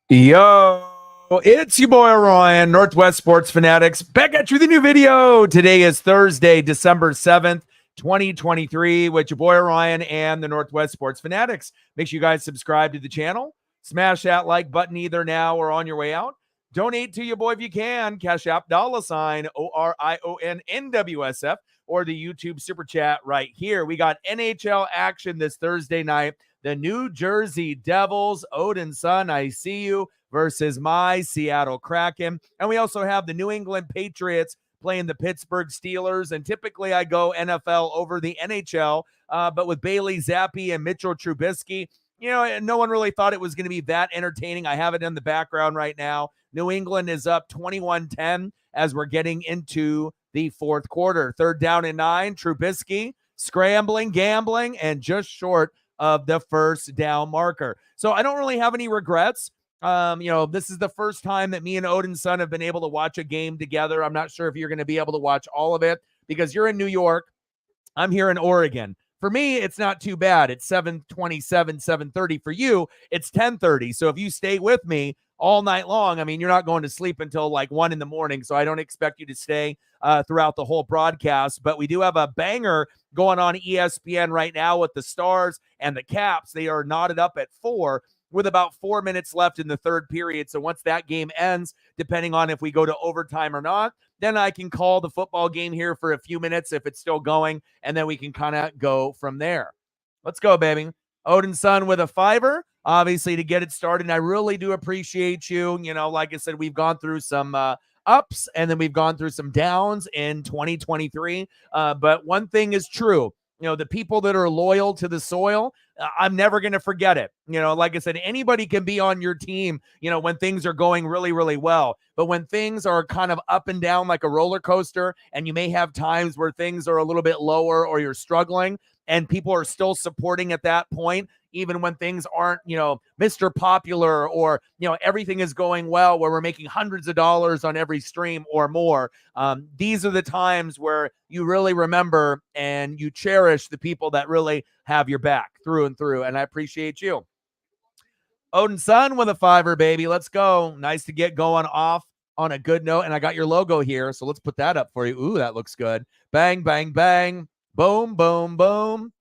Yo, it's your boy Ryan, Northwest Sports Fanatics, back at you with a new video. Today is Thursday, December 7th, 2023, with your boy Ryan and the Northwest Sports Fanatics. Make sure you guys subscribe to the channel. Smash that like button either now or on your way out. Donate to your boy if you can. Cash App $ORION NWSF or the YouTube Super Chat right here. We got NHL action this Thursday night. The New Jersey Devils, Odin Sun, I see you, versus my Seattle Kraken. And we also have the New England Patriots playing the Pittsburgh Steelers. And typically I go NFL over the NHL, but with Bailey Zappi and Mitchell Trubisky, you know, no one really thought it was going to be that entertaining. I have it in the background right now. New England is up 21-10 as we're getting into the fourth quarter. 3rd down and 9, Trubisky scrambling, gambling, and just short of the first down marker. So I don't really have any regrets. This is the first time that me and Odin Son have been able to watch a game together. I'm not sure if you're going to be able to watch all of it because you're in New York. I'm here in Oregon. For me, it's not too bad. It's 7:27, 7:30. For you, it's 10:30. So if you stay with me all night long, I mean, you're not going to sleep until like 1 in the morning. So I don't expect you to stay throughout the whole broadcast. But we do have a banger going on ESPN right now with the Stars and the Caps. They are knotted up at 4 with about 4 minutes left in the third period. So once that game ends, depending on if we go to overtime or not, then I can call the football game here for a few minutes if it's still going, and then we can kind of go from there. Let's go, baby. Odin Son with a $5, obviously, to get it started. And I really do appreciate you. You know, like I said, we've gone through some ups, and then we've gone through some downs in 2023. But one thing is true. You know, the people that are loyal to the soil, I'm never going to forget it. You know, like I said, anybody can be on your team, you know, when things are going really, really well. But when things are kind of up and down like a roller coaster, and you may have times where things are a little bit lower or you're struggling, and people are still supporting at that point, even when things aren't, you know, Mr. Popular, or, you know, everything is going well where we're making hundreds of dollars on every stream or more. These are the times where you really remember and you cherish the people that really have your back through and through. And I appreciate you. Odin Son with a $5, baby. Let's go. Nice to get going off on a good note. And I got your logo here, so let's put that up for you. Ooh, that looks good. Bang, bang, bang. Boom, boom, boom.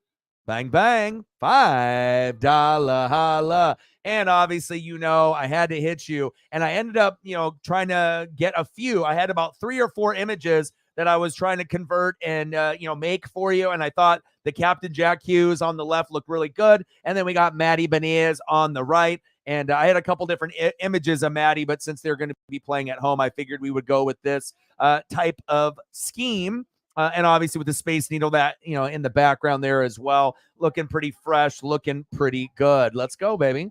Bang, bang. $5 holla. And obviously, you know, I had to hit you. And I ended up, you know, trying to get a few. I had about 3 or 4 images that I was trying to convert and, make for you. And I thought the Captain Jack Hughes on the left looked really good. And then we got Maddie Beniz on the right. And I had a couple different images of Maddie, but since they're going to be playing at home, I figured we would go with this type of scheme. And obviously with the Space Needle that, you know, in the background there as well, looking pretty fresh, looking pretty good. Let's go, baby.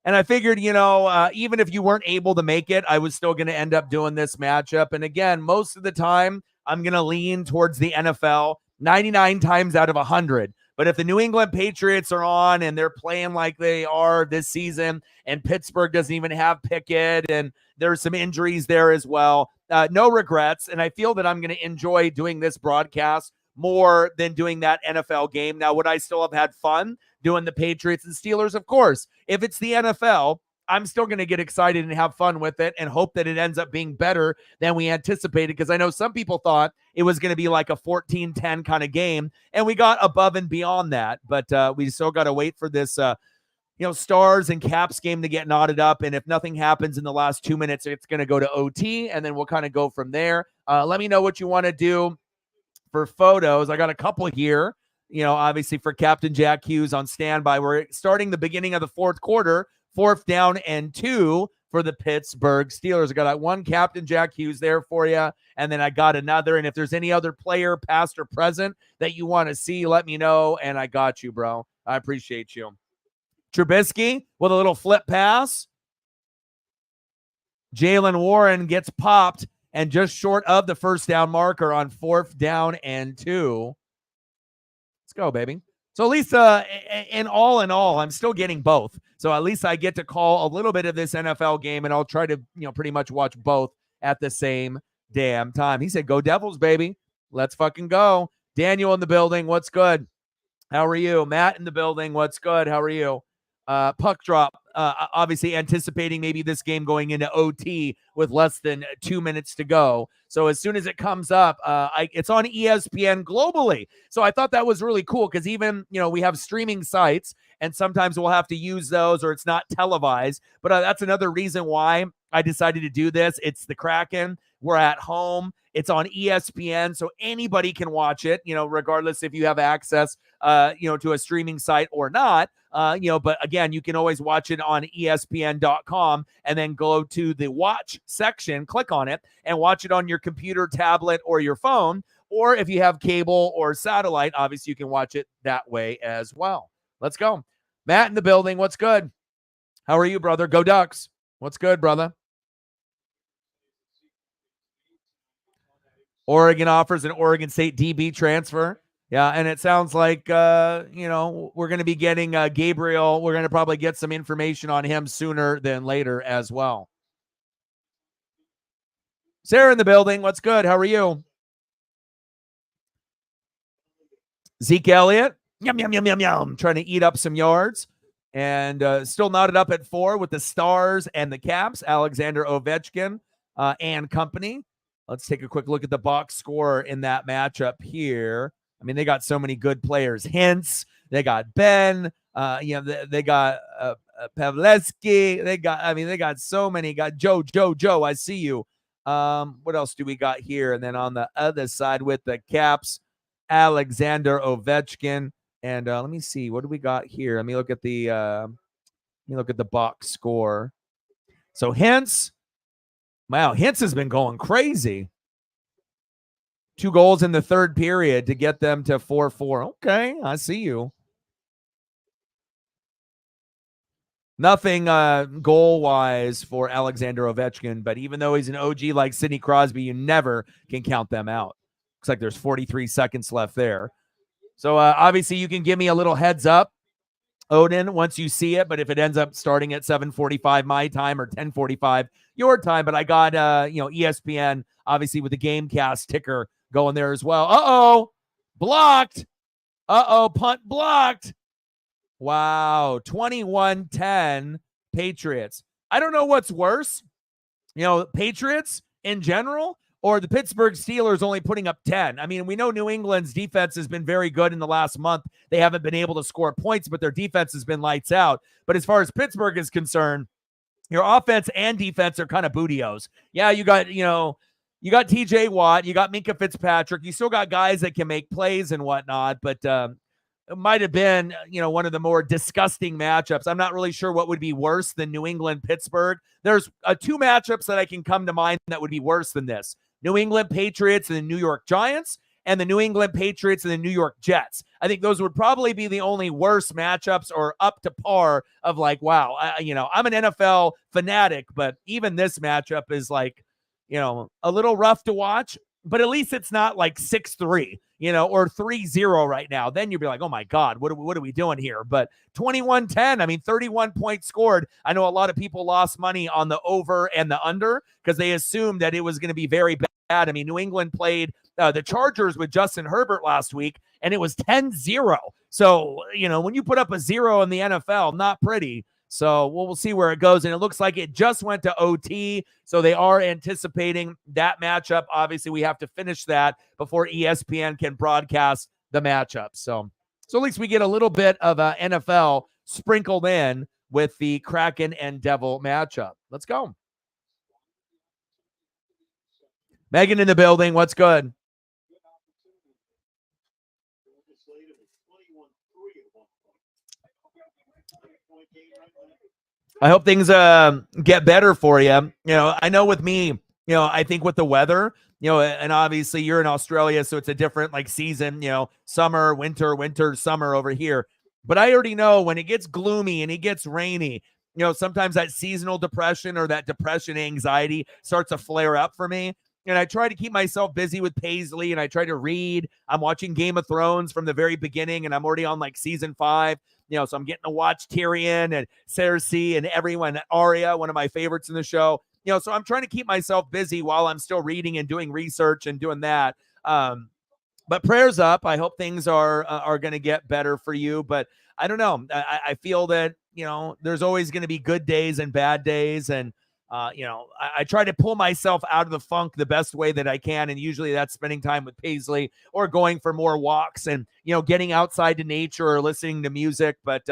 And I figured, you know, even if you weren't able to make it, I was still going to end up doing this matchup. And again, most of the time, I'm going to lean towards the NFL 99 times out of 100. But if the New England Patriots are on and they're playing like they are this season, and Pittsburgh doesn't even have Pickett, and there's some injuries there as well, no regrets. And I feel that I'm going to enjoy doing this broadcast more than doing that NFL game. Now, would I still have had fun doing the Patriots and Steelers? Of course. If it's the NFL, I'm still going to get excited and have fun with it and hope that it ends up being better than we anticipated, because I know some people thought it was going to be like a 14-10 kind of game, and we got above and beyond that. But we still got to wait for this Stars and Caps game to get knotted up. And if nothing happens in the last 2 minutes, it's going to go to OT, and then we'll kind of go from there. Let me know what you want to do for photos. I got a couple here, you know, obviously for Captain Jack Hughes on standby. We're starting the beginning of the fourth quarter, 4th down and 2 for the Pittsburgh Steelers. I got one Captain Jack Hughes there for you, and then I got another. And if there's any other player, past or present, that you want to see, let me know, and I got you, bro. I appreciate you. Trubisky with a little flip pass. Jalen Warren gets popped and just short of the first down marker on 4th down and 2. Let's go, baby. So at least in all, I'm still getting both. So at least I get to call a little bit of this NFL game, and I'll try to, pretty much watch both at the same damn time. He said, go Devils, baby. Let's fucking go. Daniel in the building. What's good? How are you? Matt in the building. What's good? How are you? Puck drop. obviously anticipating maybe this game going into OT with less than 2 minutes to go. So as soon as it comes up, it's on ESPN globally. So I thought that was really cool because even, we have streaming sites and sometimes we'll have to use those or it's not televised. But that's another reason why I decided to do this. It's the Kraken. We're at home. It's on ESPN, so anybody can watch it, regardless if you have access, to a streaming site or not. But again, you can always watch it on ESPN.com and then go to the watch section, click on it, and watch it on your computer, tablet, or your phone. Or if you have cable or satellite, obviously you can watch it that way as well. Let's go. Matt in the building. What's good? How are you, brother? Go Ducks. What's good, brother? Oregon offers an Oregon State DB transfer. Yeah, and it sounds like, we're going to be getting Gabriel. We're going to probably get some information on him sooner than later as well. Sarah in the building. What's good? How are you? Zeke Elliott. Yum, yum, yum, yum, yum. Trying to eat up some yards. And still knotted up at 4 with the Stars and the Caps. Alexander Ovechkin and company. Let's take a quick look at the box score in that matchup here. I mean, they got so many good players. Hintz, they got Ben, they got Pavlevsky. They got so many. Got Joe. I see you. What else do we got here? And then on the other side with the Caps, Alexander Ovechkin. And let me see. What do we got here? Let me look at the box score. So Hintz. Wow, Hintz has been going crazy. 2 goals in the third period to get them to 4-4. Okay, I see you. Nothing goal-wise for Alexander Ovechkin, but even though he's an OG like Sidney Crosby, you never can count them out. Looks like there's 43 seconds left there. So obviously you can give me a little heads up, Odin, once you see it, but if it ends up starting at 7:45 my time or 10:45 your time, but I got ESPN obviously with the GameCast ticker going there as well. Blocked. Punt blocked. Wow, 21-10 Patriots. I don't know what's worse, Patriots in general or the Pittsburgh Steelers only putting up 10. I mean, we know New England's defense has been very good in the last month. They haven't been able to score points, but their defense has been lights out. But as far as Pittsburgh is concerned, your offense and defense are kind of bootios. Yeah, you got TJ Watt, you got Minka Fitzpatrick, you still got guys that can make plays and whatnot, but it might have been, one of the more disgusting matchups. I'm not really sure what would be worse than New England, Pittsburgh. There's 2 matchups that I can come to mind that would be worse than this. New England Patriots and the New York Giants, and the New England Patriots and the New York Jets. I think those would probably be the only worst matchups or up to par of like, wow, I'm an NFL fanatic, but even this matchup is like, a little rough to watch, but at least it's not like 6-3, or 3-0 right now. Then you'd be like, oh my God, what are we doing here? But 21-10, I mean, 31 points scored. I know a lot of people lost money on the over and the under because they assumed that it was going to be very bad. I mean, New England played the Chargers with Justin Herbert last week, and it was 10-0. So, when you put up a 0 in the NFL, not pretty. So we'll see where it goes. And it looks like it just went to OT. So they are anticipating that matchup. Obviously, we have to finish that before ESPN can broadcast the matchup. So at least we get a little bit of NFL sprinkled in with the Kraken and Devil matchup. Let's go. Megan in the building. What's good? I hope things get better for you. I know with me, I think with the weather, and obviously you're in Australia, so it's a different like season, summer, winter, summer over here. But I already know when it gets gloomy and it gets rainy, sometimes that seasonal depression or that depression anxiety starts to flare up for me. And I try to keep myself busy with Paisley, and I try to read. I'm watching Game of Thrones from the very beginning, and I'm already on like season 5. So I'm getting to watch Tyrion and Cersei and everyone, Arya, one of my favorites in the show. So I'm trying to keep myself busy while I'm still reading and doing research and doing that. But prayers up. I hope things are going to get better for you. But I don't know. I feel that there's always going to be good days and bad days. And, I try to pull myself out of the funk the best way that I can. And usually that's spending time with Paisley or going for more walks and, getting outside to nature or listening to music. But,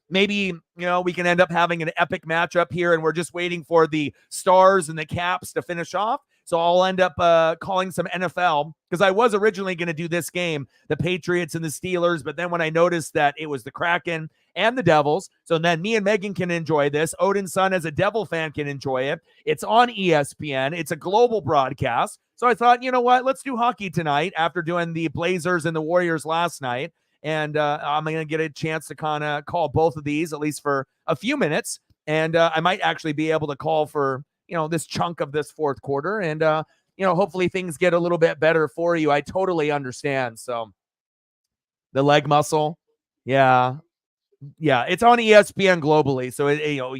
maybe, we can end up having an epic matchup here, and we're just waiting for the Stars and the Caps to finish off. So I'll end up calling some NFL, because I was originally going to do this game, the Patriots and the Steelers. But then when I noticed that it was the Kraken and the Devils, so then me and Megan can enjoy this. Odin's son, as a Devil fan, can enjoy it. It's on ESPN. It's a global broadcast. So I thought, you know what? Let's do hockey tonight after doing the Blazers and the Warriors last night. And I'm going to get a chance to kind of call both of these, at least for a few minutes. And I might actually be able to call for, this chunk of this fourth quarter. And, hopefully things get a little bit better for you. I totally understand. So the leg muscle. Yeah. Yeah, it's on ESPN globally. So,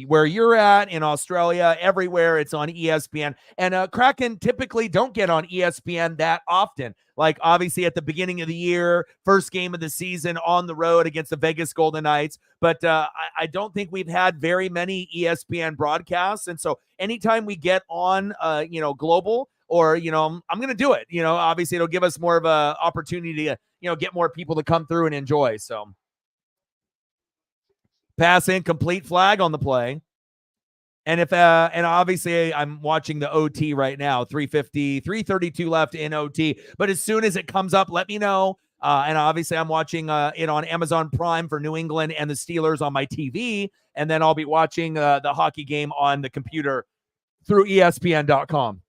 where you're at in Australia, everywhere, it's on ESPN. And Kraken typically don't get on ESPN that often. Like, obviously, at the beginning of the year, first game of the season on the road against the Vegas Golden Knights. But I don't think we've had very many ESPN broadcasts. And so anytime we get on, global, or, I'm going to do it. Obviously, it'll give us more of a opportunity to, get more people to come through and enjoy. So. Pass incomplete, flag on the play. And and obviously I'm watching the OT right now, 332 left in OT. But as soon as it comes up, let me know. And obviously I'm watching it on Amazon Prime for New England and the Steelers on my TV. And then I'll be watching the hockey game on the computer through ESPN.com.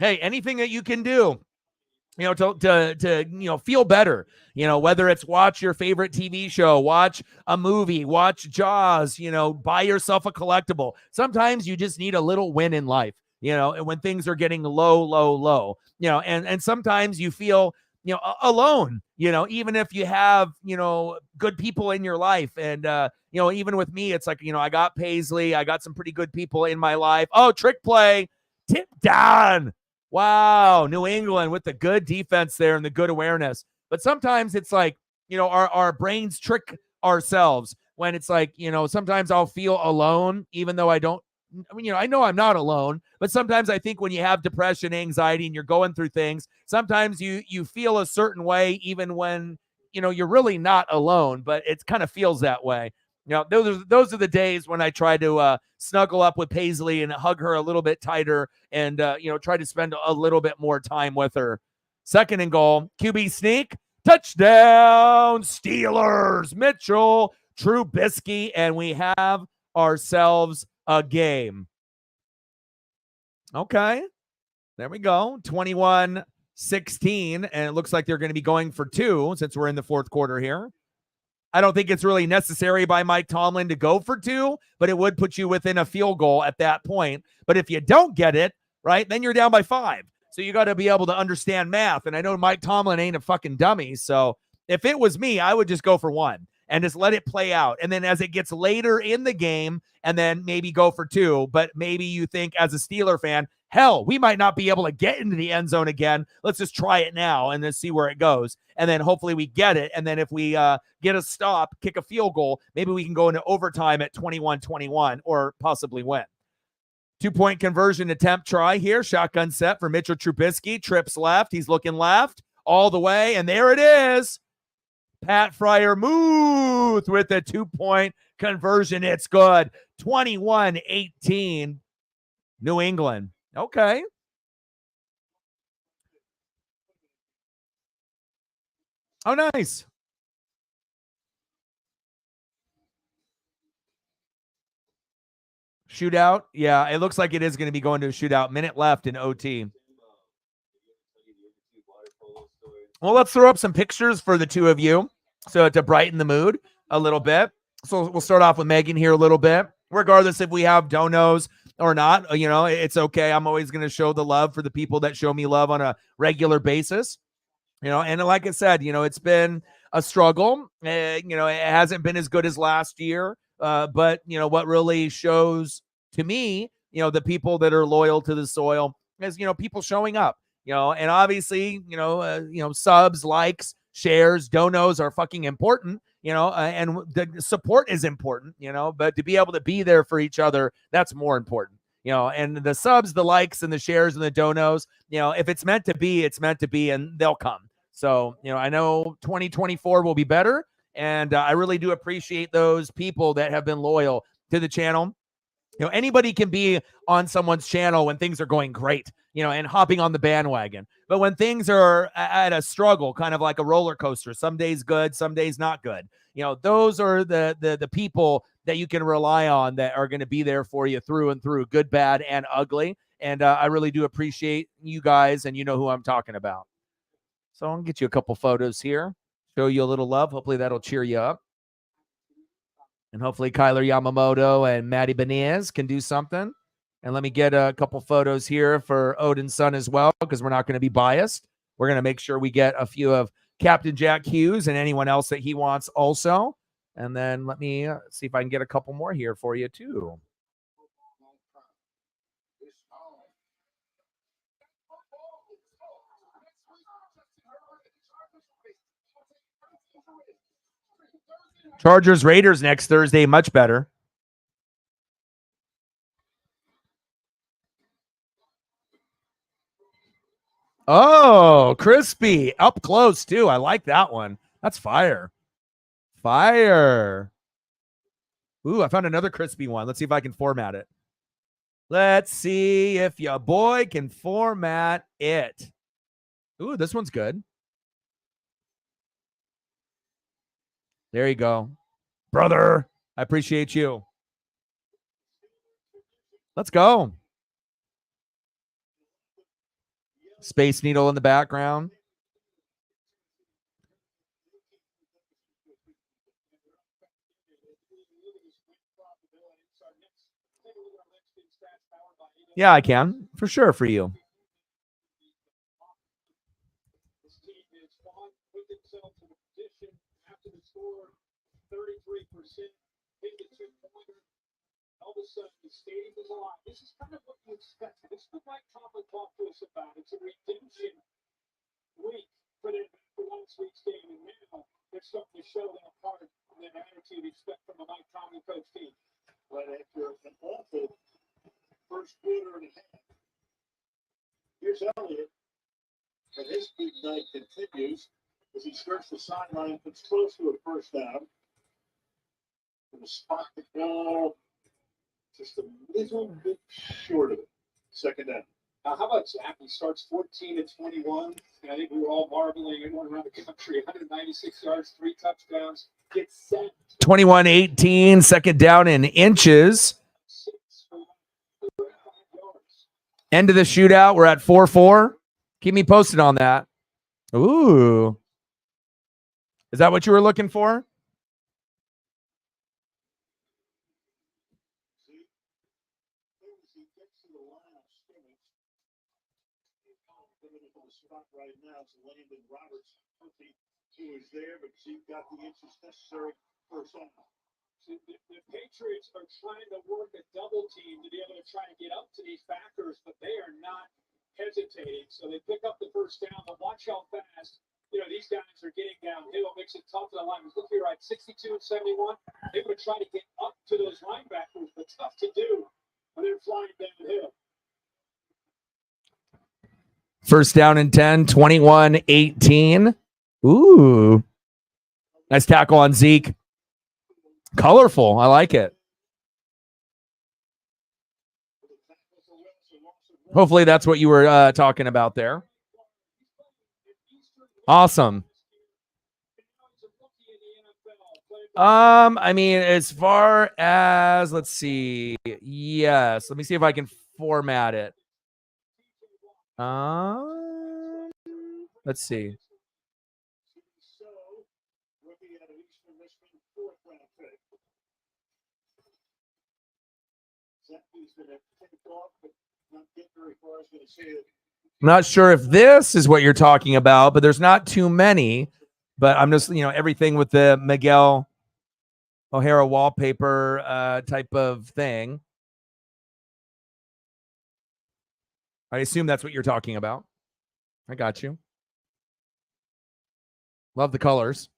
Hey, anything that you can do, to feel better, whether it's watch your favorite TV show, watch a movie, watch Jaws, buy yourself a collectible. Sometimes you just need a little win in life, and when things are getting low, and sometimes you feel, alone, even if you have, good people in your life. And, even with me, it's like, I got Paisley, I got some pretty good people in my life. Oh, trick play, tip down. Wow, New England with the good defense there and the good awareness. But sometimes it's like, our brains trick ourselves when it's like, sometimes I'll feel alone, even though I know I'm not alone. But sometimes I think when you have depression, anxiety, and you're going through things, sometimes you feel a certain way, even when, you're really not alone, but it kind of feels that way. Those are the days when I try to snuggle up with Paisley and hug her a little bit tighter and, try to spend a little bit more time with her. Second and goal, QB sneak, touchdown, Steelers, Mitchell Trubisky, and we have ourselves a game. Okay, there we go, 21-16, and it looks like they're going to be going for two since we're in the fourth quarter here. I don't think it's really necessary by Mike Tomlin to go for two, but it would put you within a field goal at that point. But if you don't get it, right, then you're down by 5. So you got to be able to understand math. And I know Mike Tomlin ain't a fucking dummy. So if it was me, I would just go for 1 and just let it play out. And then as it gets later in the game, and then maybe go for 2. But maybe you think as a Steeler fan, hell, we might not be able to get into the end zone again. Let's just try it now and then see where it goes. And then hopefully we get it. And then if we get a stop, kick a field goal, maybe we can go into overtime at 21-21 or possibly win. 2-point conversion attempt try here. Shotgun set for Mitchell Trubisky. Trips left. He's looking left all the way. And there it is. Pat Freiermuth with the 2-point conversion. It's good. 21-18. New England. Okay. Oh, nice. Shootout. Yeah, it looks like it is going to be going to a shootout. Minute left in OT. Well, let's throw up some pictures for the two of you so to brighten the mood a little bit. So we'll start off with Megan here a little bit. Regardless if we have donos or not, it's okay. I'm always going to show the love for the people that show me love on a regular basis. And like I said, it's been a struggle. It hasn't been as good as last year. But, what really shows to me, the people that are loyal to the soil is, people showing up, and obviously, subs, likes, shares, donos are fucking important. and the support is important, but to be able to be there for each other, that's more important. And the subs, the likes, and the shares, and the donos, if it's meant to be, it's meant to be, and they'll come. So, I know 2024 will be better, and I really do appreciate those people that have been loyal to the channel. Anybody can be on someone's channel when things are going great, and hopping on the bandwagon. But when things are at a struggle, kind of like a roller coaster, some days good, some days not good, those are the people that you can rely on that are going to be there for you through and through, good, bad, and ugly. And I really do appreciate you guys, and you know who I'm talking about. So I'll get you a couple photos here, show you a little love. Hopefully that'll cheer you up. And hopefully Kyler Yamamoto and Maddie Benitez can do something. And let me get a couple photos here for Odin's son as well, because we're not going to be biased. We're going to make sure we get a few of Captain Jack Hughes and anyone else that he wants also. And then let me see if I can get a couple more here for you too. Chargers Raiders next Thursday, much better. Oh, crispy, up close too. I like that one. That's fire. Fire. Ooh, I found another crispy one. Let's see if I can format it. Let's see if your boy can format it. Ooh, this one's good. There you go. Brother, I appreciate you. Let's go. Space Needle in the background. Yeah, I can. For sure, for you. All of a sudden, the stadium is alive. This is kind of what you expect. This is what Mike Tomlin talked to us about. It's a redemption week for last week's game. And now there's something to show them apart from that attitude you expect from a Mike Tomlin coach team. Right after an awful first quarter and a half. Here's Elliott. And his big night continues as he skirts the sideline, puts close to a first down. And the spot to go. Just a little bit short of it. Second down. How about Zach? He starts 14-21. And I think we were all marveling. Everyone around the country, 196 yards, 3 touchdowns. Gets set. 21-18, second down in inches. End of the shootout. We're at 4-4. Keep me posted on that. Ooh. Is that what you were looking for? Right now, it's Landon Roberts, who is there, but she got the inches necessary for a song. The Patriots are trying to work a double team to be able to try to get up to these backers, but they are not hesitating. So they pick up the first down, but watch how fast, these guys are getting downhill. Makes it tough for the linemen. Look here, right, 62-71. They would try to get up to those linebackers, but tough to do when they're flying downhill. First down and 10, 21-18. Ooh. Nice tackle on Zeke. Colorful. I like it. Hopefully that's what you were talking about there. Awesome. I mean, as far as, let's see. Yes. Let me see if I can format it. Let's see. I'm not sure if this is what you're talking about, but there's not too many. But I'm just, everything with the Miguel O'Hara wallpaper type of thing. I assume that's what you're talking about. I got you. Love the colors.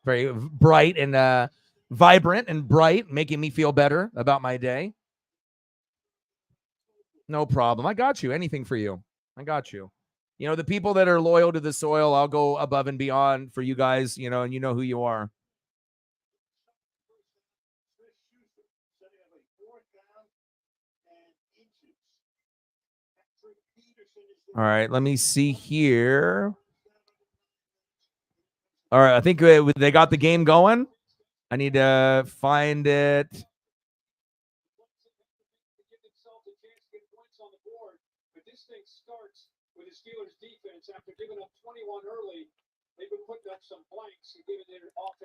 Very bright and vibrant and bright, making me feel better about my day. No problem. I got you. Anything for you. I got you. You know, the people that are loyal to the soil, I'll go above and beyond for you guys, you know, and you know who you are. All right, let me see here. All right, I think they got the game going. I need to find it.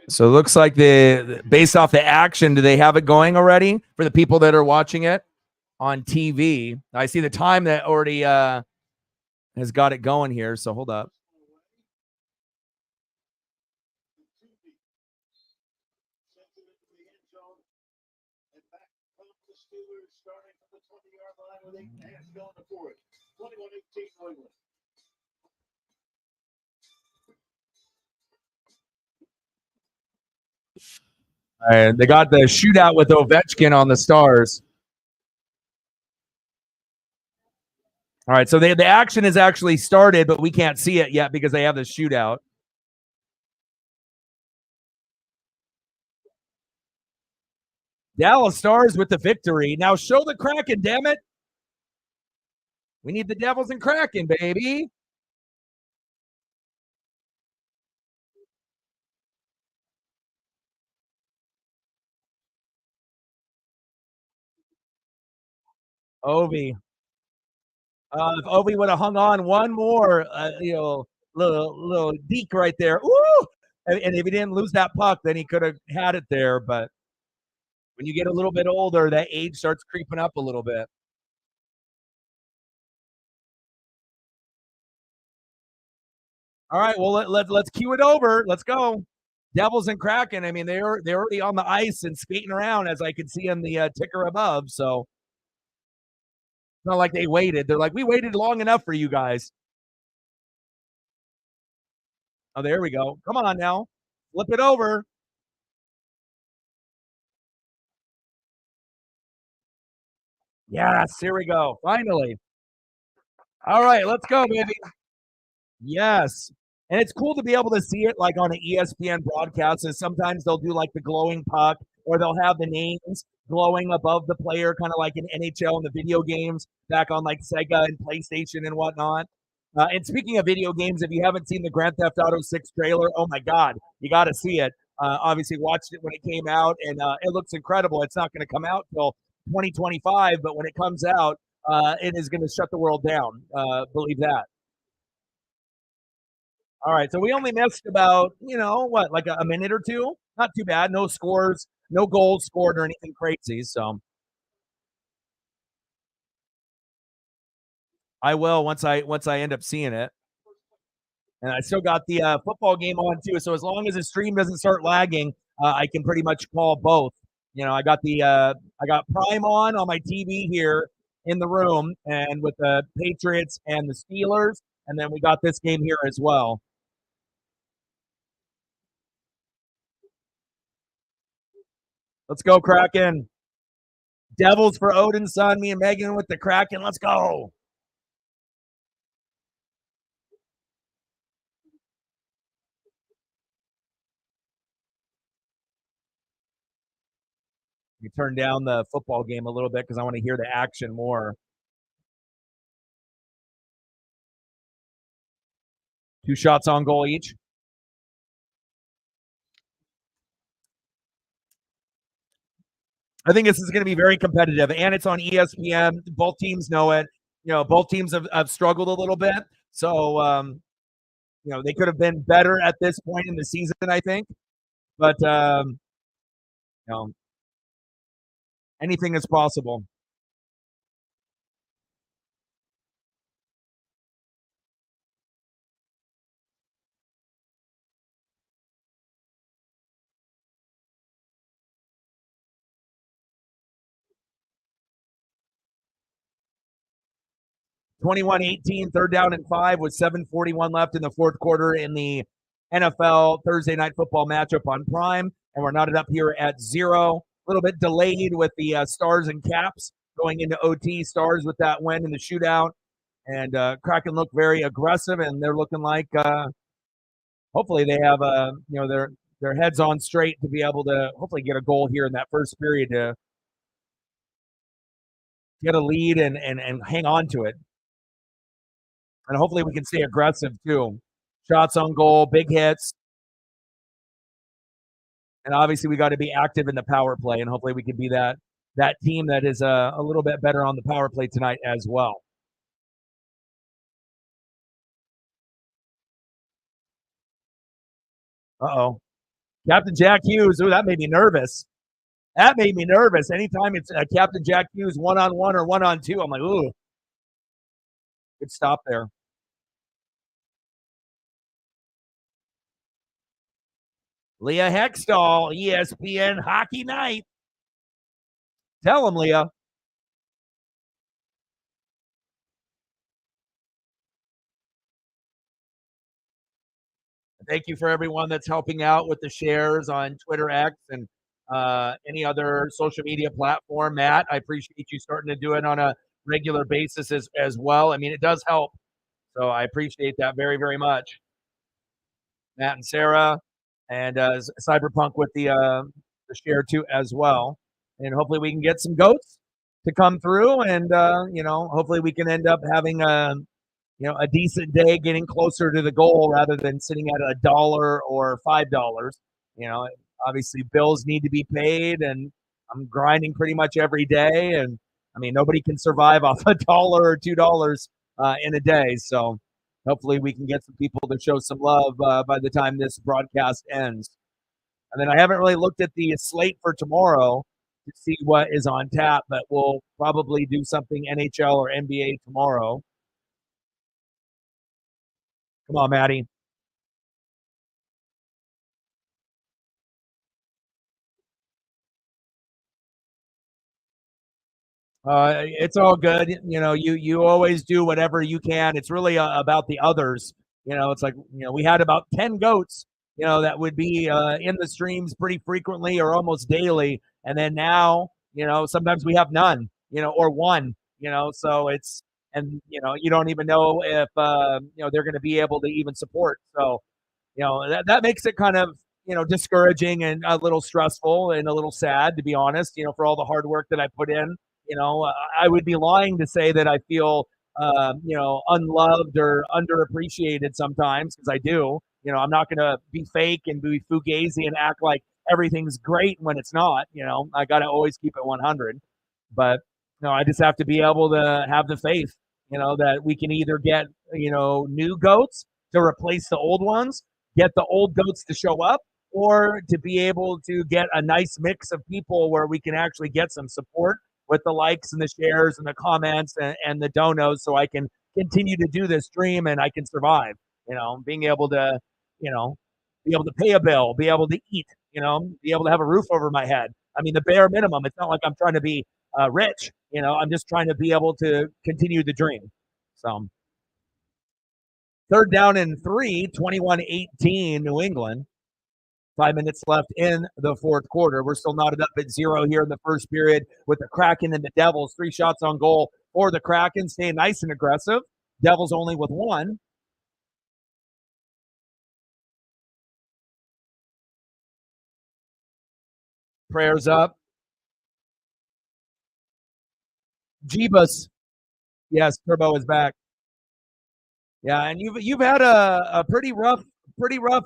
So it looks like based off the action, do they have it going already for the people that are watching it on TV? I see the time that already has got it going here. So hold up. And they got the shootout with Ovechkin on the Stars. All right, so the action is actually started, but we can't see it yet because they have the shootout. Dallas Stars with the victory. Now show the Kraken, damn it. We need the Devils and Kraken, baby. Ovi. If Ovi would have hung on one more, little deke right there. Ooh! And if he didn't lose that puck, then he could have had it there. But when you get a little bit older, that age starts creeping up a little bit. All right, well let's cue it over. Let's go. Devils and Kraken. I mean, they're already on the ice and skating around, as I can see on the ticker above. So it's not like they waited. They're like, we waited long enough for you guys. Oh, there we go. Come on now, flip it over. Yes, here we go. Finally. All right, let's go, baby. Yes. And it's cool to be able to see it like on an ESPN broadcast. And sometimes they'll do like the glowing puck or they'll have the names glowing above the player, kind of like in NHL and the video games back on like Sega and PlayStation and whatnot. And speaking of video games, if you haven't seen the Grand Theft Auto 6 trailer, oh my God, you got to see it. Obviously, watched it when it came out, and it looks incredible. It's not going to come out till 2025, but when it comes out, it is going to shut the world down. Believe that. All right, so we only missed about what, like a minute or two. Not too bad. No scores, no goals scored or anything crazy. So I will once I end up seeing it, and I still got the football game on too. So as long as the stream doesn't start lagging, I can pretty much call both. I got I got Prime on my TV here in the room, and with the Patriots and the Steelers, and then we got this game here as well. Let's go, Kraken. Devils for Odin's son. Me and Megan with the Kraken. Let's go. You turn down the football game a little bit because I want to hear the action more. Two shots on goal each. I think this is going to be very competitive, and it's on ESPN. Both teams know it. Both teams have struggled a little bit, so they could have been better at this point in the season, I think. But you know, anything is possible. 21-18, third down and 5 with 7:41 left in the fourth quarter in the NFL Thursday night football matchup on Prime, and we're knotted up here at 0. A little bit delayed with the Stars and Caps going into OT. Stars with that win in the shootout, and Kraken look very aggressive, and they're looking like hopefully they have their heads on straight to be able to hopefully get a goal here in that first period to get a lead and hang on to it. And hopefully we can stay aggressive too. Shots on goal, big hits. And obviously we got to be active in the power play, and hopefully we can be that team that is a little bit better on the power play tonight as well. Uh-oh. Captain Jack Hughes. Ooh, that made me nervous. That made me nervous. Anytime it's Captain Jack Hughes one-on-one or one-on-two, I'm like, ooh. Good stop there. Leah Hextall, ESPN Hockey Night. Tell him, Leah. Thank you for everyone that's helping out with the shares on Twitter X and any other social media platform. Matt, I appreciate you starting to do it on a regular basis as well. I mean, it does help. So I appreciate that very, very much. Matt and Sarah and Cyberpunk with the share too as well. And hopefully we can get some goats to come through, and hopefully we can end up having a decent day, getting closer to the goal rather than sitting at $1 or $5. Obviously bills need to be paid, and I'm grinding pretty much every day. And I mean, nobody can survive off $1 or $2 in a day. So hopefully we can get some people to show some love by the time this broadcast ends. And then I haven't really looked at the slate for tomorrow to see what is on tap, but we'll probably do something NHL or NBA tomorrow. Come on, Maddie. It's all good. You always do whatever you can. It's really about the others. It's like we had about 10 goats. That would be in the streams pretty frequently or almost daily, and then now sometimes we have none. Or one. So it's and you don't even know if they're going to be able to even support. So that makes it kind of discouraging and a little stressful and a little sad, to be honest, for all the hard work that I put in. I would be lying to say that I feel unloved or underappreciated sometimes, because I do. I'm not going to be fake and be fugazi and act like everything's great when it's not. I got to always keep it 100. But I just have to be able to have the faith that we can either get new goats to replace the old ones, get the old goats to show up, or to be able to get a nice mix of people where we can actually get some support with the likes and the shares and the comments and the donos, so I can continue to do this stream and I can survive. Being able to, be able to pay a bill, be able to eat, be able to have a roof over my head. I mean, the bare minimum. It's not like I'm trying to be rich. I'm just trying to be able to continue the dream. So, third down and 3, 21-18 New England. 5 minutes left in the fourth quarter. We're still knotted up at 0 here in the first period with the Kraken and the Devils. 3 shots on goal for the Kraken, staying nice and aggressive. Devils only with 1. Prayers up. Jeebus. Yes, Turbo is back. Yeah, and you've had a pretty rough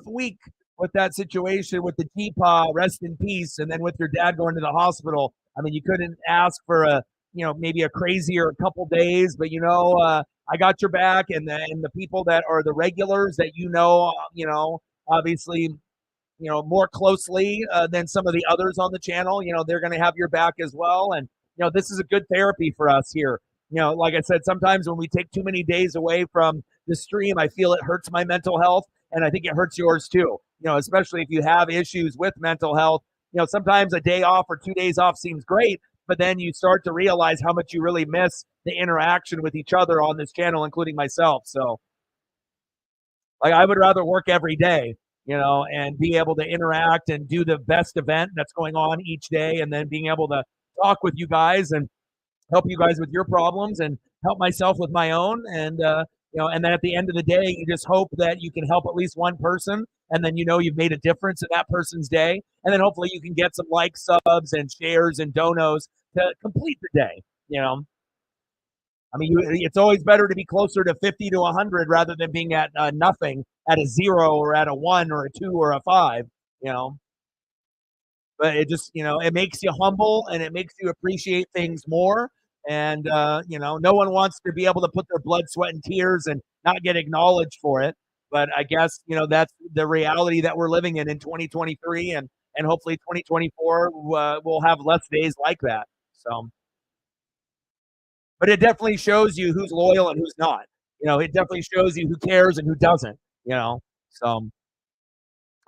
week with that situation with the Teapot, rest in peace, and then with your dad going to the hospital. I mean, you couldn't ask for maybe a crazier couple days, but I got your back, and the people that are the regulars that obviously more closely than some of the others on the channel. They're going to have your back as well, and this is a good therapy for us here. Like I said, sometimes when we take too many days away from the stream, I feel it hurts my mental health, and I think it hurts yours too. Especially if you have issues with mental health. Sometimes a day off or 2 days off seems great, but then you start to realize how much you really miss the interaction with each other on this channel, including myself. So, like, I would rather work every day, and be able to interact and do the best event that's going on each day, and then being able to talk with you guys and help you guys with your problems and help myself with my own. And then at the end of the day, you just hope that you can help at least one person. And then you've made a difference in that person's day. And then hopefully you can get some likes, subs, and shares and donos to complete the day. I mean, it's always better to be closer to 50 to 100 rather than being at nothing, at a 0 or at a 1 or a 2 or a 5, you know. But it just, it makes you humble and it makes you appreciate things more. And, no one wants to be able to put their blood, sweat, and tears and not get acknowledged for it. But I guess, that's the reality that we're living in 2023. And hopefully 2024 will have less days like that. So, but it definitely shows you who's loyal and who's not. It definitely shows you who cares and who doesn't, So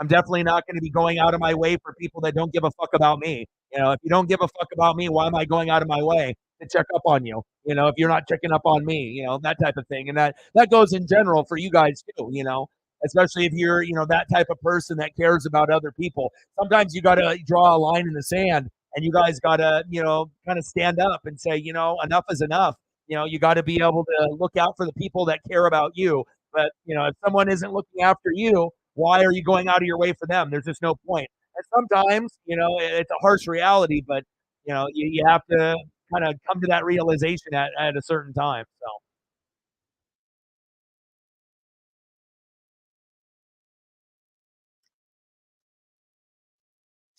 I'm definitely not going to be going out of my way for people that don't give a fuck about me. If you don't give a fuck about me, why am I going out of my way to check up on you? If you're not checking up on me, that type of thing. And that goes in general for you guys too, especially if you're, that type of person that cares about other people. Sometimes you got to draw a line in the sand and you guys got to, kind of stand up and say, enough is enough. You got to be able to look out for the people that care about you. But, if someone isn't looking after you, why are you going out of your way for them? There's just no point. And sometimes, it's a harsh reality, but you have to kind of come to that realization at a certain time. So,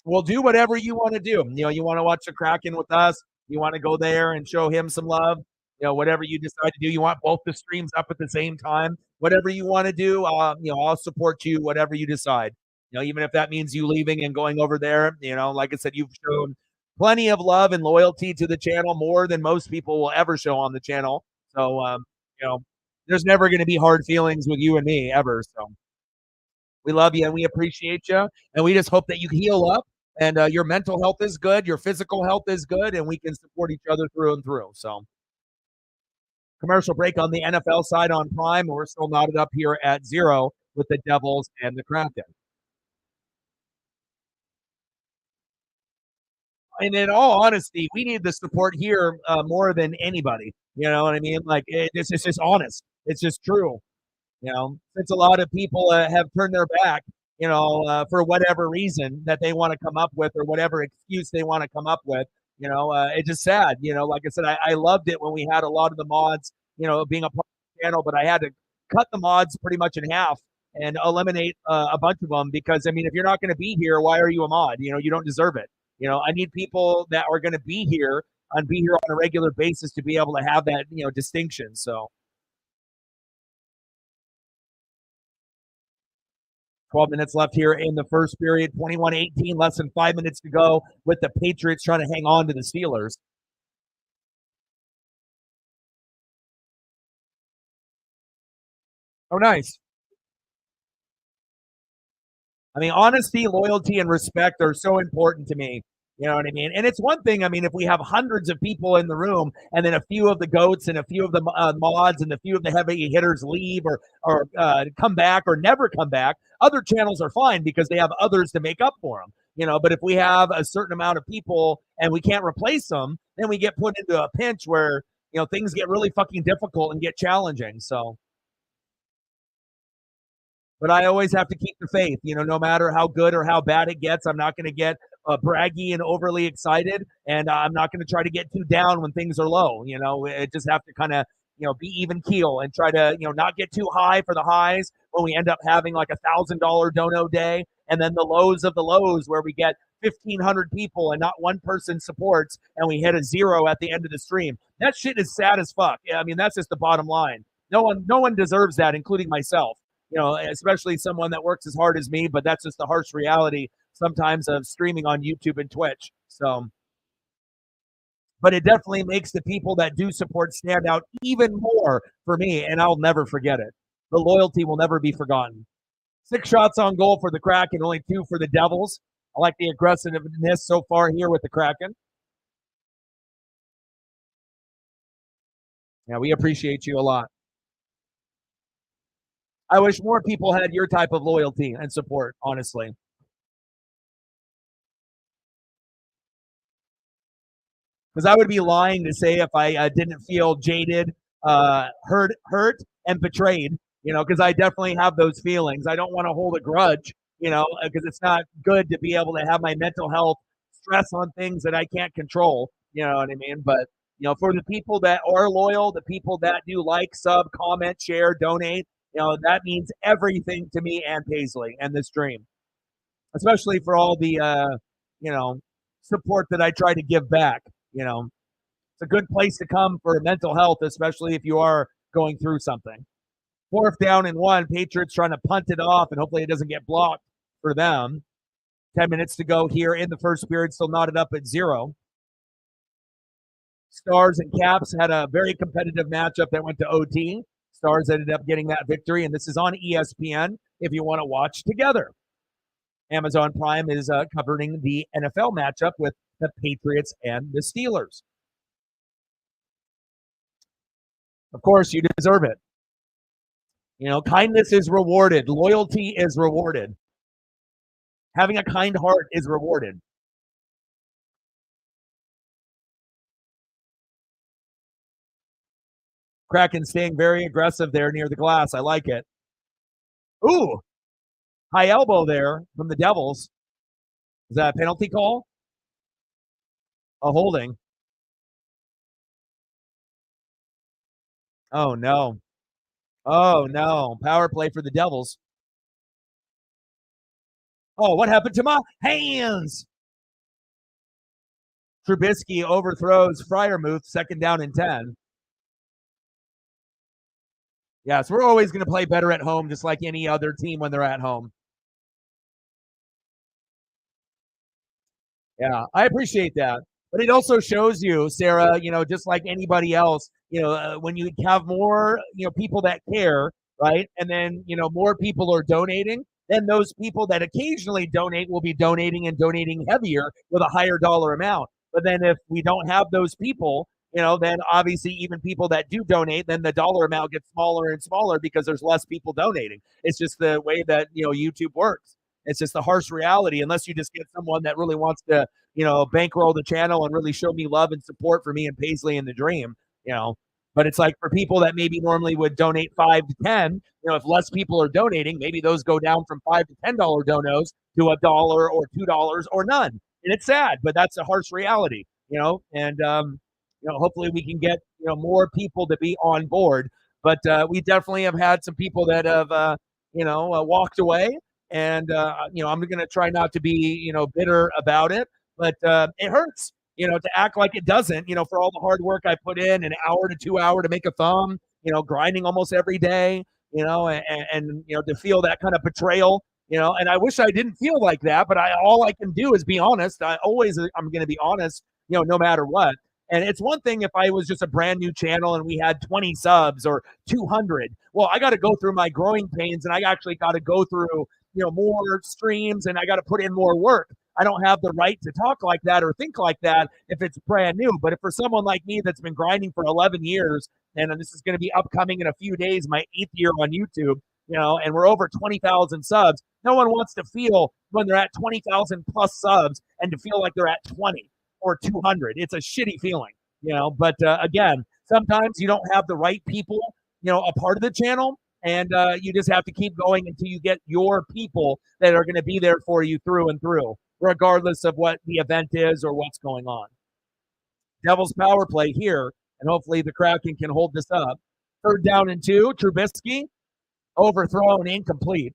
well, do whatever you want to do. You want to watch the Kraken with us. You want to go there and show him some love. Whatever you decide to do. You want both the streams up at the same time. Whatever you want to do, I'll support you. Whatever you decide. Even if that means you leaving and going over there. Like I said, you've shown plenty of love and loyalty to the channel, more than most people will ever show on the channel. So, you know, there's never going to be hard feelings with you and me ever. So. We love you and we appreciate you. And we just hope that you heal up and your mental health is good, your physical health is good, and we can support each other through and through. So, commercial break on the NFL side on Prime. We're still knotted up here at 0 with the Devils and the Kraken. And in all honesty, we need the support here more than anybody. You know what I mean? Like, it's just honest. It's just true. Since a lot of people have turned their back, for whatever reason that they want to come up with or whatever excuse they want to come up with, it's just sad. Like I said, I loved it when we had a lot of the mods, being a part of the channel, but I had to cut the mods pretty much in half and eliminate a bunch of them because, I mean, if you're not going to be here, why are you a mod? You don't deserve it. I need people that are going to be here and be here on a regular basis to be able to have that, distinction. So, 12 minutes left here in the first period, 21-18, less than 5 minutes to go with the Patriots trying to hang on to the Steelers. Oh, nice. I mean, honesty, loyalty, and respect are so important to me. You know what I mean? And it's one thing, I mean, if we have hundreds of people in the room and then a few of the goats and a few of the mods and a few of the heavy hitters leave or come back or never come back, other channels are fine because they have others to make up for them. But if we have a certain amount of people and we can't replace them, then we get put into a pinch where, things get really fucking difficult and get challenging. So, but I always have to keep the faith, no matter how good or how bad it gets. I'm not going to get braggy and overly excited, and I'm not going to try to get too down when things are low. It just have to kind of, be even keel and try to, not get too high for the highs when we end up having like $1,000 dono day, and then the lows of the lows where we get 1,500 people and not one person supports, and we hit a 0 at the end of the stream. That shit is sad as fuck. I mean, that's just the bottom line. No one deserves that, including myself. Especially someone that works as hard as me, but that's just the harsh reality sometimes of streaming on YouTube and Twitch. So, but it definitely makes the people that do support stand out even more for me, and I'll never forget it. The loyalty will never be forgotten. 6 shots on goal for the Kraken, only 2 for the Devils. I like the aggressiveness so far here with the Kraken. Yeah, we appreciate you a lot. I wish more people had your type of loyalty and support, honestly. Because I would be lying to say if I didn't feel jaded, hurt, and betrayed. Because I definitely have those feelings. I don't want to hold a grudge. Because it's not good to be able to have my mental health stress on things that I can't control. You know what I mean? But for the people that are loyal, the people that do like, sub, comment, share, donate, that means everything to me and Paisley and this dream, especially for all the you know support that I try to give back. It's a good place to come for mental health, especially if you are going through something. Fourth down and one, Patriots trying to punt it off, and hopefully it doesn't get blocked for them. 10 minutes to go here in the first period, still knotted up at 0. Stars and Caps had a very competitive matchup that went to OT. Stars ended up getting that victory, and this is on ESPN if you want to watch together. Amazon Prime is covering the NFL matchup with the Patriots and the Steelers. Of course, you deserve it. Kindness is rewarded. Loyalty is rewarded. Having a kind heart is rewarded. Kraken staying very aggressive there near the glass. I like it. Ooh, high elbow there from the Devils. Is that a penalty call? A holding. Oh, no. Oh, no. Power play for the Devils. Oh, what happened to my hands? Trubisky overthrows Fryermuth, 2nd down and 10. Yeah, so we're always going to play better at home, just like any other team when they're at home. Yeah, I appreciate that. But it also shows you, Sarah, just like anybody else, when you have more, people that care, right? And then, more people are donating, then those people that occasionally donate will be donating and donating heavier with a higher dollar amount. But then if we don't have those people, then obviously even people that do donate, then the dollar amount gets smaller and smaller because there's less people donating. It's just the way that, YouTube works. It's just the harsh reality, unless you just get someone that really wants to, bankroll the channel and really show me love and support for me and Paisley and the dream, you know. But it's like for people that maybe normally would donate 5 to 10, if less people are donating, maybe those go down from $5 to $10 donos to $1 or $2 or none. And it's sad, but that's a harsh reality, and hopefully we can get, more people to be on board. But we definitely have had some people that have, walked away. And, I'm going to try not to be, bitter about it, but it hurts, to act like it doesn't, for all the hard work I put in, an hour to 2 hour to make a thumb, grinding almost every day, and to feel that kind of betrayal, and I wish I didn't feel like that, but all I can do is be honest. I'm going to be honest, no matter what. And it's one thing if I was just a brand new channel and we had 20 subs or 200. Well, I got to go through my growing pains, and I actually got to go through, more streams, and I got to put in more work. I don't have the right to talk like that or think like that if it's brand new. But if for someone like me that's been grinding for 11 years, and this is going to be upcoming in a few days, my 8th year on YouTube, and we're over 20,000 subs, no one wants to feel when they're at 20,000 plus subs and to feel like they're at 20 or 200. It's a shitty feeling, but again, sometimes you don't have the right people, a part of the channel, and you just have to keep going until you get your people that are going to be there for you through and through, regardless of what the event is or what's going on. Devils power play here, and hopefully the Kraken can hold this up. 3rd down and 2, Trubisky, overthrown, incomplete.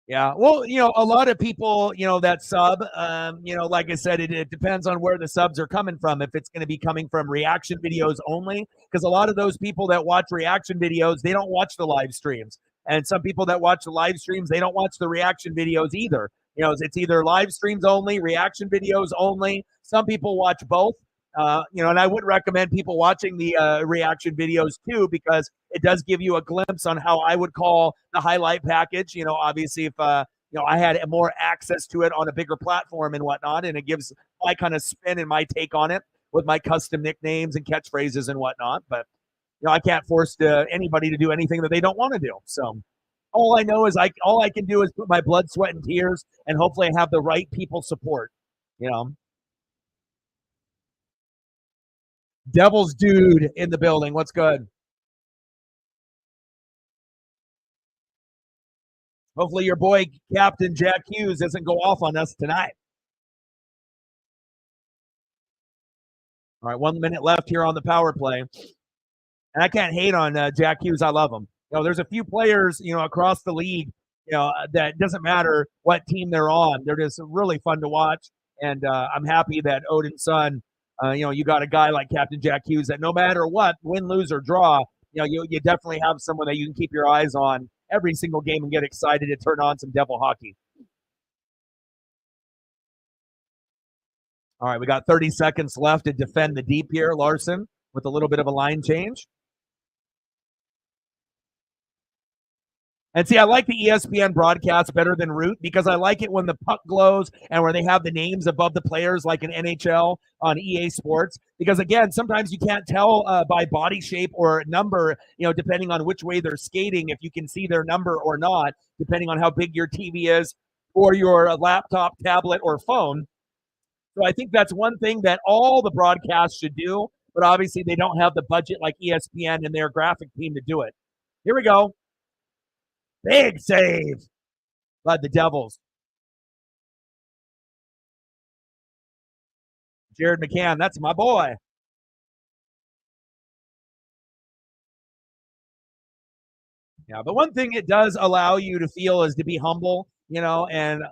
Yeah. Well, a lot of people, that sub, like I said, it depends on where the subs are coming from. If it's going to be coming from reaction videos only, because a lot of those people that watch reaction videos, they don't watch the live streams. And some people that watch the live streams, they don't watch the reaction videos either. It's either live streams only, reaction videos only. Some people watch both. And I would recommend people watching the reaction videos too, because it does give you a glimpse on how I would call the highlight package. Obviously if I had more access to it on a bigger platform and whatnot, and it gives my kind of spin and my take on it with my custom nicknames and catchphrases and whatnot. But I can't force anybody to do anything that they don't want to do. So all I know is all I can do is put my blood, sweat, and tears, and hopefully I have the right people support. You know, Devil's dude in the building. What's good? Hopefully your boy Captain Jack Hughes doesn't go off on us tonight. All right, 1 minute left here on the power play. And I can't hate on Jack Hughes. I love him. There's a few players, across the league, that doesn't matter what team they're on. They're just really fun to watch. And I'm happy that Odin's son, you got a guy like Captain Jack Hughes that no matter what, win, lose, or draw, you definitely have someone that you can keep your eyes on every single game and get excited to turn on some Devil hockey. All right, we got 30 seconds left to defend the deep here. Larson with a little bit of a line change. And see, I like the ESPN broadcast better than Root because I like it when the puck glows and where they have the names above the players like in NHL on EA Sports. Because again, sometimes you can't tell by body shape or number, depending on which way they're skating, if you can see their number or not, depending on how big your TV is or your laptop, tablet, or phone. So I think that's one thing that all the broadcasts should do, but obviously they don't have the budget like ESPN and their graphic team to do it. Here we go. Big save by the Devils. Jared McCann, that's my boy. Yeah, but one thing it does allow you to feel is to be humble, and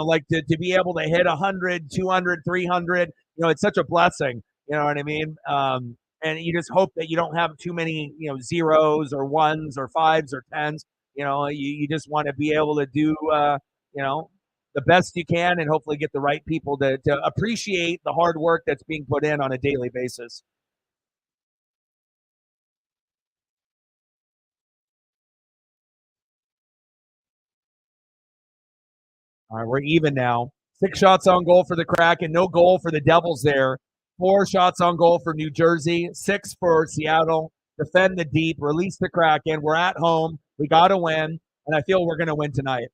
like to be able to hit 100, 200, 300, it's such a blessing, you know what I mean? And you just hope that you don't have too many, zeros or ones or fives or tens. You just want to be able to do, the best you can and hopefully get the right people to appreciate the hard work that's being put in on a daily basis. All right, we're even now. 6 shots on goal for the Kraken, no goal for the Devils there. 4 shots on goal for New Jersey, 6 for Seattle. Defend the deep, release the Kraken. We're at home. We got to win, and I feel we're going to win tonight.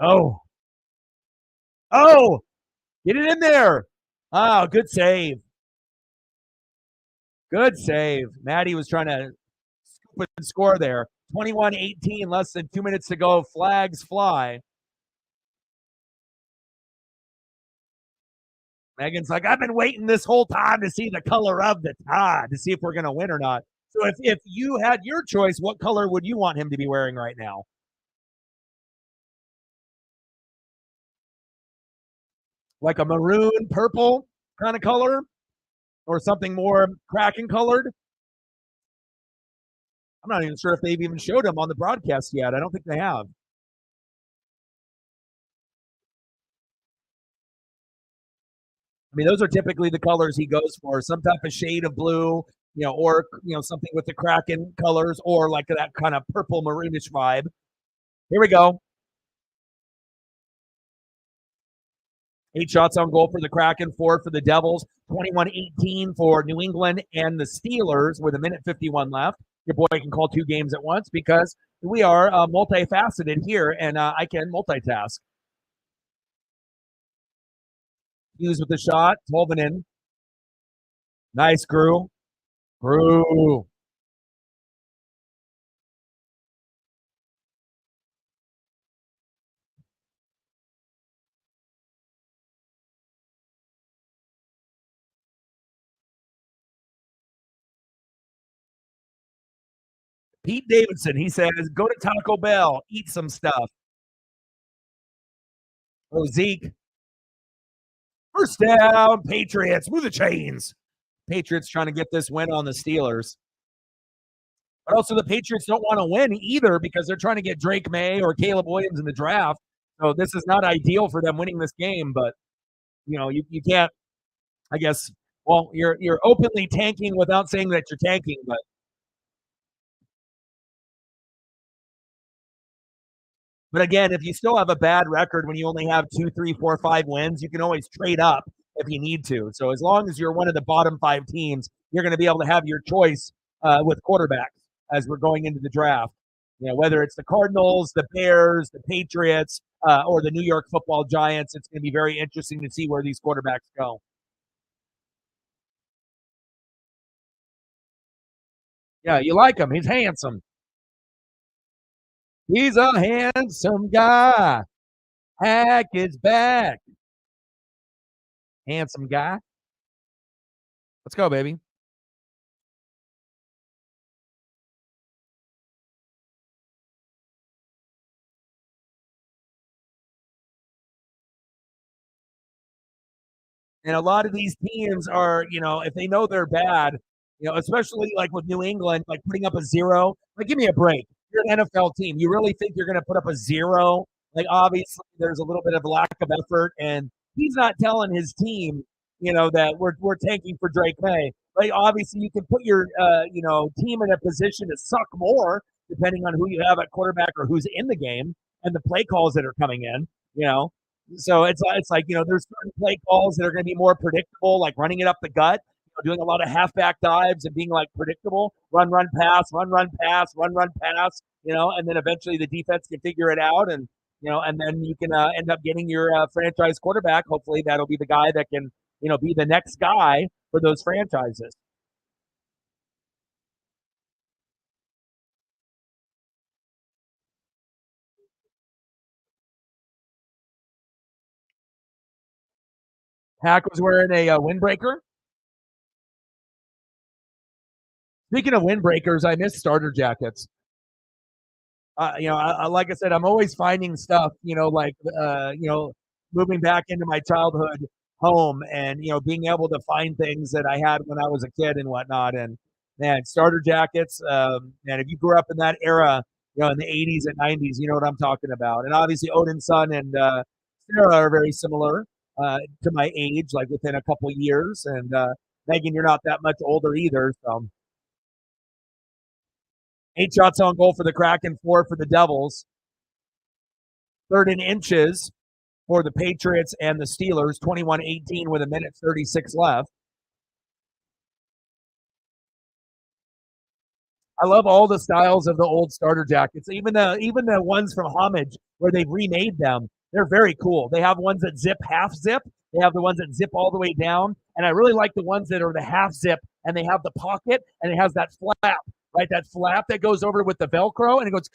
Oh, get it in there. Oh, good save. Good save. Maddie was trying to scoop and score there. 21-18, less than 2 minutes to go. Flags fly. Megan's like, I've been waiting this whole time to see the color of the tie, to see if we're going to win or not. So if you had your choice, what color would you want him to be wearing right now? Like a maroon, purple kind of color? Or something more Kraken colored? I'm not even sure if they've even showed him on the broadcast yet. I don't think they have. I mean, those are typically the colors he goes for. Some type of shade of blue, or something with the Kraken colors, or like that kind of purple maroonish vibe. Here we go. 8 shots on goal for the Kraken, 4 for the Devils, 21-18 for New England and the Steelers with 1:51 left. Your boy can call 2 games at once because we are multifaceted here, and I can multitask. Hughes with the shot. Tolvanen. Nice, Grew. Grew. Pete Davidson, he says, go to Taco Bell, eat some stuff. Oh, Zeke. First down, Patriots. Move the chains. Patriots trying to get this win on the Steelers. But also the Patriots don't want to win either because they're trying to get Drake May or Caleb Williams in the draft. So this is not ideal for them winning this game, but You can't, I guess. Well, you're openly tanking without saying that you're tanking, but again, if you still have a bad record when you only have two, three, four, 5 wins, you can always trade up if you need to. So as long as you're one of the bottom 5 teams, you're going to be able to have your choice with quarterbacks as we're going into the draft. Whether it's the Cardinals, the Bears, the Patriots, or the New York Football Giants, it's going to be very interesting to see where these quarterbacks go. Yeah, you like him. He's handsome. He's a handsome guy. Hack is back. Handsome guy. Let's go, baby. And a lot of these teams are, if they know they're bad, especially like with New England, like putting up a zero, like give me a break. You're an NFL team. You really think you're going to put up a zero? Like obviously there's a little bit of lack of effort, and he's not telling his team, that we're tanking for Drake May. Like obviously you can put your team in a position to suck more depending on who you have at quarterback or who's in the game and the play calls that are coming in. You know, so it's like there's certain play calls that are going to be more predictable, like running it up the gut, doing a lot of halfback dives and being like predictable, run pass, run pass, run pass, and then eventually the defense can figure it out, and and then you can end up getting your franchise quarterback. Hopefully that'll be the guy that can be the next guy for those franchises. Hack was wearing a windbreaker. Speaking of windbreakers, I miss starter jackets. Like I said, I'm always finding stuff, like, moving back into my childhood home and, being able to find things that I had when I was a kid and whatnot. And man, starter jackets, man, if you grew up in that era, in the 80s and 90s, you know what I'm talking about. And obviously, Odin's son and Sarah are very similar to my age, like within a couple years. And Megan, you're not that much older either. So 8 shots on goal for the Kraken, 4 for the Devils. Third and inches for the Patriots and the Steelers, 21-18 with a minute 36 left. I love all the styles of the old starter jackets, even the ones from Homage where they've remade them. They're very cool. They have ones that zip half zip. They have the ones that zip all the way down, and I really like the ones that are the half zip and they have the pocket and it has that flap, right? That flap that goes over with the Velcro and it goes,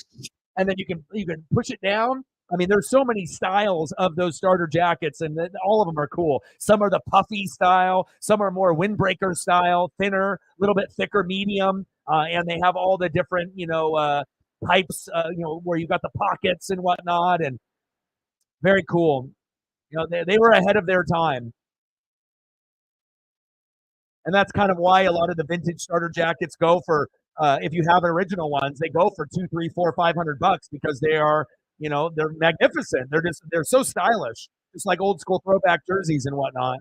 and then you can push it down. I mean, there's so many styles of those starter jackets, and all of them are cool. Some are the puffy style, some are more windbreaker style, thinner, a little bit thicker, medium, and they have all the different, types, where you got the pockets and whatnot, and very cool. They were ahead of their time. And that's kind of why a lot of the vintage starter jackets go for, if you have original ones, they go for 2, 3, 4, $500 because they are, they're magnificent. They're so stylish, just like old school throwback jerseys and whatnot.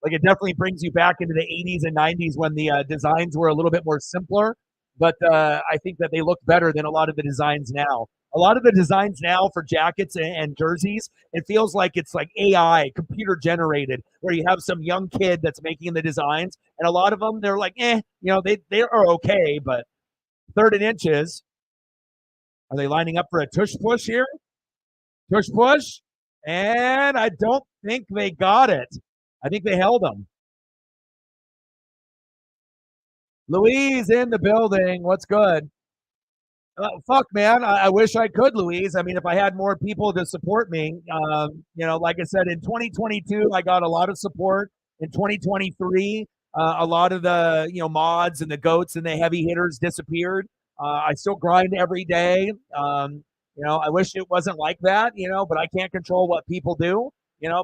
Like it definitely brings you back into the 80s and 90s when the designs were a little bit more simpler, but I think that they look better than a lot of the designs now. A lot of the designs now for jackets and jerseys, it feels like it's like AI, computer generated, where you have some young kid that's making the designs, and a lot of them they're like, they are okay, but third and inches. Are they lining up for a tush push here? Tush push, and I don't think they got it. I think they held them. Louise in the building. What's good? Fuck, man. I wish I could, Louise. I mean, if I had more people to support me, like I said, in 2022, I got a lot of support. In 2023, a lot of the, mods and the goats and the heavy hitters disappeared. I still grind every day. I wish it wasn't like that, but I can't control what people do,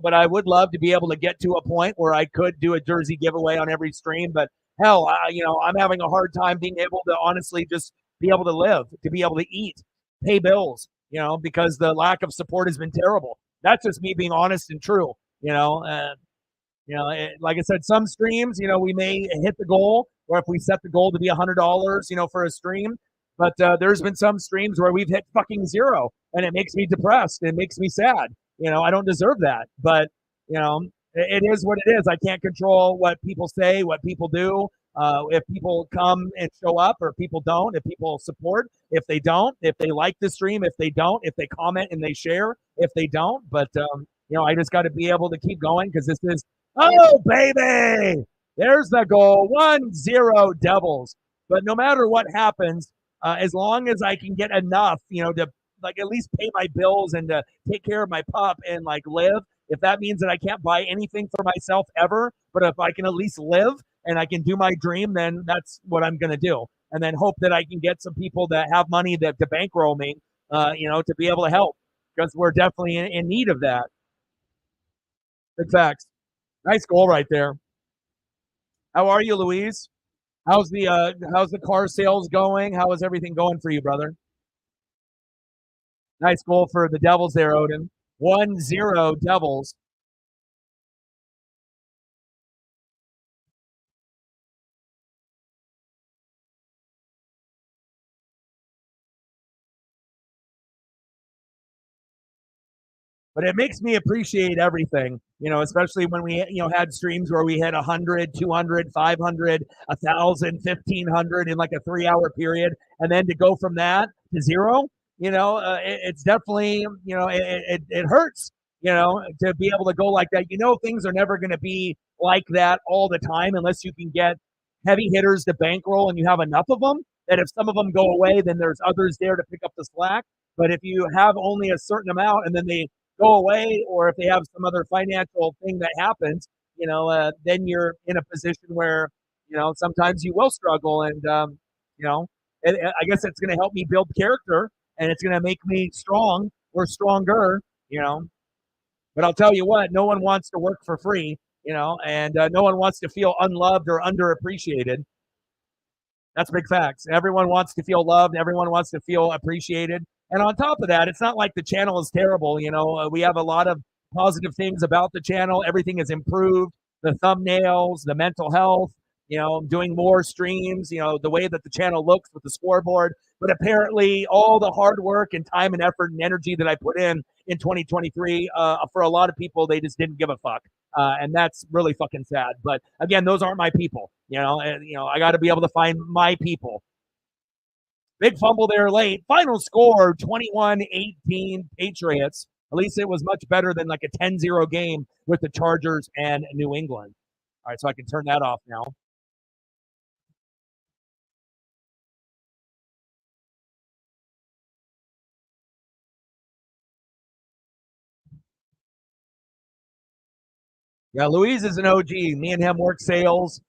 but I would love to be able to get to a point where I could do a jersey giveaway on every stream. But hell, I'm having a hard time being able to honestly just be able to live, to be able to eat, pay bills, because the lack of support has been terrible. That's just me being honest and true. Like I said, some streams, we may hit the goal, or if we set the goal to be $100, for a stream. But there's been some streams where we've hit fucking zero, and it makes me depressed. It makes me sad. I don't deserve that. But it is what it is. I can't control what people say, what people do. If people come and show up, or people don't. If people support, if they don't. If they like the stream, if they don't. If they comment and they share, if they don't. But I just got to be able to keep going, because this is. Oh, baby. There's the goal. 1-0 Devils. But no matter what happens, as long as I can get enough, to like at least pay my bills and to take care of my pup and like live, if that means that I can't buy anything for myself ever, but if I can at least live and I can do my dream, then that's what I'm going to do. And then hope that I can get some people that have money to bankroll me, to be able to help, because we're definitely in need of that. Big facts. Nice goal right there. How are you, Louise? How's the car sales going? How is everything going for you, brother? Nice goal for the Devils there, Odin. 1-0 Devils. But it makes me appreciate everything, especially when we, had streams where we had 100, 200, 500, 1,000, 1,500 in like a 3-hour period. And then to go from that to zero, it's definitely, it hurts, to be able to go like that. Things are never going to be like that all the time unless you can get heavy hitters to bankroll and you have enough of them that if some of them go away, then there's others there to pick up the slack. But if you have only a certain amount and then they go away, or if they have some other financial thing that happens, then you're in a position where, sometimes you will struggle. And, I guess it's going to help me build character, and it's going to make me strong or stronger, But I'll tell you what, no one wants to work for free, and no one wants to feel unloved or underappreciated. That's big facts. Everyone wants to feel loved. Everyone wants to feel appreciated. And on top of that, it's not like the channel is terrible. We have a lot of positive things about the channel. Everything is improved. The thumbnails, the mental health, doing more streams, the way that the channel looks with the scoreboard. But apparently all the hard work and time and effort and energy that I put in 2023, for a lot of people, they just didn't give a fuck. And that's really fucking sad. But again, those aren't my people, and, I got to be able to find my people. Big fumble there late. Final score 21-18 Patriots. At least it was much better than like a 10-0 game with the Chargers and New England. All right, so I can turn that off now. Yeah, Louise is an OG. Me and him work sales,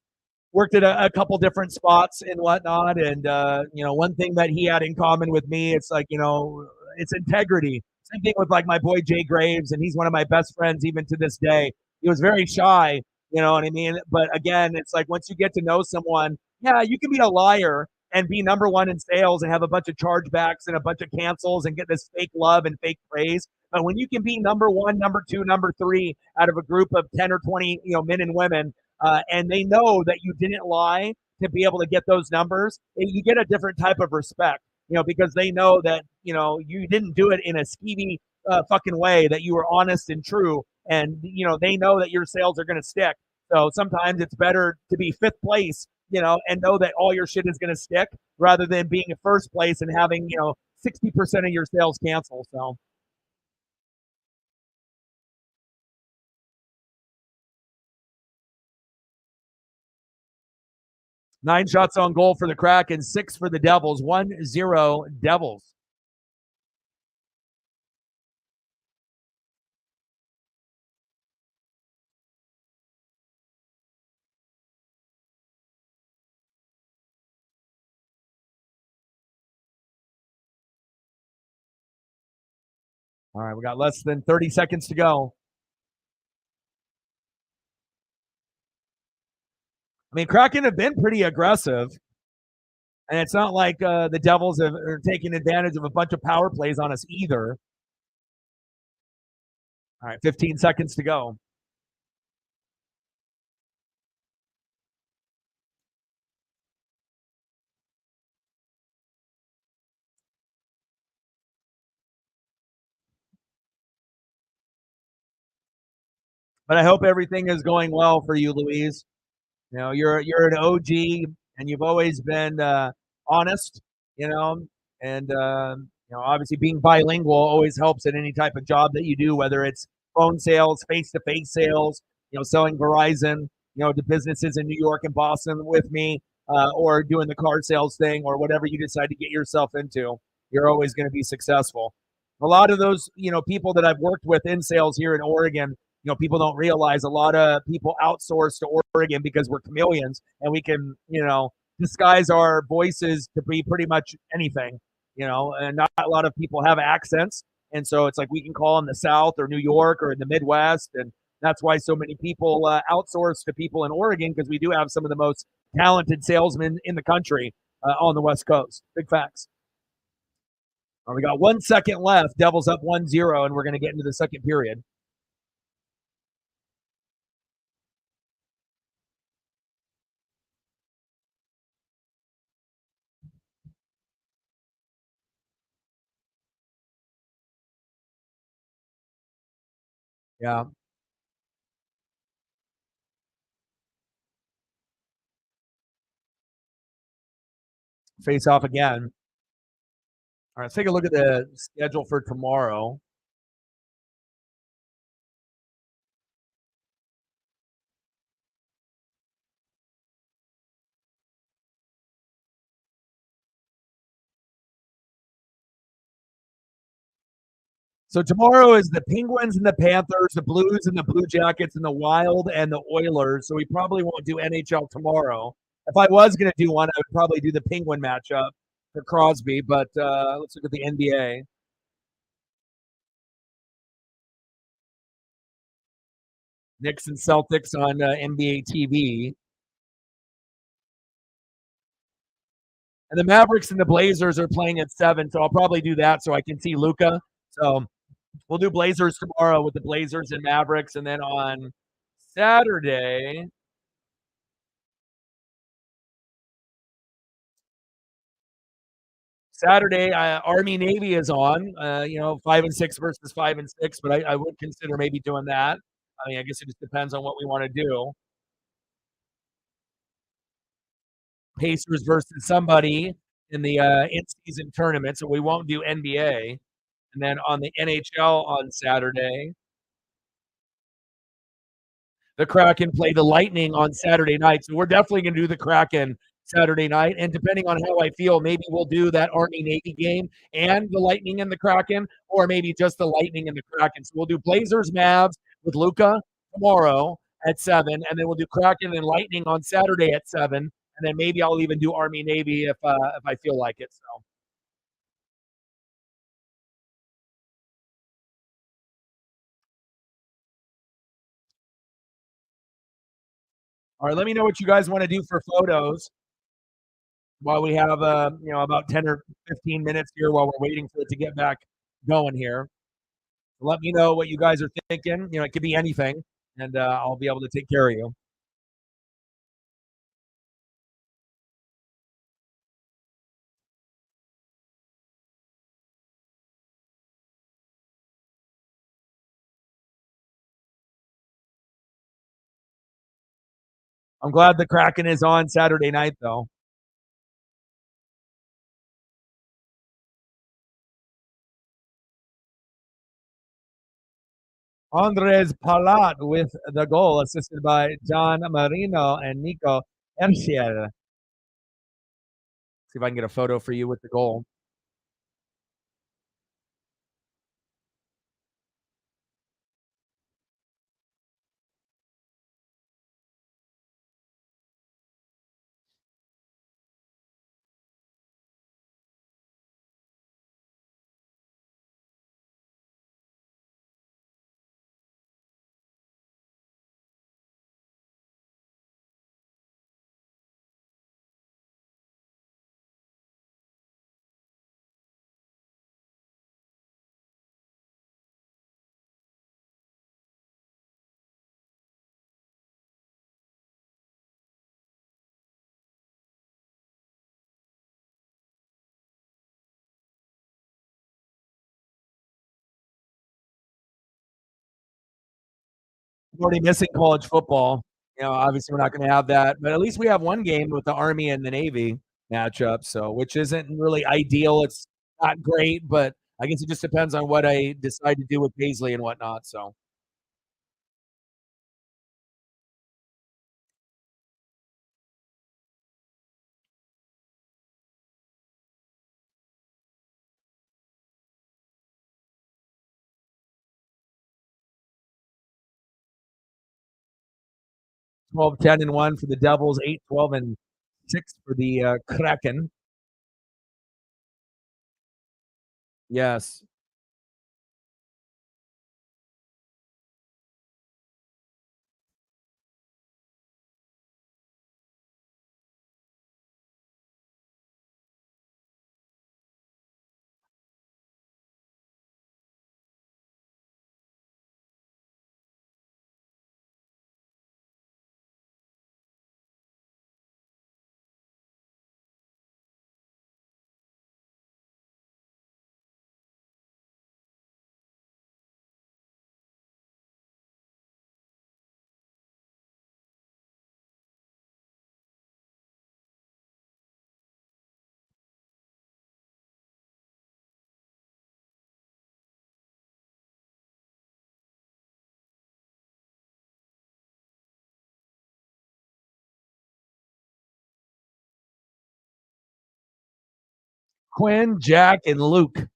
worked at a couple different spots and whatnot. And, one thing that he had in common with me, it's like, it's integrity. Same thing with like my boy Jay Graves, and he's one of my best friends even to this day. He was very shy, you know what I mean? But again, it's like once you get to know someone, yeah, you can be a liar and be number one in sales and have a bunch of chargebacks and a bunch of cancels and get this fake love and fake praise. But when you can be number one, number two, number three out of a group of 10 or 20, men and women, and they know that you didn't lie to be able to get those numbers, you get a different type of respect, because they know that, you didn't do it in a skeevy fucking way, that you were honest and true. And, they know that your sales are going to stick. So sometimes it's better to be fifth place, and know that all your shit is going to stick rather than being in first place and having, 60% of your sales cancel. So. Nine shots on goal for the Kraken, 6 for the Devils, 1-0 Devils. All right, we got less than 30 seconds to go. I mean, Kraken have been pretty aggressive, and it's not like the Devils are taking advantage of a bunch of power plays on us either. All right, 15 seconds to go. But I hope everything is going well for you, Louise. You're an OG, and you've always been honest. You know, and obviously being bilingual always helps in any type of job that you do, whether it's phone sales, face-to-face sales. Selling Verizon. To businesses in New York and Boston with me, or doing the car sales thing, or whatever you decide to get yourself into. You're always going to be successful. A lot of those, people that I've worked with in sales here in Oregon, people don't realize a lot of people outsource to Oregon because we're chameleons and we can, disguise our voices to be pretty much anything, and not a lot of people have accents. And so it's like we can call in the South or New York or in the Midwest. And that's why so many people outsource to people in Oregon, because we do have some of the most talented salesmen in the country on the West Coast. Big facts. We got 1 second left. Devils up 1-0, and we're going to get into the second period. Yeah. Face off again. All right, let's take a look at the schedule for tomorrow. So tomorrow is the Penguins and the Panthers, the Blues and the Blue Jackets, and the Wild and the Oilers. So we probably won't do NHL tomorrow. If I was going to do one, I would probably do the Penguin matchup for Crosby. But let's look at the NBA. Knicks and Celtics on NBA TV. And the Mavericks and the Blazers are playing at 7, so I'll probably do that so I can see Luka. So we'll do Blazers tomorrow with the Blazers and Mavericks, and then on Saturday, Army Navy is on. 5-6 versus 5-6, but I would consider maybe doing that. I mean, I guess it just depends on what we want to do. Pacers versus somebody in the in-season tournament, so we won't do NBA. And then on the NHL on Saturday, the Kraken play the Lightning on Saturday night. So we're definitely going to do the Kraken Saturday night. And depending on how I feel, maybe we'll do that Army Navy game and the Lightning and the Kraken, or maybe just the Lightning and the Kraken. So we'll do Blazers Mavs with Luka tomorrow at 7, and then we'll do Kraken and Lightning on Saturday at 7, and then maybe I'll even do Army Navy if I feel like it. So. All right, let me know what you guys want to do for photos while we have about 10 or 15 minutes here while we're waiting for it to get back going here. Let me know what you guys are thinking. It could be anything, and I'll be able to take care of you. I'm glad the Kraken is on Saturday night, though. Andres Palat with the goal, assisted by John Marino and Nico Erciel. See if I can get a photo for you with the goal. already missing college football. Obviously we're not going to have that, but at least we have one game with the Army and the Navy matchup. So, which isn't really ideal. It's not great, but I guess it just depends on what I decide to do with Paisley and whatnot. So, 12-10-1 for the Devils, 8-12-6 for the Kraken. Yes. Quinn, Jack, and Luke.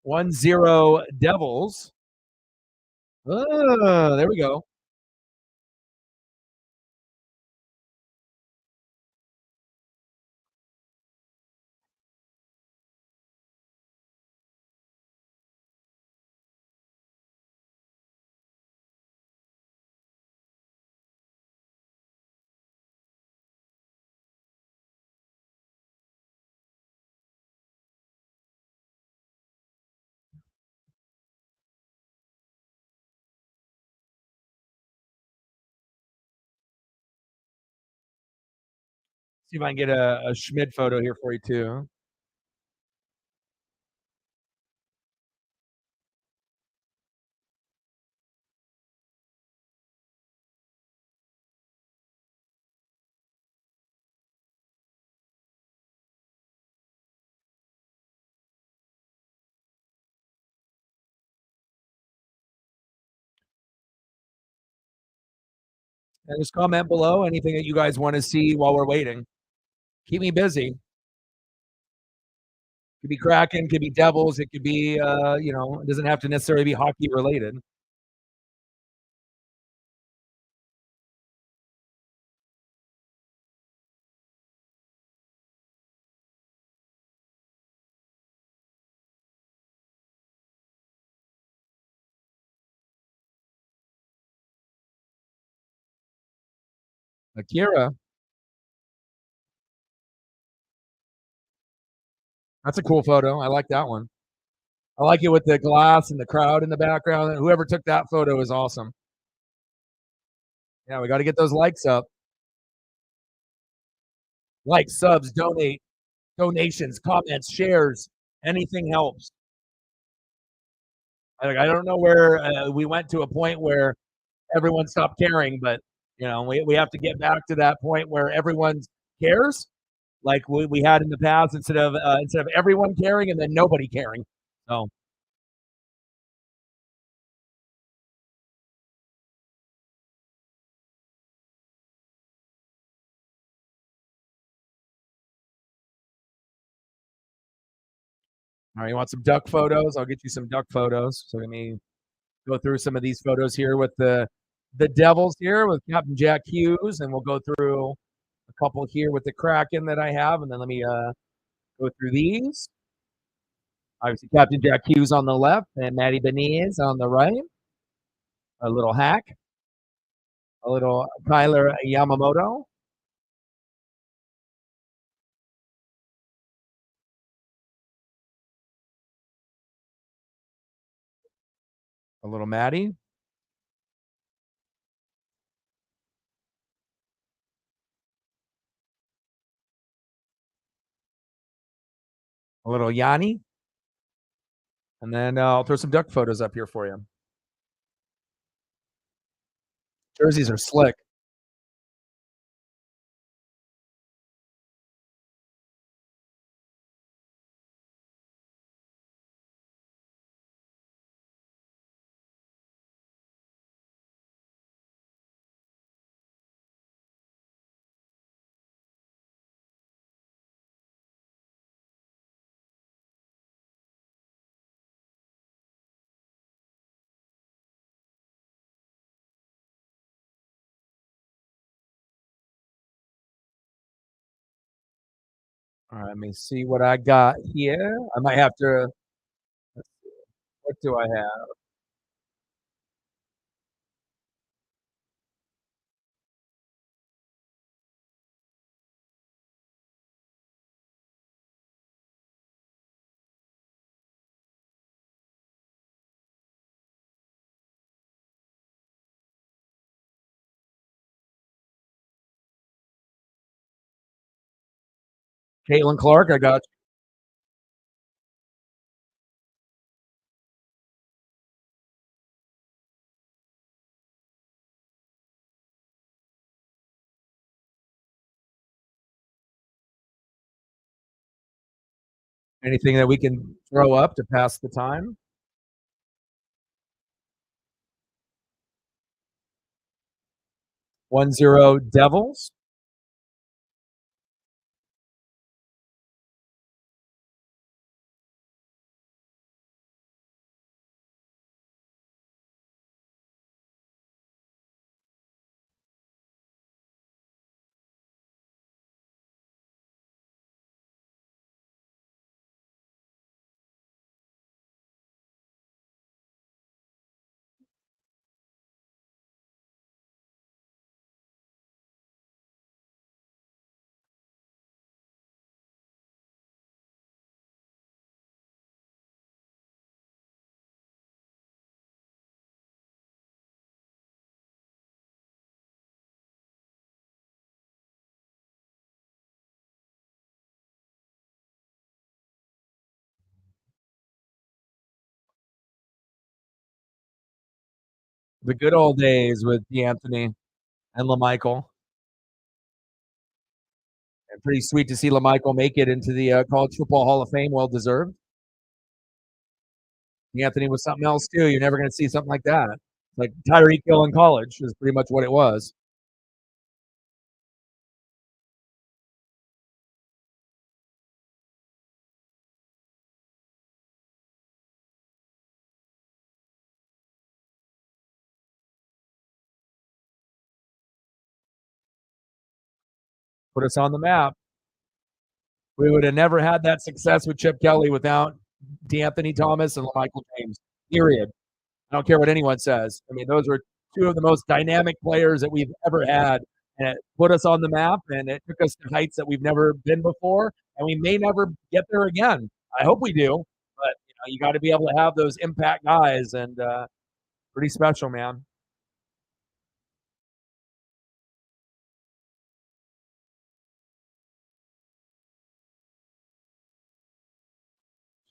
One zero Devils. Oh, there we go. See if I can get a Schmid photo here for you too. And just comment below anything that you guys want to see while we're waiting. Keep me busy. Could be Kraken, could be Devils, it could be it doesn't have to necessarily be hockey related. Akira, that's a cool photo. I like that one. I like it with the glass and the crowd in the background. Whoever took that photo is awesome. Yeah, we got to get those likes up. Likes, subs, donate, donations, comments, shares, anything helps. I don't know where we went to a point where everyone stopped caring, but we have to get back to that point where everyone cares, like we had in the past, instead of everyone caring and then nobody caring. So all right, you want some duck photos? I'll get you some duck photos. So let me go through some of these photos here with the Devils here with Captain Jack Hughes, and we'll go through a couple here with the Kraken that I have, and then let me go through these. Obviously, Captain Jack Hughes on the left and Matty Benitez on the right. A little hack, a little Kyler Yamamoto, a little Matty, a little Yanni, and then I'll throw some duck photos up here for you. Jerseys are slick. All right, let me see what I got here. I might have to. What do I have? Caitlin Clark, I got anything that we can throw up to pass the time. 1-0 Devils. The good old days with D'Anthony and LaMichael. And pretty sweet to see LaMichael make it into the College Football Hall of Fame. Well deserved. D'Anthony was something else too. You're never going to see something like that. Like Tyreek Hill in college is pretty much what it was. Put us on the map. We would have never had that success with Chip Kelly without D'Anthony Thomas and Michael James. Period. I don't care what anyone says. I mean, those were two of the most dynamic players that we've ever had, and it put us on the map, and it took us to heights that we've never been before, and we may never get there again. I hope we do, but you got to be able to have those impact guys, and pretty special, man.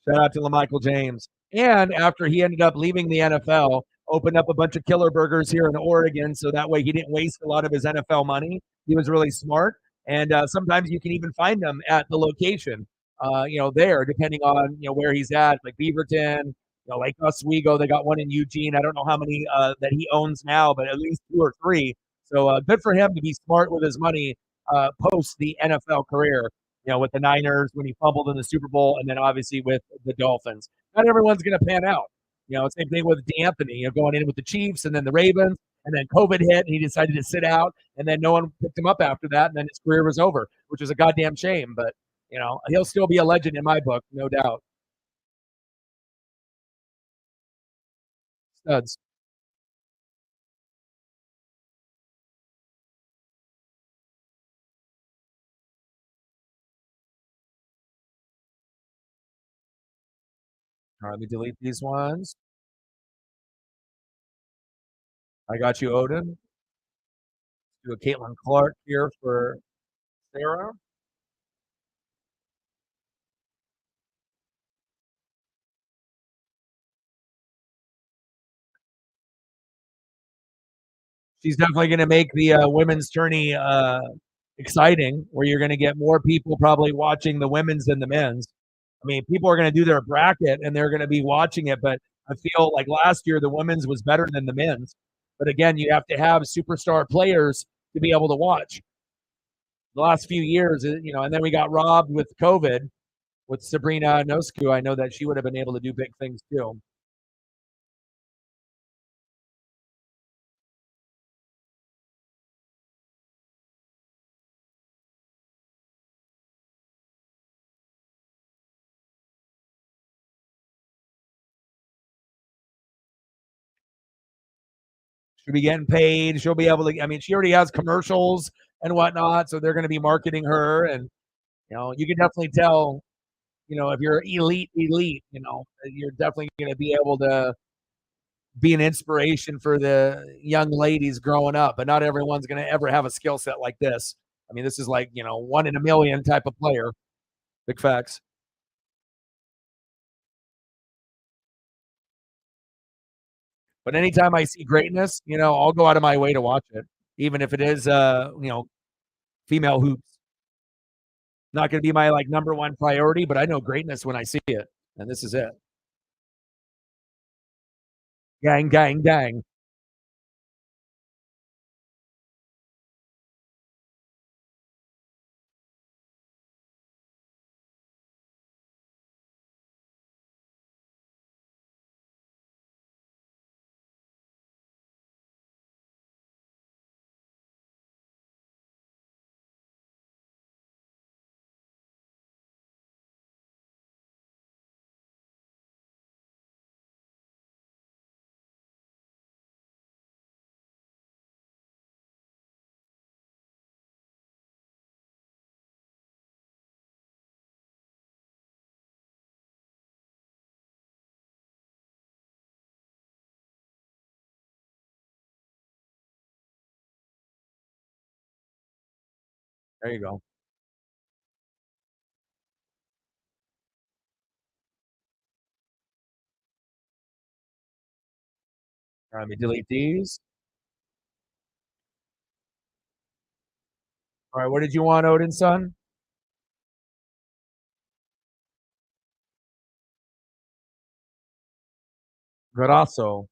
Shout out to LaMichael James. And after he ended up leaving the NFL, opened up a bunch of killer burgers here in Oregon, so that way he didn't waste a lot of his NFL money. He was really smart, and sometimes you can even find them at the location, there depending on where he's at, like Beaverton, Lake Oswego. They got one in Eugene. I don't know how many that he owns now, but at least two or three. So good for him to be smart with his money post the NFL career, with the Niners when he fumbled in the Super Bowl, and then obviously with the Dolphins. Not everyone's going to pan out. Same thing with D'Anthony, going in with the Chiefs and then the Ravens, and then COVID hit and he decided to sit out, and then no one picked him up after that, and then his career was over, which is a goddamn shame. But, he'll still be a legend in my book, no doubt. studs. All right, let me delete these ones. I got you, Odin. Do a Caitlin Clark here for Sarah. She's definitely going to make the women's tourney exciting, where you're going to get more people probably watching the women's than the men's. I mean, people are going to do their bracket and they're going to be watching it, but I feel like last year the women's was better than the men's. But again, you have to have superstar players to be able to watch. The last few years, and then we got robbed with COVID with Sabrina Nosku. I know that she would have been able to do big things too. She'll be getting paid. She'll be able to. I mean, she already has commercials and whatnot, so they're going to be marketing her, and you can definitely tell. If you're elite, you're definitely going to be able to be an inspiration for the young ladies growing up. But not everyone's going to ever have a skill set like this. I mean, this is like one in a million type of player. Big facts. But anytime I see greatness, I'll go out of my way to watch it, even if it is, female hoops. Not going to be my like number one priority, but I know greatness when I see it, and this is it. Gang, gang, gang. There you go. All right, let me delete these. All right, what did you want, Odin son? Grasso.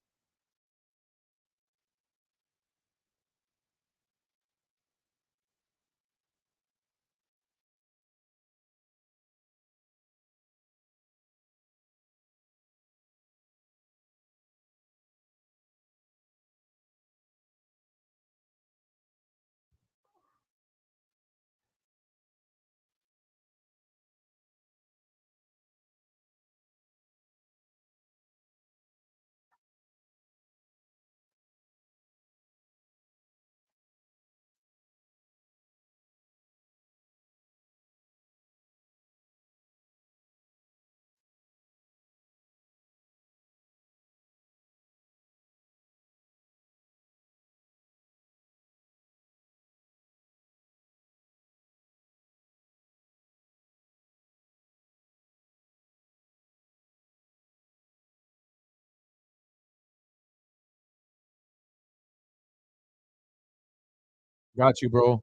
Got you, bro.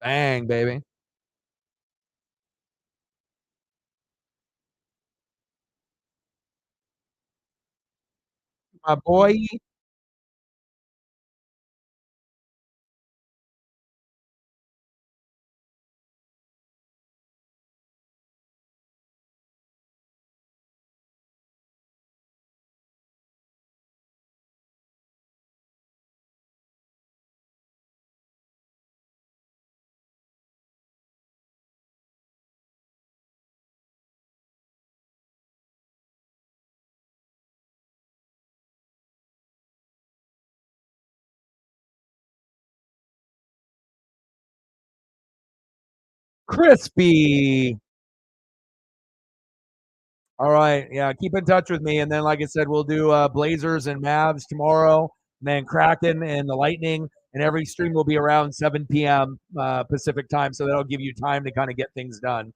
Bang, baby. My boy. Crispy. All right. Yeah. Keep in touch with me. And then, like I said, we'll do Blazers and Mavs tomorrow, and then Kraken and the Lightning. And every stream will be around 7 p.m. Pacific time. So that'll give you time to kind of get things done.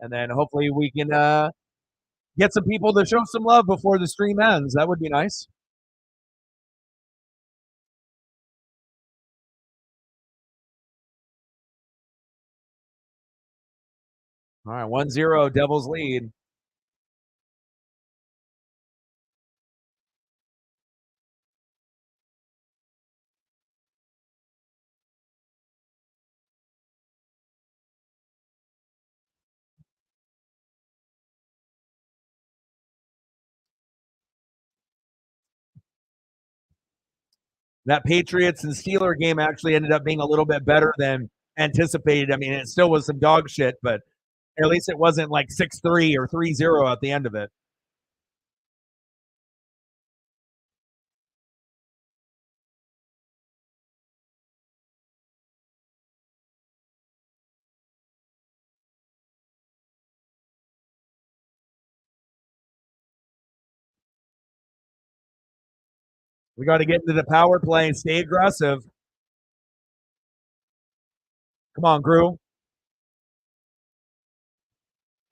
And then hopefully we can get some people to show some love before the stream ends. That would be nice. All right. 1-0, Devils lead. That Patriots and Steeler game actually ended up being a little bit better than anticipated. I mean, it still was some dog shit, but at least it wasn't like 6-3 or 3-0 at the end of it. We got to get into the power play and stay aggressive. Come on, Gru.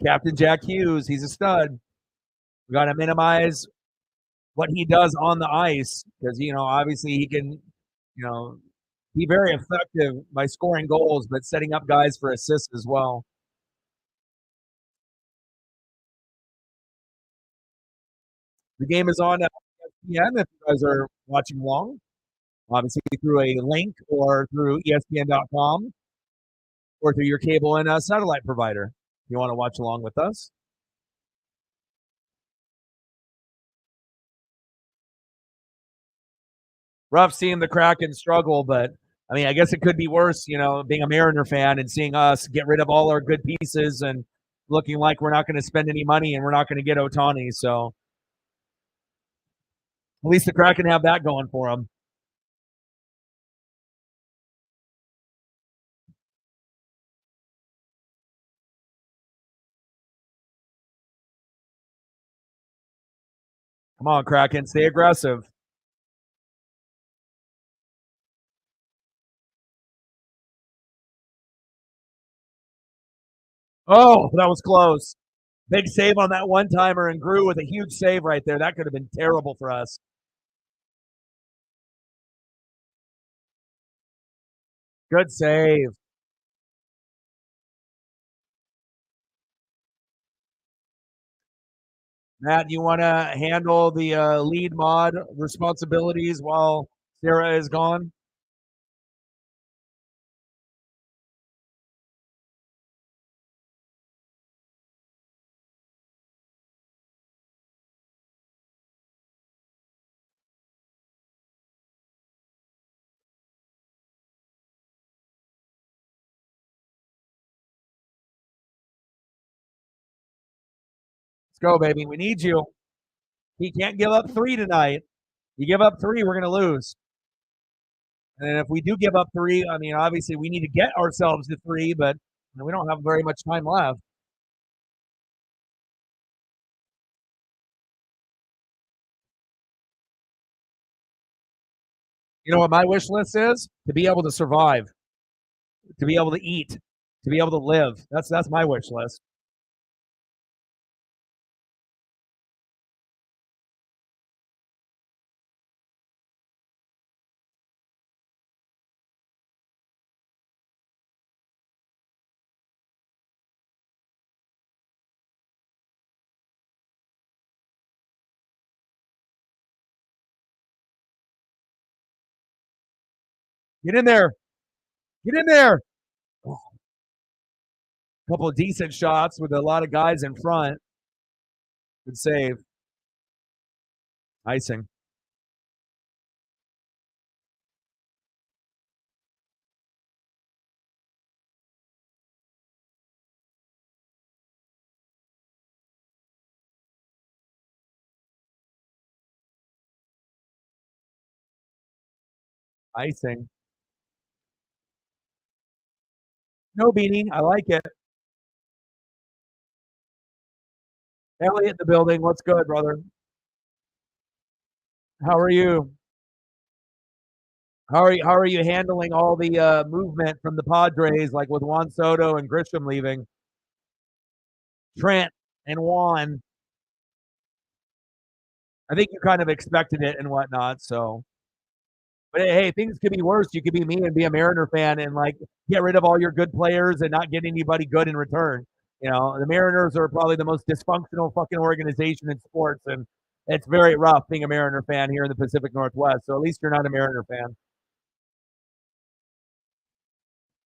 Captain Jack Hughes, he's a stud. We got to minimize what he does on the ice because, obviously he can, be very effective by scoring goals, but setting up guys for assists as well. The game is on ESPN if you guys are watching along, obviously through a link or through ESPN.com or through your cable and satellite provider. If you want to watch along with us. Rough seeing the Kraken struggle, but I mean, I guess it could be worse, being a Mariner fan and seeing us get rid of all our good pieces and looking like we're not going to spend any money and we're not going to get Ohtani. So at least the Kraken have that going for them. Come on, Kraken, stay aggressive. Oh, that was close. Big save on that one timer and Gru with a huge save right there. That could have been terrible for us. Good save. Matt, you want to handle the lead mod responsibilities while Sarah is gone? Let's go, baby. We need you. He can't give up 3 tonight. You give up 3, we're going to lose. And if we do give up 3, I mean, obviously we need to get ourselves to 3, but we don't have very much time left. You know what my wish list is? To be able to survive, to be able to eat, to be able to live. That's my wish list. Get in there. Get in there. A couple of decent shots with a lot of guys in front. Good save. Icing. Icing. No beanie. I like it. Elliot in the building. What's good, brother? How are you? How are you handling all the movement from the Padres, like with Juan Soto and Grisham leaving, Trent and Juan? I think you kind of expected it and whatnot. So, but hey, things could be worse. You could be me and be a Mariner fan and like get rid of all your good players and not get anybody good in return. The Mariners are probably the most dysfunctional fucking organization in sports, and it's very rough being a Mariner fan here in the Pacific Northwest. So at least you're not a Mariner fan.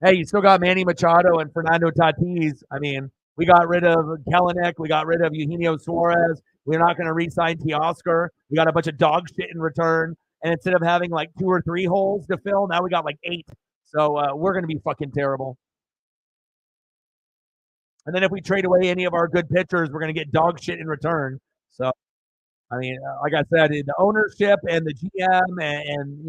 Hey, you still got Manny Machado and Fernando Tatis. I mean, we got rid of Kelenic. We got rid of Eugenio Suarez. We're not going to re-sign Teoscar. We got a bunch of dog shit in return. And instead of having like 2 or 3 holes to fill, now we got like 8. So we're going to be fucking terrible. And then if we trade away any of our good pitchers, we're going to get dog shit in return. So I mean, like I said, the ownership and the GM and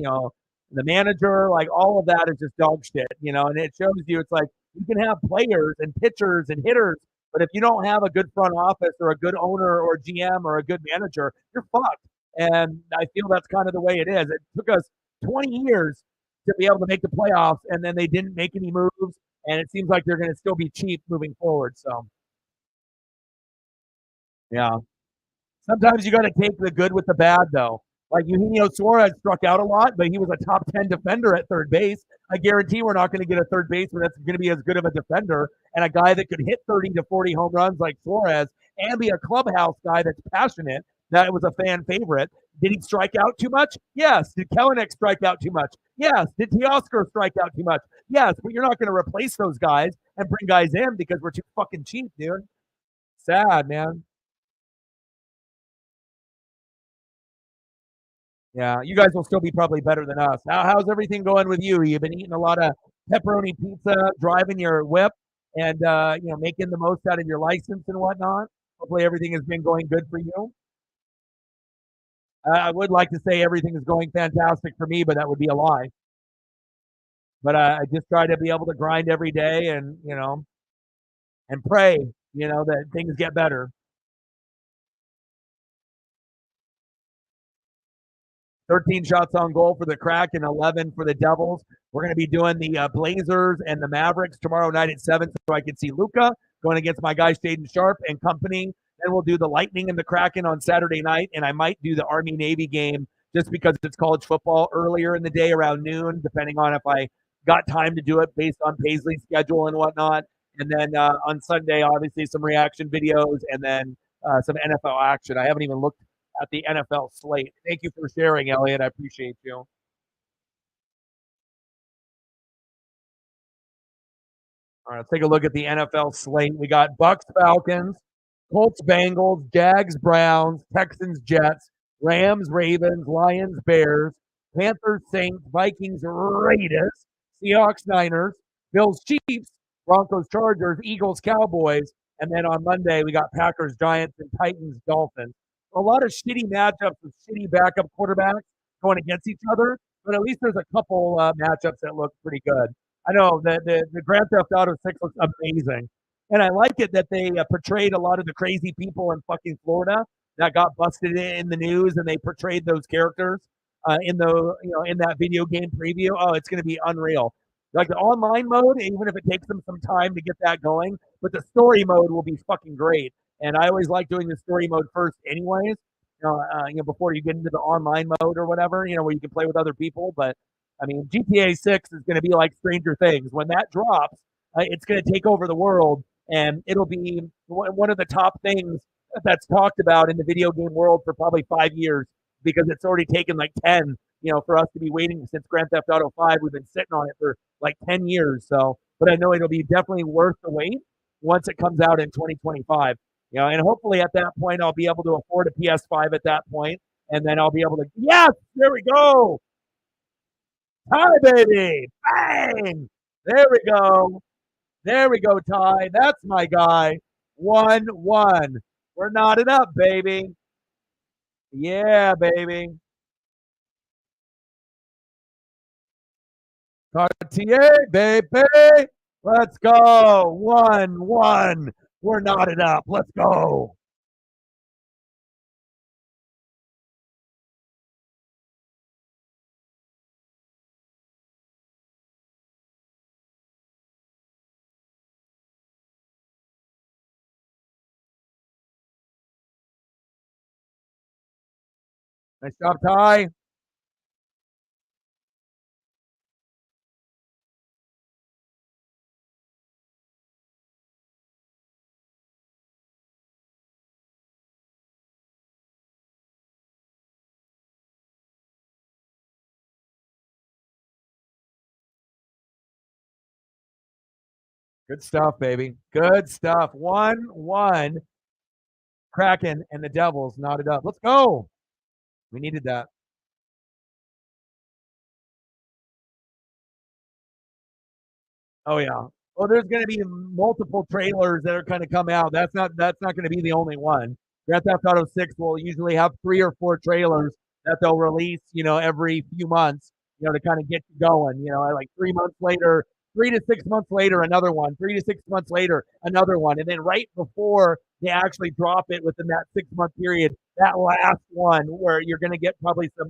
the manager, like all of that is just dog shit, and it shows you it's like you can have players and pitchers and hitters, but if you don't have a good front office or a good owner or GM or a good manager, you're fucked. And I feel that's kind of the way it is. It took us 20 years to be able to make the playoffs, and then they didn't make any moves, and it seems like they're going to still be cheap moving forward. So, yeah. Sometimes you got to take the good with the bad, though. Like Eugenio Suarez struck out a lot, but he was a top 10 defender at third base. I guarantee we're not going to get a third baseman that's going to be as good of a defender and a guy that could hit 30 to 40 home runs like Suarez and be a clubhouse guy that's passionate. That was a fan favorite. Did he strike out too much? Yes. Did Kelenic strike out too much? Yes. Did Teoscar strike out too much? Yes. But you're not going to replace those guys and bring guys in because we're too fucking cheap, dude. Sad, man. Yeah, you guys will still be probably better than us. How's everything going with you? You've been eating a lot of pepperoni pizza, driving your whip, and making the most out of your license and whatnot. Hopefully, everything has been going good for you. I would like to say everything is going fantastic for me, but that would be a lie. But I just try to be able to grind every day and pray, that things get better. 13 shots on goal for the Kraken, 11 for the Devils. We're going to be doing the Blazers and the Mavericks tomorrow night at 7 so I can see Luca going against my guy Shaden Sharp and company. Then we'll do the Lightning and the Kraken on Saturday night, and I might do the Army-Navy game just because it's college football earlier in the day around noon, depending on if I got time to do it based on Paisley's schedule and whatnot. And then on Sunday, obviously, some reaction videos and then some NFL action. I haven't even looked at the NFL slate. Thank you for sharing, Elliot. I appreciate you. All right, let's take a look at the NFL slate. We got Bucks, Falcons, Colts, Bengals, Jags, Browns, Texans, Jets, Rams, Ravens, Lions, Bears, Panthers, Saints, Vikings, Raiders, Seahawks, Niners, Bills, Chiefs, Broncos, Chargers, Eagles, Cowboys, and then on Monday we got Packers, Giants, and Titans, Dolphins. A lot of shitty matchups with shitty backup quarterbacks going against each other, but at least there's a couple matchups that look pretty good. I know the Grand Theft Auto 6 looks amazing. And I like it that they portrayed a lot of the crazy people in fucking Florida that got busted in the news, and they portrayed those characters in that video game preview. Oh, it's going to be unreal. Like the online mode, even if it takes them some time to get that going, but the story mode will be fucking great. And I always like doing the story mode first, anyways. Before you get into the online mode or whatever, where you can play with other people. But I mean, GTA 6 is going to be like Stranger Things. When that drops, it's going to take over the world, and it'll be one of the top things that's talked about in the video game world for probably 5 years because it's already taken like 10, for us to be waiting since Grand Theft Auto 5. We've been sitting on it for like 10 years. So, but I know it'll be definitely worth the wait once it comes out in 2025. And hopefully at that point, I'll be able to afford a PS5 at that point, and then I'll be able to, yes, there we go. Hi, baby. Bang. There we go. There we go, Ty. That's my guy. 1-1. We're knotted up, baby. Yeah, baby. Cartier, baby. Let's go. 1-1. We're knotted up. Let's go. Nice job, Ty. Good stuff, baby. Good stuff. 1-1. Kraken and the Devils knotted up. Let's go. We needed that. Oh yeah. Well, there's going to be multiple trailers that are going to come out. That's not going to be the only one. Grand Theft Auto 6 will usually have 3 or 4 trailers that they'll release, every few months, to kind of get you going. Like 3 months later, 3 to 6 months later, another one. 3 to 6 months later, another one, and then right before they actually drop it within that 6 month period, that last one where you're going to get probably some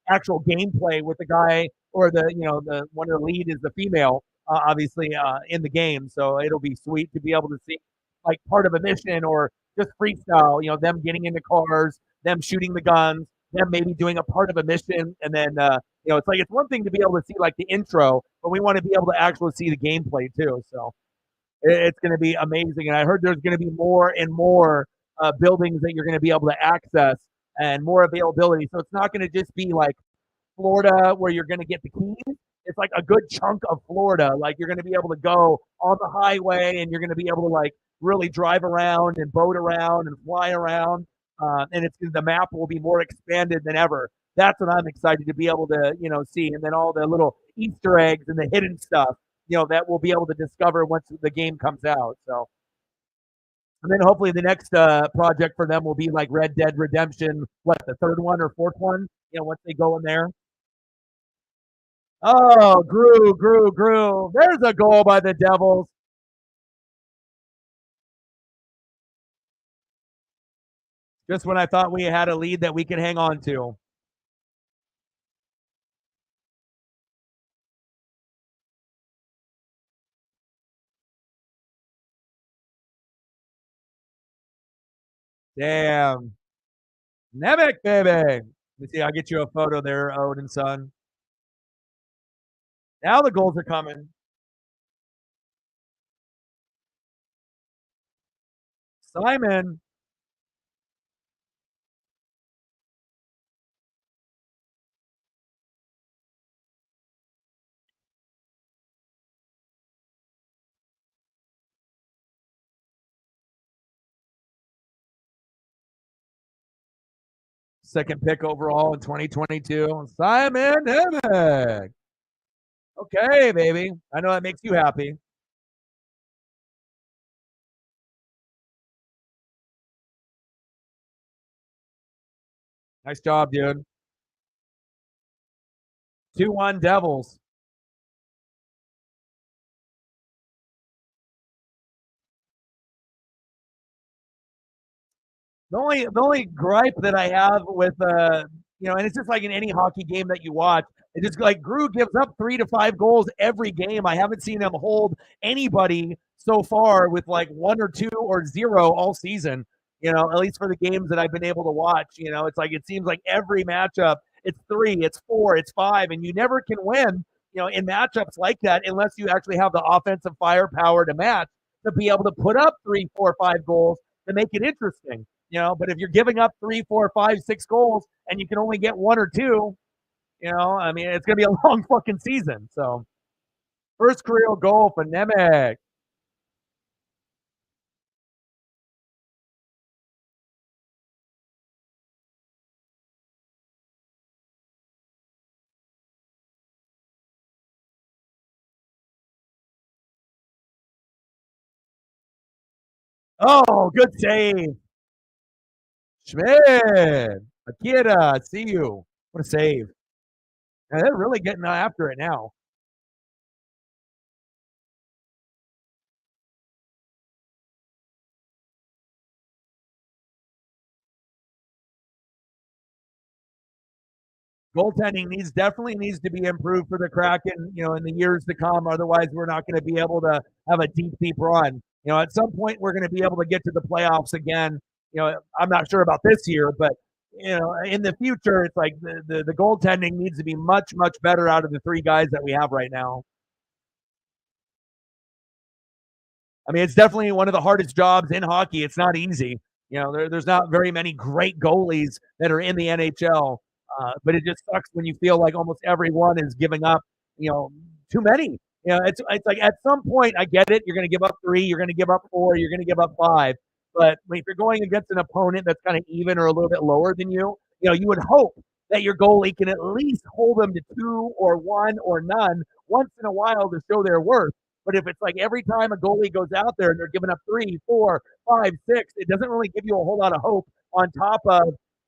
actual gameplay with the guy or the one of the lead is the female obviously in the game. So it'll be sweet to be able to see like part of a mission or just freestyle. Them getting into cars, them shooting the guns, them maybe doing a part of a mission, and then it's like it's one thing to be able to see like the intro, but we want to be able to actually see the gameplay too. So it's going to be amazing. And I heard there's going to be more and more buildings that you're going to be able to access and more availability. So it's not going to just be like Florida where you're going to get the keys. It's like a good chunk of Florida. Like you're going to be able to go on the highway and you're going to be able to like really drive around and boat around and fly around. And it's the map will be more expanded than ever. That's what I'm excited to be able to see. And then all the little Easter eggs and the hidden stuff that we'll be able to discover once the game comes out. So. And then hopefully the next project for them will be like Red Dead Redemption, what, the third one or fourth one? Once they go in there. Oh, grew. There's a goal by the Devils. Just when I thought we had a lead that we could hang on to. Damn. Nemec, baby. Let me see. I'll get you a photo there, Odin son. Now the goals are coming. Simon. Second pick overall in 2022. Simon Nemec. Okay, baby. I know that makes you happy. Nice job, dude. 2-1 Devils. The only gripe that I have with and it's just like in any hockey game that you watch, it's just like Grew gives up 3 to 5 goals every game. I haven't seen him hold anybody so far with like 1 or 2 or 0 all season. At least for the games that I've been able to watch. It's like it seems like every matchup it's 3, it's 4, it's 5, and you never can win. In matchups like that unless you actually have the offensive firepower to match to be able to put up 3, 4, 5 goals to make it interesting. But if you're giving up 3, 4, 5, 6 goals and you can only get 1 or 2, I mean, it's going to be a long fucking season. So, first career goal for Nemec. Oh, good save. Schmidt. Akira, see you. What a save. And they're really getting after it now. Goaltending definitely needs to be improved for the Kraken, in the years to come. Otherwise, we're not going to be able to have a deep run. At some point, we're going to be able to get to the playoffs again. I'm not sure about this year, but in the future, it's like the goaltending needs to be much better out of the three guys that we have right now. I mean, it's definitely one of the hardest jobs in hockey. It's not easy. There's not very many great goalies that are in the NHL, but it just sucks when you feel like almost everyone is giving up, too many. It's like at some point, I get it. You're going to give up 3, you're going to give up 4, you're going to give up 5. But if you're going against an opponent that's kind of even or a little bit lower than you would hope that your goalie can at least hold them to 2 or 1 or none once in a while to show their worth. But if it's like every time a goalie goes out there and they're giving up 3, 4, 5, 6, it doesn't really give you a whole lot of hope on top of,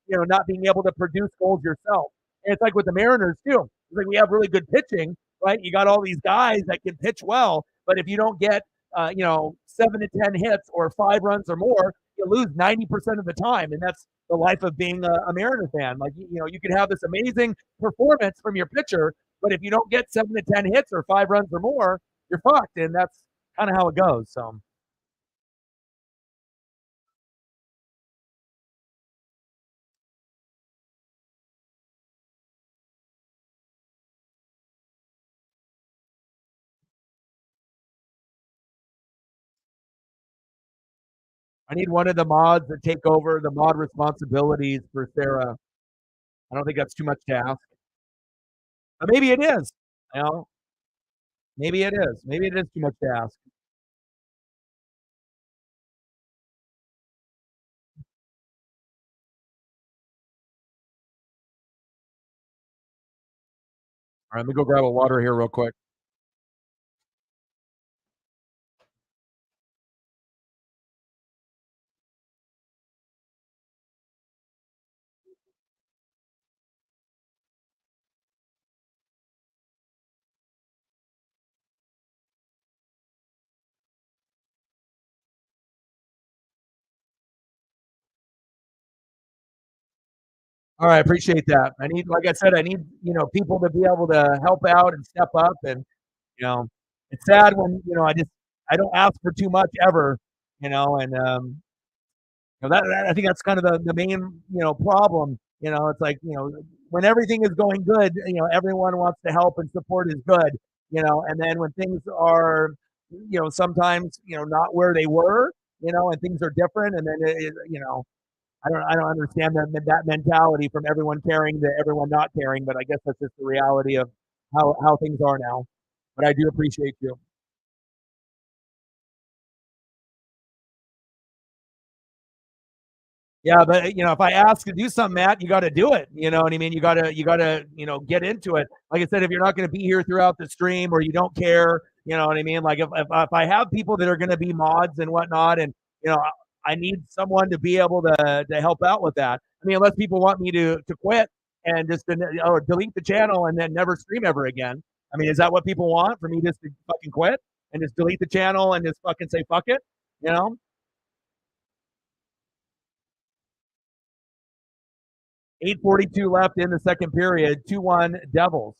not being able to produce goals yourself. And it's like with the Mariners too. It's like we have really good pitching, right? You got all these guys that can pitch well, but if you don't get, 7 to 10 hits or 5 runs or more, you lose 90% of the time. And that's the life of being a Mariner fan. Like, you can have this amazing performance from your pitcher, but if you don't get 7 to 10 hits or 5 runs or more, you're fucked. And that's kind of how it goes. So I need one of the mods to take over the mod responsibilities for Sarah. I don't think that's too much to ask. But maybe it is. You know, maybe it is. Maybe it is too much to ask. All right, let me go grab a water here real quick. All right, I appreciate that. Like I said, I need, people to be able to help out and step up. And, you know, it's sad when, I don't ask for too much ever, and, I think that's kind of the main, problem. It's like, when everything is going good, everyone wants to help and support is good, and then when things are, sometimes, not where they were, and things are different, and then, I don't understand that mentality from everyone caring to everyone not caring, but I guess that's just the reality of how things are now. But I do appreciate you. Yeah, but if I ask to do something, Matt, you got to do it. You know what I mean? You got to get into it. Like I said, if you're not going to be here throughout the stream or you don't care, you know what I mean? Like if I have people that are going to be mods and whatnot, and I need someone to be able to help out with that. I mean, unless people want me to quit and just or delete the channel and then never stream ever again. I mean, is that what people want, for me just to fucking quit and just delete the channel and just fucking say fuck it? You know? 8:42 left in the second period. 2-1 Devils.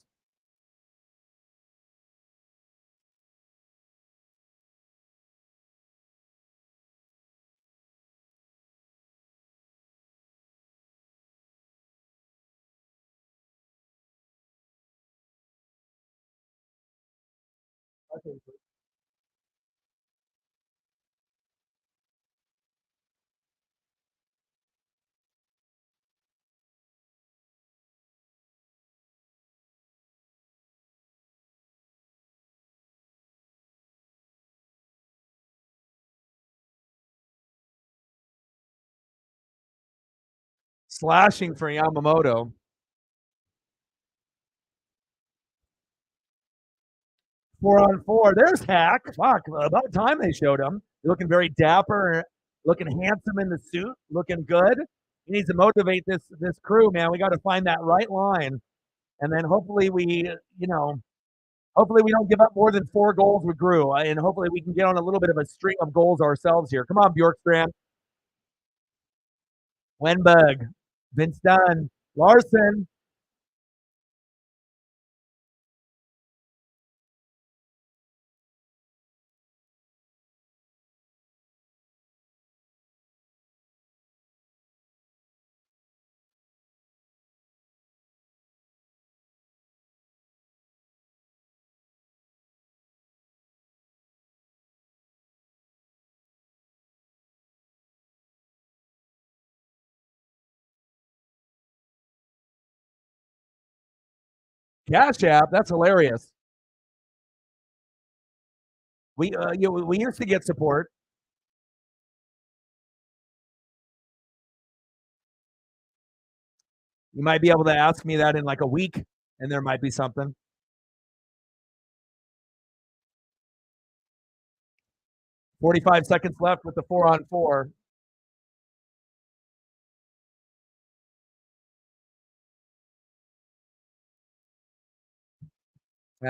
Slashing for Yamamoto. 4-on-4. There's Hack. Fuck. About time they showed him. Looking very dapper, looking handsome in the suit, looking good. He needs to motivate this crew, man. We got to find that right line. And then hopefully hopefully we don't give up more than 4 goals with Grew. And hopefully we can get on a little bit of a string of goals ourselves here. Come on, Bjorkstrand. Wenberg. Vince Dunn. Larson. Cash App, that's hilarious. We used to get support. You might be able to ask me that in like a week, and there might be something. 45 seconds left with the 4-on-4.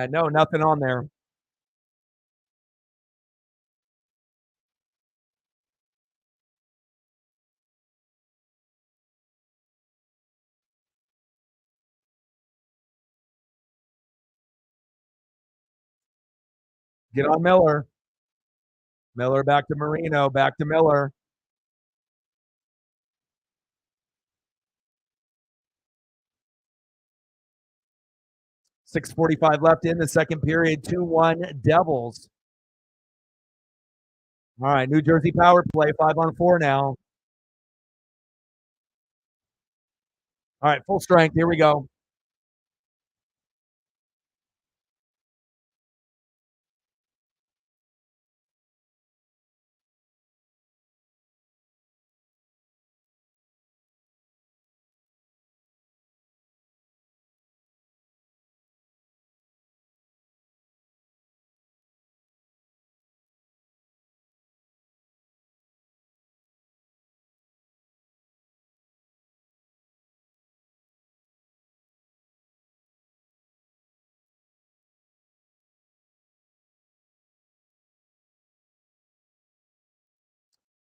No, nothing on there. Get on Miller. Miller back to Marino, back to Miller. 6:45 left in the second period. 2-1 Devils. All right, New Jersey power play, 5-on-4 now. All right, full strength. Here we go.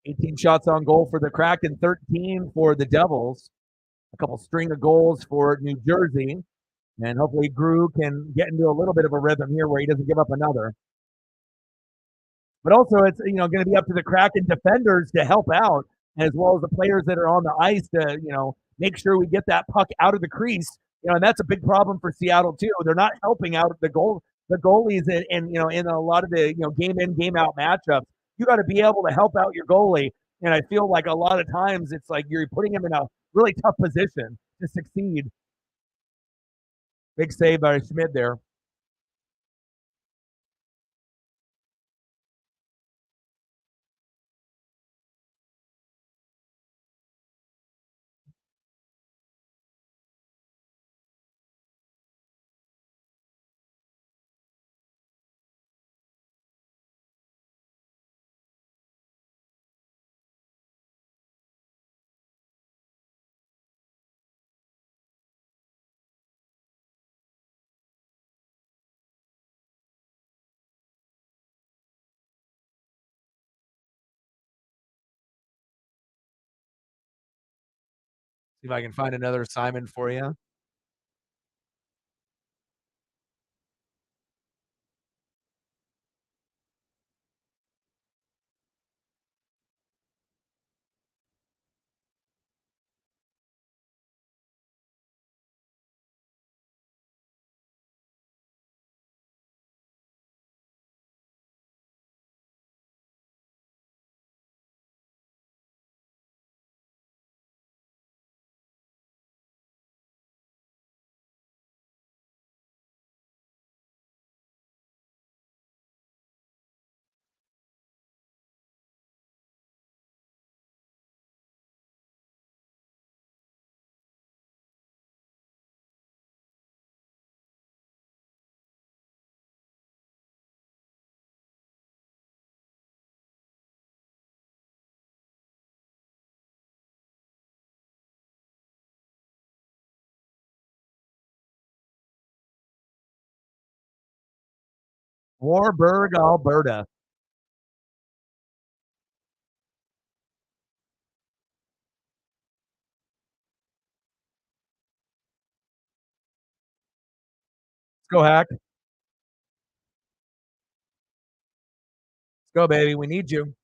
Eighteen shots on goal for the Kraken, 13 for the Devils. A couple string of goals for New Jersey. And hopefully Grew can get into a little bit of a rhythm here where he doesn't give up another. But also, it's going to be up to the Kraken defenders to help out, as well as the players that are on the ice to make sure we get that puck out of the crease. And that's a big problem for Seattle too. They're not helping out the goalies, and in a lot of the game in game out matchups. You got to be able to help out your goalie, and I feel like a lot of times it's like you're putting him in a really tough position to succeed. Big save by Schmid there. See if I can find another assignment for you. Let's Warburg, Alberta. Let's go, Hack. Let's go, baby. We need you.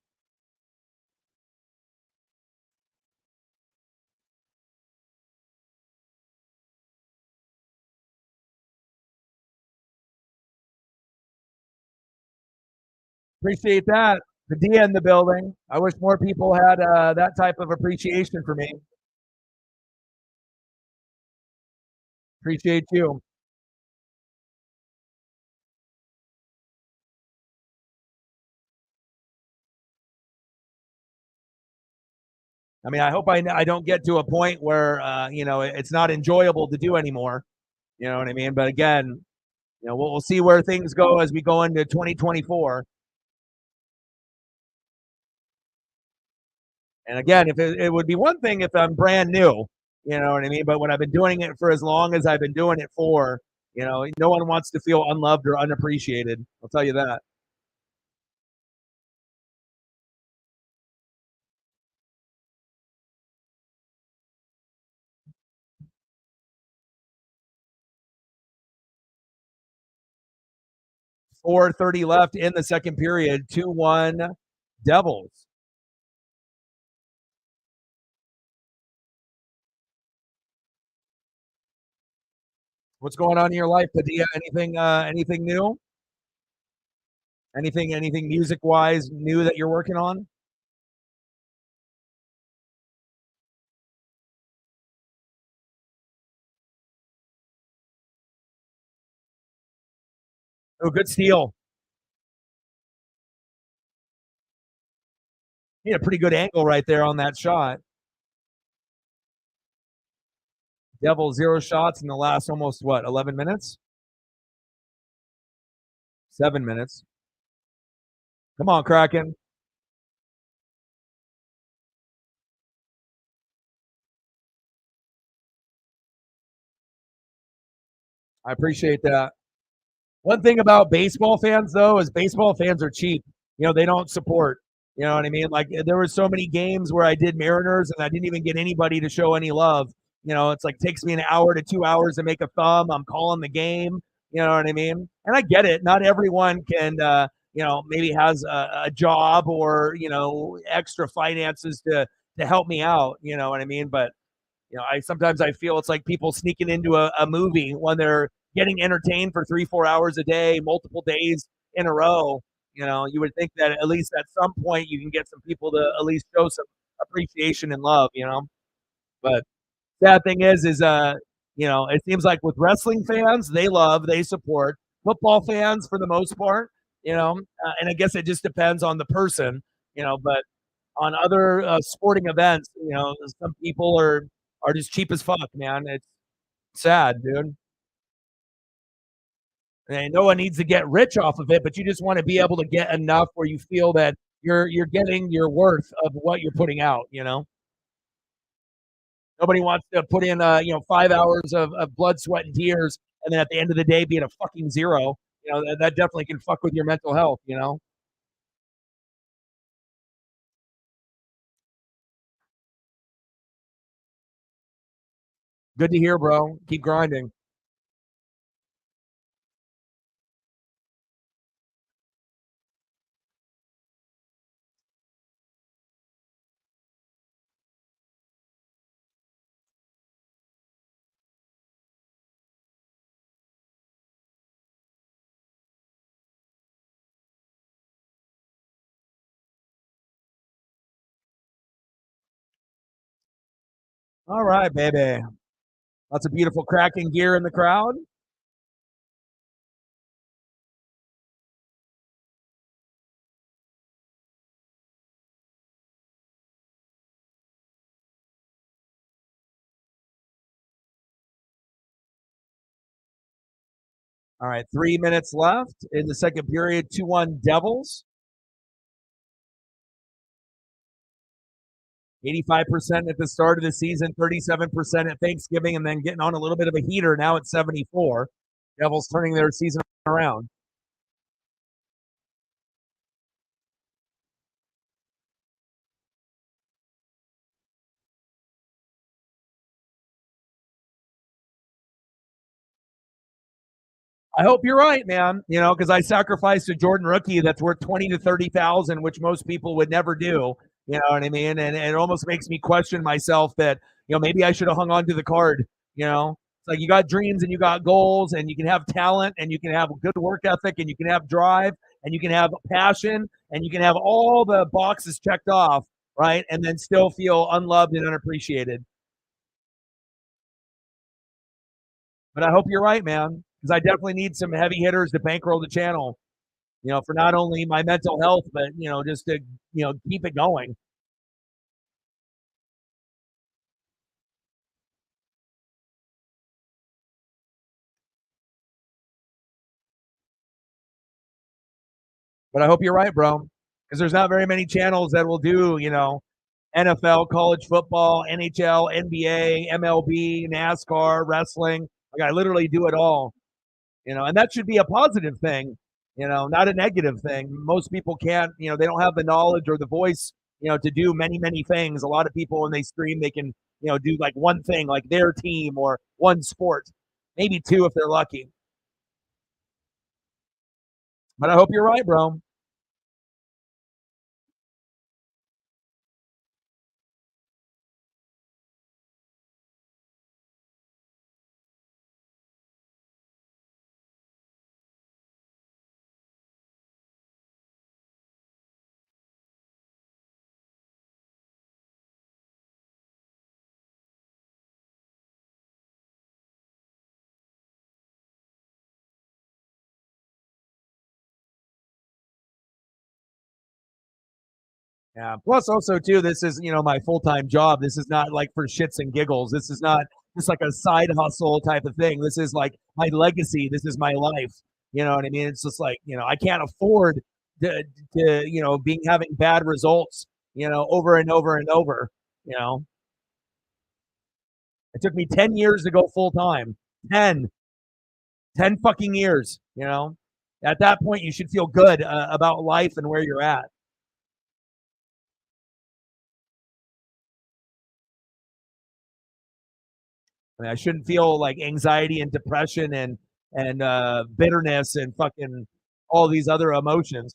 Appreciate that. The D in the building. I wish more people had that type of appreciation for me. Appreciate you. I mean, I hope I don't get to a point where it's not enjoyable to do anymore. You know what I mean? But again, we'll see where things go as we go into 2024. And again, if it would be one thing if I'm brand new, you know what I mean? But when I've been doing it for as long as I've been doing it for, no one wants to feel unloved or unappreciated. I'll tell you that. 4:30 left in the second period. 2-1 Devils. What's going on in your life, Padilla? Anything new? Anything music wise new that you're working on? Oh, good steal. He had a pretty good angle right there on that shot. Devil 0 shots in the last almost what 11 minutes, 7 minutes. Come on, Kraken. I appreciate that. One thing about baseball fans, though, is baseball fans are cheap. They don't support. You know what I mean? Like there were so many games where I did Mariners and I didn't even get anybody to show any love. It's like takes me an hour to 2 hours to make a thumb. I'm calling the game. You know what I mean? And I get it. Not everyone can, maybe has a job or extra finances to help me out. You know what I mean? But I sometimes I feel it's like people sneaking into a movie when they're getting entertained for 3-4 hours a day, multiple days in a row. You would think that at least at some point you can get some people to at least show some appreciation and love. But sad thing is it seems like with wrestling fans, they love, they support. Football fans, for the most part, and I guess it just depends on the person. But on other sporting events, some people are just cheap as fuck, man. It's sad, dude. And no one needs to get rich off of it, but you just want to be able to get enough where you feel that you're getting your worth of what you're putting out. Nobody wants to put in 5 hours of blood, sweat, and tears, and then at the end of the day being a fucking zero. That definitely can fuck with your mental health. Good to hear, bro. Keep grinding. All right, baby. Lots of beautiful Kraken gear in the crowd. All right, 3 minutes left in the second period. 2-1 Devils. 85% at the start of the season, 37% at Thanksgiving, and then getting on a little bit of a heater now at 74. Devils turning their season around. I hope you're right, man. Because I sacrificed a Jordan rookie that's worth 20 to 30,000, which most people would never do. You know what I mean? And it almost makes me question myself that maybe I should have hung on to the card. It's like you got dreams and you got goals, and you can have talent, and you can have a good work ethic, and you can have drive, and you can have passion, and you can have all the boxes checked off, right? And then still feel unloved and unappreciated. But I hope you're right, man, because I definitely need some heavy hitters to bankroll the channel. For not only my mental health, but just to keep it going. But I hope you're right, bro, because there's not very many channels that will do, NFL, college football, NHL, NBA, MLB, NASCAR, wrestling. Like I literally do it all, and that should be a positive thing, not a negative thing. Most people can't, they don't have the knowledge or the voice, to do many, many things. A lot of people, when they stream, they can, do like one thing, like their team or one sport, maybe two if they're lucky. But I hope you're right, bro. Yeah. Plus, also too, this is my full time job. This is not like for shits and giggles. This is not just like a side hustle type of thing. This is like my legacy. This is my life. You know what I mean? It's just like I can't afford to being having bad results. Over and over and over. You know, it took me 10 years to go full time. 10, 10 fucking years. At that point, you should feel good about life and where you're at. I mean, I shouldn't feel like anxiety and depression and bitterness and fucking all these other emotions.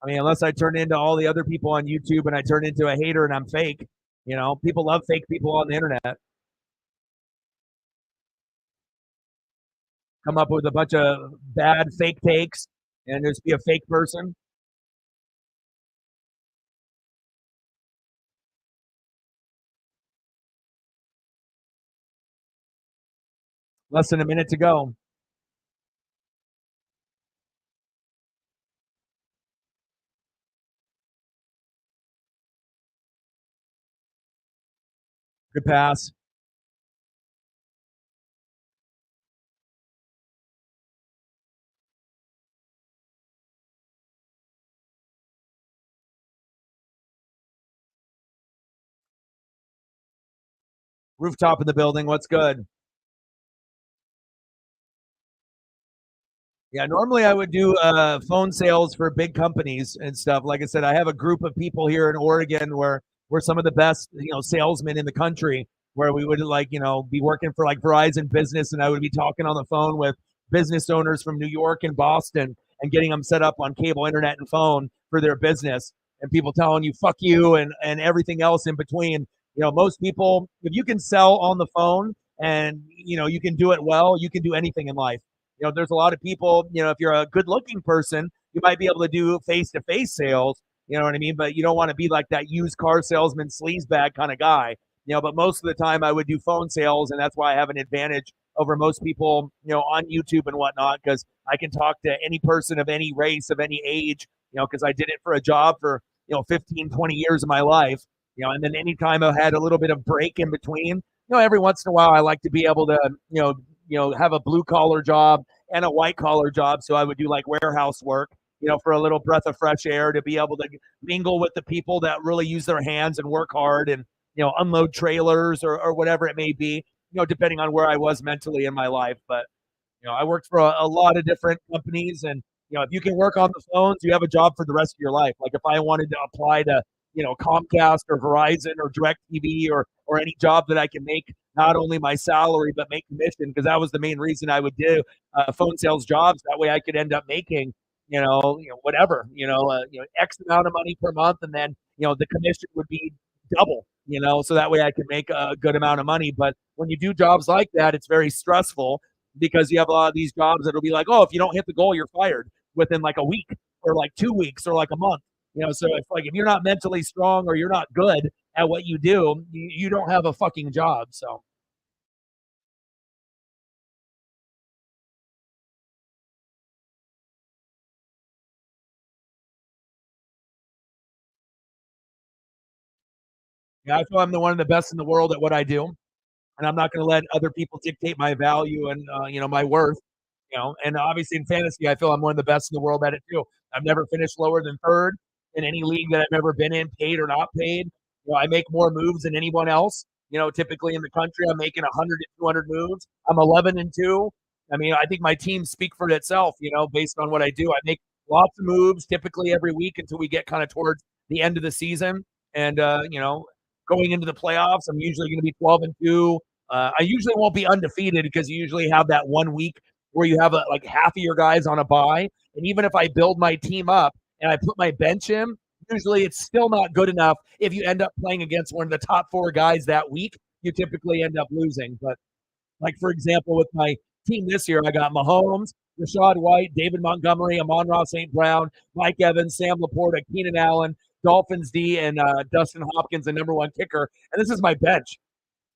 I mean, unless I turn into all the other people on YouTube and I turn into a hater and I'm fake. People love fake people on the internet. Come up with a bunch of bad fake takes and just be a fake person. Less than a minute to go. Good pass. Rooftop in the building. What's good? Yeah, normally I would do phone sales for big companies and stuff. Like I said, I have a group of people here in Oregon where we're some of the best, salesmen in the country. Where we would like, be working for like Verizon Business, and I would be talking on the phone with business owners from New York and Boston, and getting them set up on cable internet and phone for their business. And people telling you "fuck you" and everything else in between. Most people, if you can sell on the phone and you can do it well, you can do anything in life. There's a lot of people, if you're a good looking person, you might be able to do face to face sales, you know what I mean? But you don't want to be like that used car salesman, sleaze bag kind of guy, but most of the time I would do phone sales. And that's why I have an advantage over most people, on YouTube and whatnot, because I can talk to any person of any race, of any age, because I did it for a job for, 15, 20 years of my life, and then anytime I had a little bit of break in between, every once in a while I like to be able to, have a blue collar job and a white collar job. So I would do like warehouse work, for a little breath of fresh air to be able to mingle with the people that really use their hands and work hard and, unload trailers or whatever it may be, depending on where I was mentally in my life. But I worked for a lot of different companies, and if you can work on the phones, you have a job for the rest of your life. Like if I wanted to apply to, Comcast or Verizon or DirecTV or any job that I can make not only my salary but make commission, because that was the main reason I would do phone sales jobs. That way, I could end up making whatever X amount of money per month, and then the commission would be double. So that way I can make a good amount of money. But when you do jobs like that, it's very stressful because you have a lot of these jobs that'll be like, oh, if you don't hit the goal, you're fired within like a week or like 2 weeks or like a month. So it's like if you're not mentally strong or you're not good, at what you do, you don't have a fucking job. So yeah, I feel I'm the one of the best in the world at what I do, and I'm not going to let other people dictate my value and my worth. And obviously in fantasy, I feel I'm one of the best in the world at it too. I've never finished lower than third in any league that I've ever been in, paid or not paid. I make more moves than anyone else. Typically in the country, I'm making 100 to 200 moves. I'm 11-2. I mean, I think my teams speak for itself. Based on what I do, I make lots of moves typically every week until we get kind of towards the end of the season. And going into the playoffs, I'm usually going to be 12-2. I usually won't be undefeated because you usually have that 1 week where you have like half of your guys on a bye. And even if I build my team up and I put my bench in, usually it's still not good enough. If you end up playing against one of the top four guys that week, you typically end up losing. But like, for example, with my team this year, I got Mahomes, Rashad White, David Montgomery, Amon-Ra St. Brown, Mike Evans, Sam Laporta, Keenan Allen, Dolphins D, and Dustin Hopkins, the number one kicker. And this is my bench.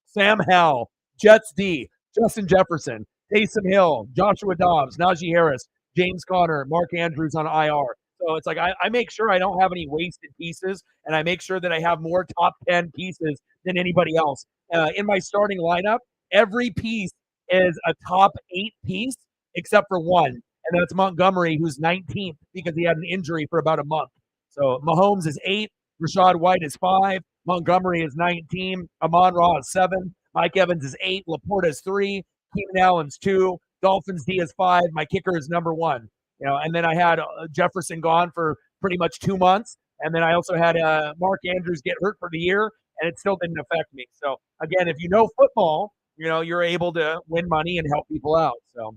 Sam Howell, Jets D, Justin Jefferson, Taysom Hill, Joshua Dobbs, Najee Harris, James Conner, Mark Andrews on IR. So it's like I make sure I don't have any wasted pieces, and I make sure that I have more top 10 pieces than anybody else. In my starting lineup, every piece is a top 8 piece except for one, and that's Montgomery, who's 19th because he had an injury for about a month. So Mahomes is 8, Rashad White is 5, Montgomery is 19. Amon-Ra is 7. Mike Evans is 8. Laporta is 3. Keenan Allen's 2. Dolphins D is 5. My kicker is number 1. And then I had Jefferson gone for pretty much 2 months. And then I also had Mark Andrews get hurt for the year, and it still didn't affect me. So, again, if you know football, you're able to win money and help people out. So,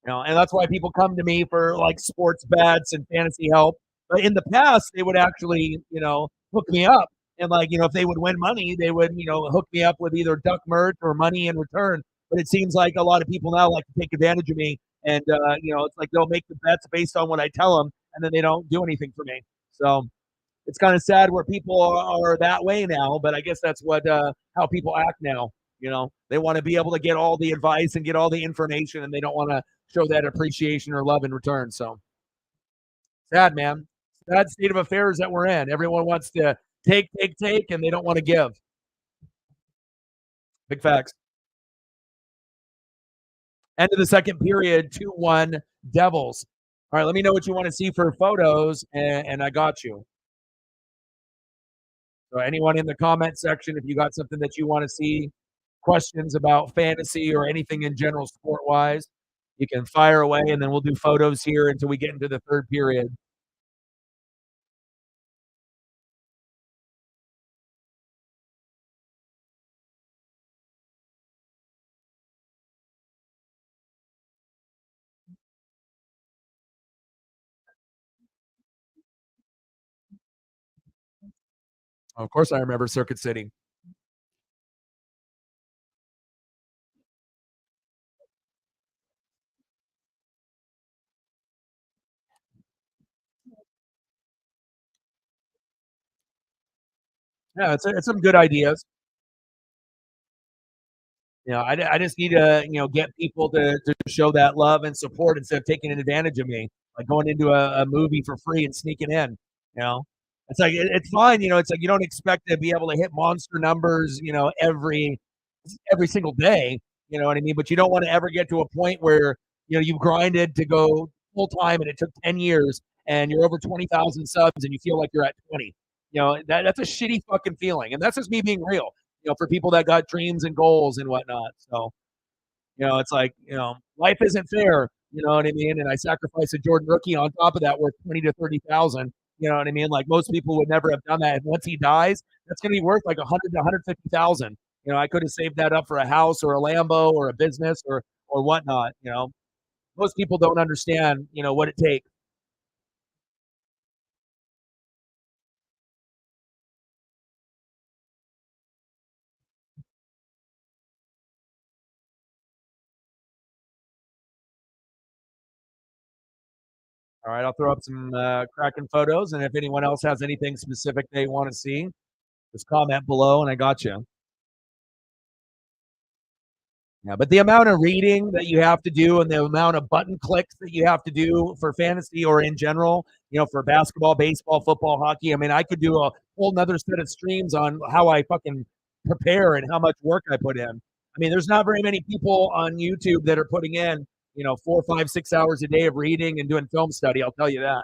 and that's why people come to me for like sports bets and fantasy help. But in the past, they would actually, hook me up. And like, if they would win money, they would, hook me up with either duck merch or money in return. But it seems like a lot of people now like to take advantage of me. And, it's like they'll make the bets based on what I tell them, and then they don't do anything for me. So it's kind of sad where people are that way now, but I guess that's what how people act now. They want to be able to get all the advice and get all the information, and they don't want to show that appreciation or love in return. So sad, man. Sad state of affairs that we're in. Everyone wants to take, and they don't want to give. Big facts. End of the second period, 2-1 Devils. All right, let me know what you want to see for photos, and I got you. So anyone in the comment section, if you got something that you want to see, questions about fantasy or anything in general sport wise, you can fire away, and then we'll do photos here until we get into the third period. Of course, I remember Circuit City. Yeah, it's some good ideas. I just need to get people to show that love and support instead of taking advantage of me, like going into a movie for free and sneaking in. You know, it's like it's fine. It's like you don't expect to be able to hit monster numbers. Every single day. You know what I mean? But you don't want to ever get to a point where you've grinded to go full time and it took 10 years and you're over 20,000 subs and you feel like you're at 20. That's a shitty fucking feeling, and that's just me being real for people that got dreams and goals and whatnot. So, it's like, life isn't fair, you know what I mean? And I sacrificed a Jordan rookie on top of that worth 20 to 30,000. You know what I mean? Like most people would never have done that. And once he dies, that's going to be worth like 100 to 150,000. I could have saved that up for a house or a Lambo or a business or whatnot. Most people don't understand, what it takes. All right, I'll throw up some Kraken photos, and if anyone else has anything specific they want to see, Just comment below and I got you. Yeah, but the amount of reading that you have to do and the amount of button clicks that you have to do for fantasy or in general, for basketball, baseball, football, hockey. I mean, I could do a whole nother set of streams on how I fucking prepare and how much work I put in. I mean, there's not very many people on YouTube that are putting in, 4, 5, 6 hours a day of reading and doing film study. I'll tell you that.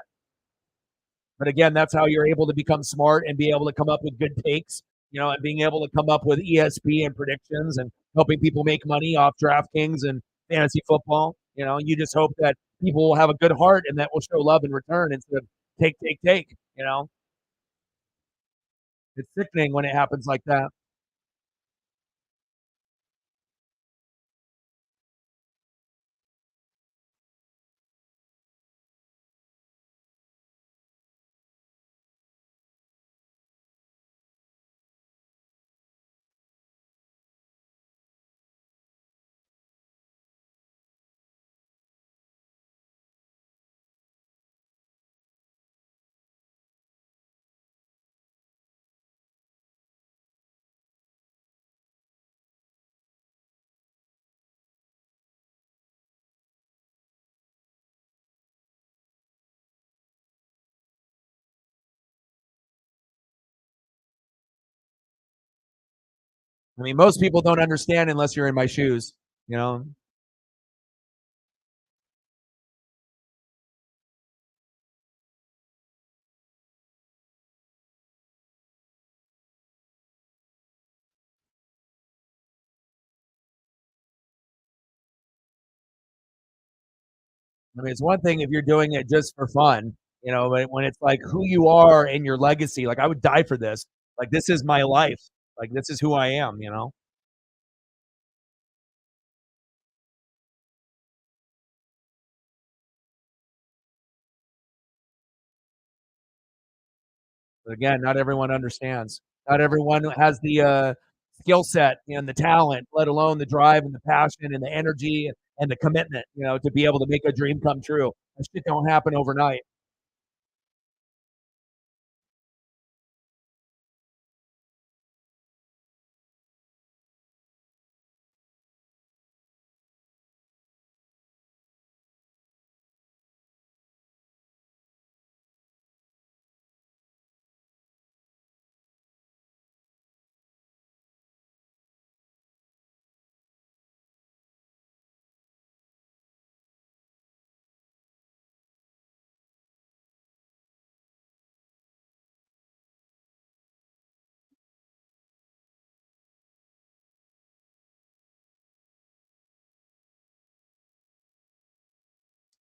But again, that's how you're able to become smart and be able to come up with good takes, and being able to come up with ESP and predictions and helping people make money off DraftKings and fantasy football. You just hope that people will have a good heart and that will show love in return instead of take, take, take. It's sickening when it happens like that. I mean, most people don't understand unless you're in my shoes, you know. I mean, it's one thing if you're doing it just for fun, but when it's like who you are and your legacy, like I would die for this. Like this is my life. Like this is who I am. But again, not everyone understands. Not everyone has the skill set and the talent, let alone the drive and the passion and the energy and the commitment, to be able to make a dream come true. That shit don't happen overnight.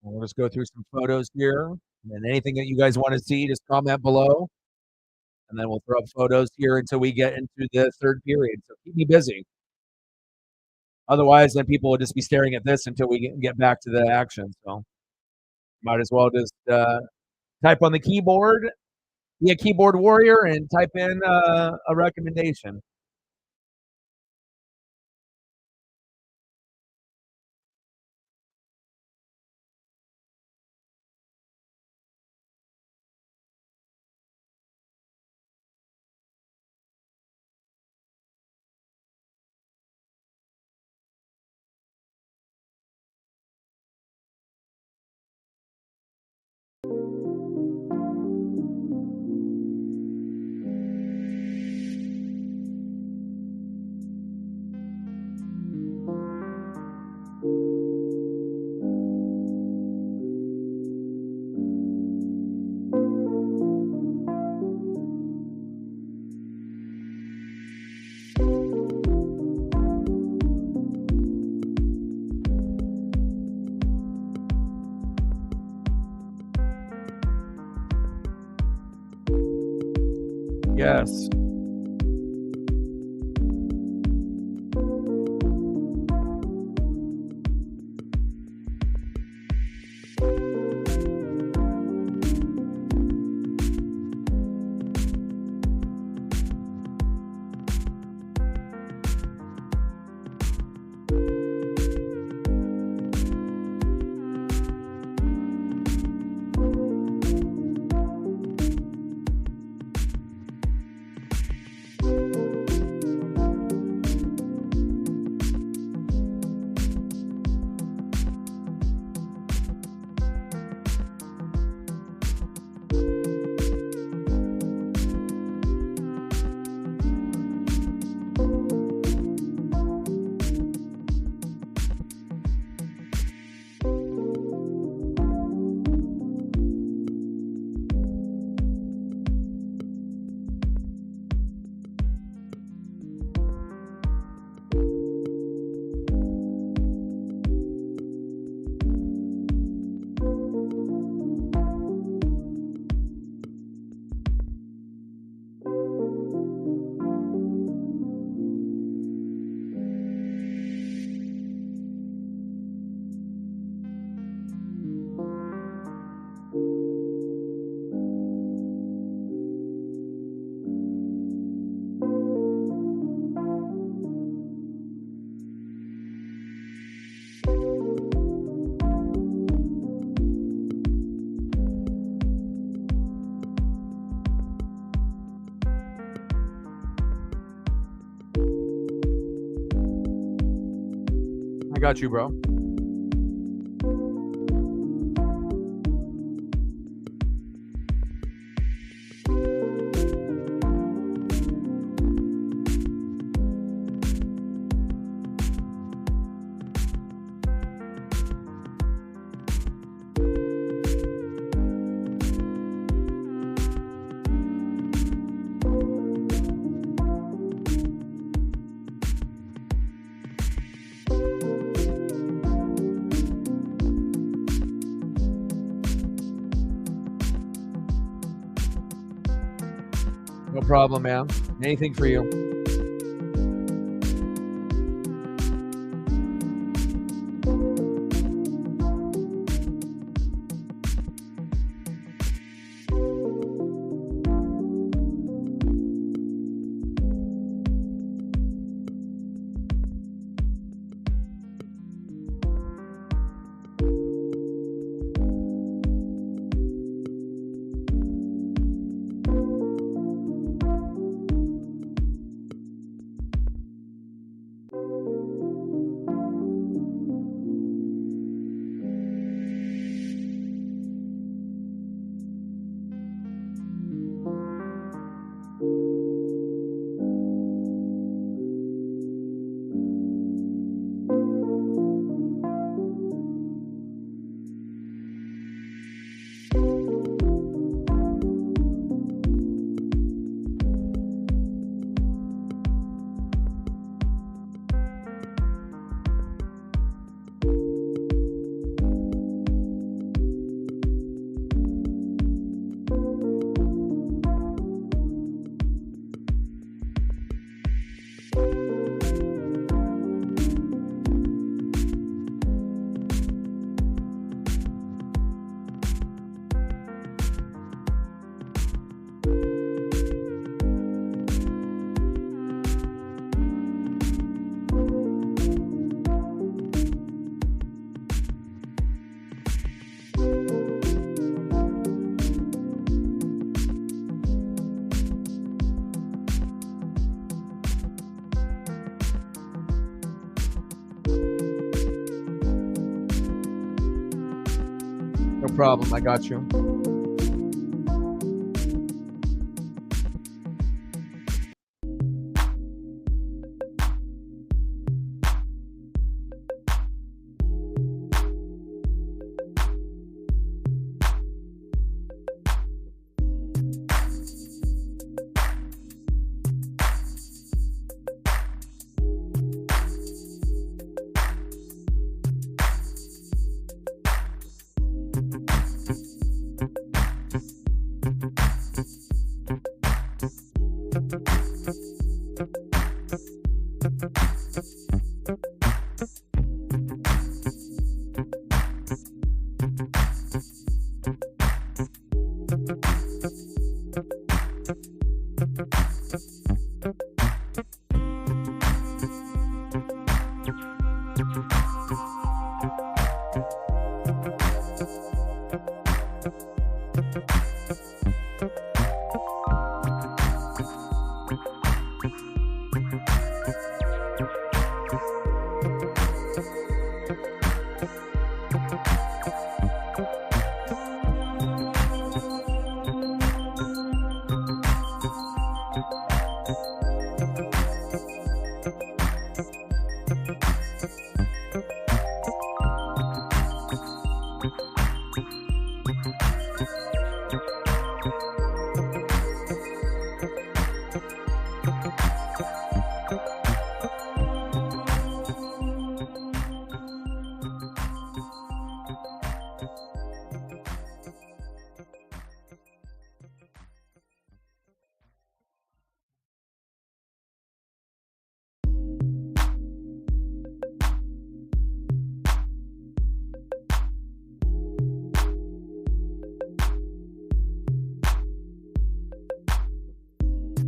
We'll just go through some photos here. And anything that you guys want to see, just comment below. And then we'll throw up photos here until we get into the third period. So keep me busy. Otherwise, then people will just be staring at this until we get back to the action. So might as well just type on the keyboard, be a keyboard warrior, and type in a recommendation. Yes. I got you, bro. No problem, man. Anything for you. No problem. I got you.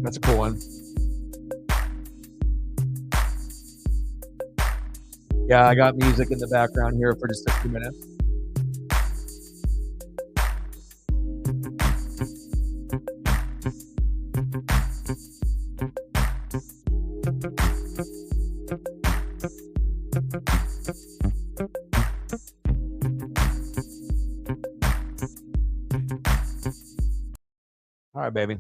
That's a cool one. Yeah, I got music in the background here for just a few minutes. All right, baby.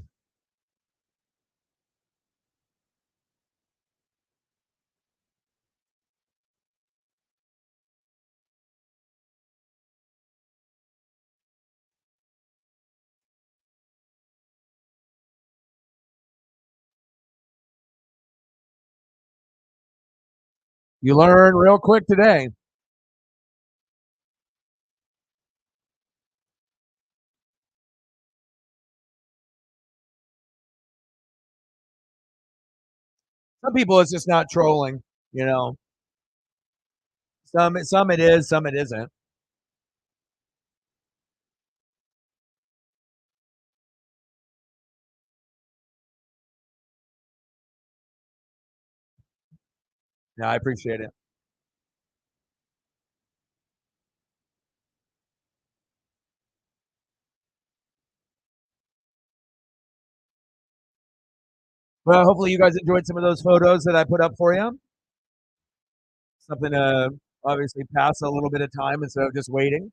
You learn real quick today. Some people it's just not trolling, you know. Some it is, some it isn't. Yeah, I appreciate it. Well, hopefully you guys enjoyed some of those photos that I put up for you. Something to obviously pass a little bit of time instead of just waiting.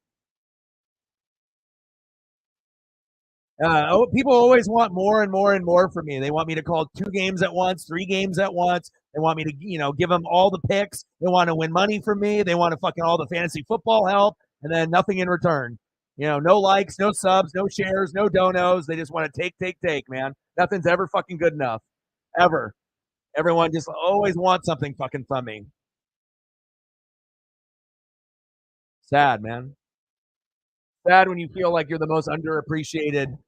People always want more and more and more from me. They want me to call 2 games at once, 3 games at once. They want me to, give them all the picks. They want to win money from me. They want to fucking all the fantasy football help, and then nothing in return. No likes, no subs, no shares, no donos. They just want to take, take, take, man. Nothing's ever fucking good enough, ever. Everyone just always wants something fucking from me. Sad, man. Sad when you feel like you're the most underappreciated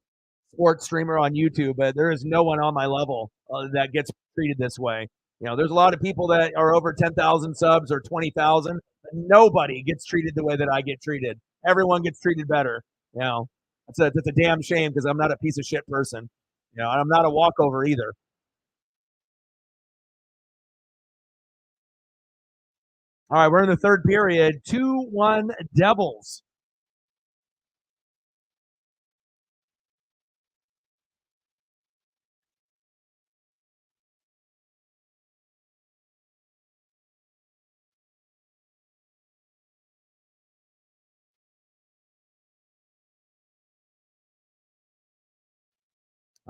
sports streamer on YouTube, but there is no one on my level that gets treated this way. There's a lot of people that are over 10,000 subs or 20,000. Nobody gets treated the way that I get treated. Everyone gets treated better. That's a damn shame because I'm not a piece of shit person. And I'm not a walkover either. All right, we're in the third period. 2-1 Devils.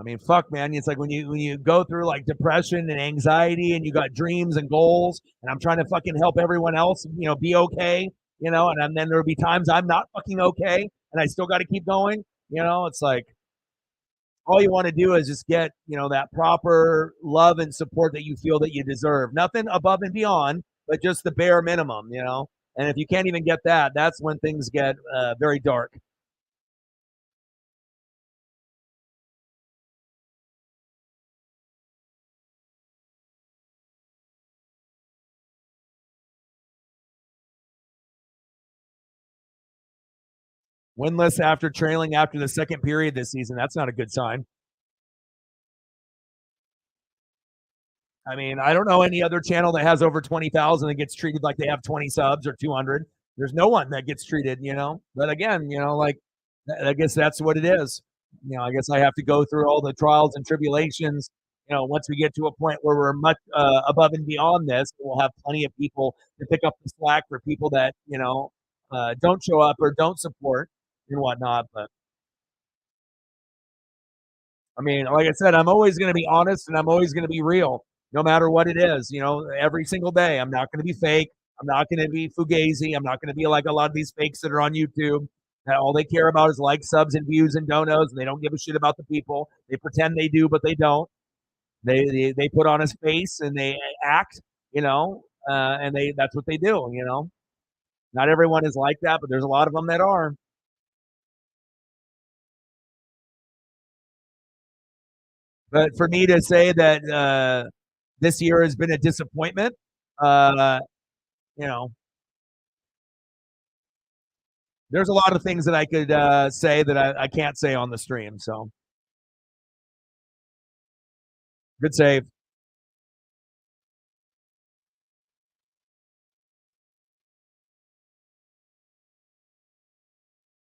I mean, fuck, man. It's like when you go through like depression and anxiety, and you got dreams and goals, and I'm trying to fucking help everyone else, be okay, and then there'll be times I'm not fucking okay, and I still got to keep going. It's like all you want to do is just get that proper love and support that you feel that you deserve. Nothing above and beyond, but just the bare minimum. And if you can't even get that, that's when things get very dark. Winless after trailing after the second period this season. That's not a good sign. I mean, I don't know any other channel that has over 20,000 that gets treated like they have 20 subs or 200. There's no one that gets treated. But again, like, I guess that's what it is. I guess I have to go through all the trials and tribulations. Once we get to a point where we're much above and beyond this, we'll have plenty of people to pick up the slack for people that, don't show up or don't support and whatnot. But I mean, like I said, I'm always going to be honest and I'm always going to be real, no matter what it is. Every single day, I'm not going to be fake. I'm not going to be fugazi. I'm not going to be like a lot of these fakes that are on YouTube. That all they care about is like subs and views and donos, and they don't give a shit about the people. They pretend they do, but they don't. They put on a face and they act, and that's what they do. Not everyone is like that, but there's a lot of them that are. But for me to say that this year has been a disappointment, uh, you know, there's a lot of things that I could say that I can't say on the stream. So good save.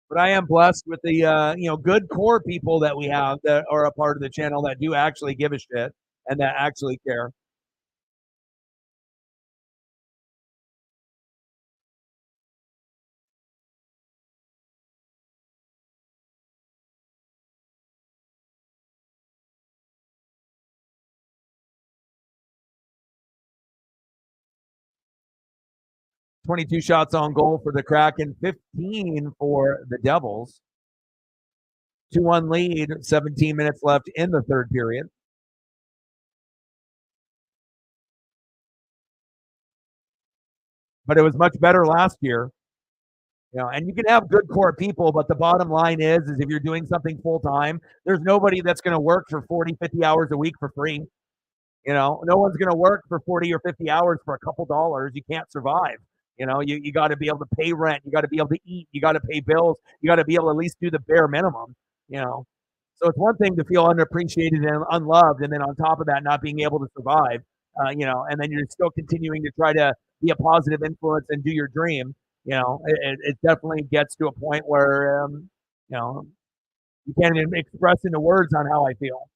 But I am blessed with the good core people that we have that are a part of the channel that do actually give a shit and that actually care. 22 shots on goal for the Kraken, 15 for the Devils. 2-1 lead, 17 minutes left in the third period. But it was much better last year. And you can have good core people, but the bottom line is if you're doing something full time, there's nobody that's going to work for 40, 50 hours a week for free. No one's going to work for 40 or 50 hours for a couple dollars. You can't survive. You got to be able to pay rent. You got to be able to eat. You got to pay bills. You got to be able to at least do the bare minimum. So it's one thing to feel unappreciated and unloved, and then on top of that, not being able to survive. And then you're still continuing to try to be a positive influence and do your dream. It definitely gets to a point where you can't even express into words on how I feel.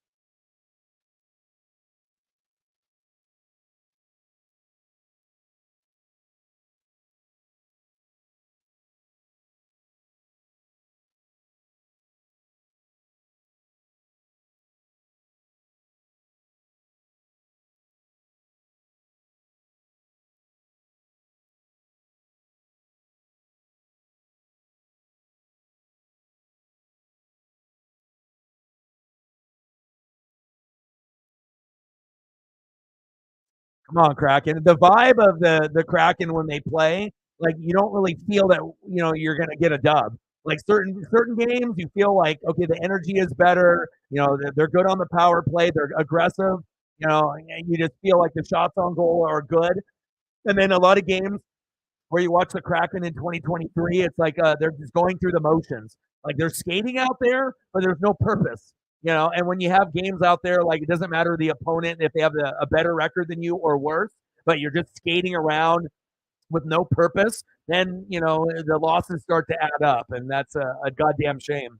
Come on, Kraken. The vibe of the Kraken when they play, like you don't really feel that you're gonna get a dub. Like certain games, you feel like okay, the energy is better. They're good on the power play. They're aggressive. And you just feel like the shots on goal are good. And then a lot of games where you watch the Kraken in 2023, it's like they're just going through the motions. Like they're skating out there, but there's no purpose. And when you have games out there, like it doesn't matter the opponent if they have a better record than you or worse, but you're just skating around with no purpose, then the losses start to add up, and that's a goddamn shame.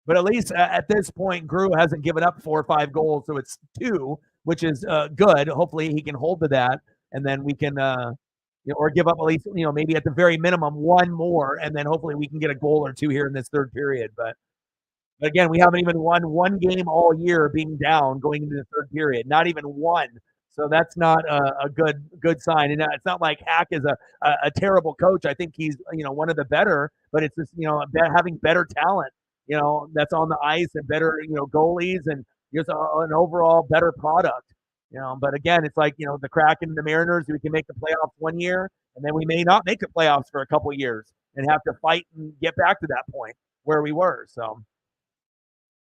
But at least at this point, Grew hasn't given up 4 or 5 goals, so it's 2, which is good. Hopefully, he can hold to that, and then we can, or give up at least, maybe at the very minimum 1 more, and then hopefully we can get a goal or 2 here in this third period. But again, we haven't even won 1 game all year being down going into the third period, not even 1. So that's not a good sign. And it's not like Hack is a terrible coach. I think he's one of the better, but it's just having better talent that's on the ice and better goalies and just an overall better product. But again, it's like the Kraken and the Mariners. We can make the playoffs 1 year, and then we may not make the playoffs for a couple of years and have to fight and get back to that point where we were. So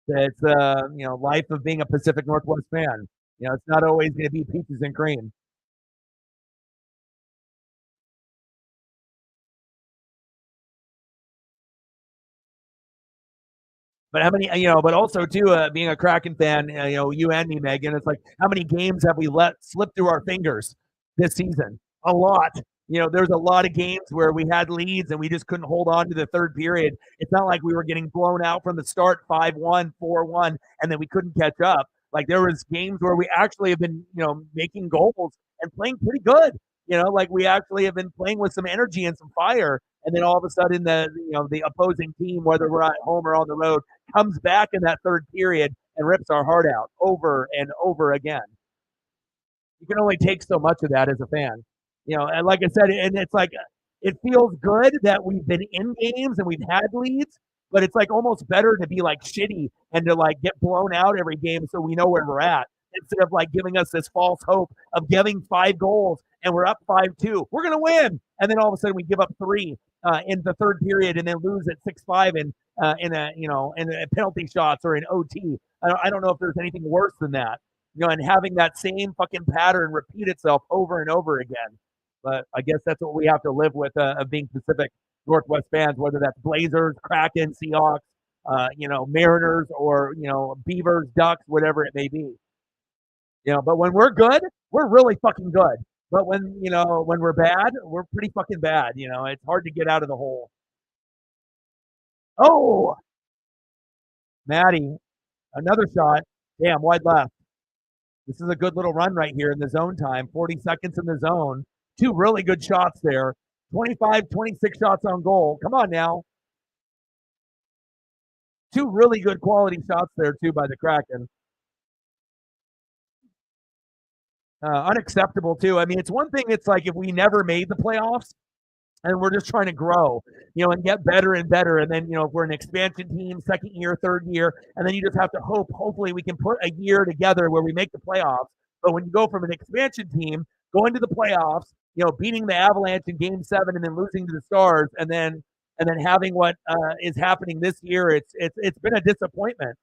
it's life of being a Pacific Northwest fan. It's not always going to be peaches and cream. But how many, but also too, being a Kraken fan, you and me, Megan, it's like how many games have we let slip through our fingers this season? A lot. There's a lot of games where we had leads and we just couldn't hold on to the third period. It's not like we were getting blown out from the start 5-1, 4-1, and then we couldn't catch up. Like there was games where we actually have been, making goals and playing pretty good. Like we actually have been playing with some energy and some fire. And then all of a sudden the opposing team, whether we're at home or on the road, comes back in that third period and rips our heart out over and over again. You can only take so much of that as a fan. And like I said, and it's like it feels good that we've been in games and we've had leads, but it's like almost better to be like shitty and to like get blown out every game so we know where we're at instead of like giving us this false hope of giving 5 goals and we're up 5-2. We're gonna win, and then all of a sudden we give up 3 in the third period and then lose at 6-5 in a penalty shots or in OT. I don't know if there's anything worse than that. And having that same fucking pattern repeat itself over and over again. But I guess that's what we have to live with of being Pacific Northwest fans, whether that's Blazers, Kraken, Seahawks, Mariners, or Beavers, Ducks, whatever it may be. But when we're good, we're really fucking good. But when we're bad, we're pretty fucking bad. It's hard to get out of the hole. Oh, Maddie, another shot. Damn, wide left. This is a good little run right here in the zone time. 40 seconds in the zone. 2 really good shots there. 25, 26 shots on goal. Come on now. 2 really good quality shots there, too, by the Kraken. Unacceptable too. I mean, it's one thing. It's like if we never made the playoffs, and we're just trying to grow, and get better and better. And then, if we're an expansion team, second year, third year, and then you just have to hopefully we can put a year together where we make the playoffs. But when you go from an expansion team, going to the playoffs, beating the Avalanche in game 7 and then losing to the Stars, and then having what is happening this year, it's been a disappointment.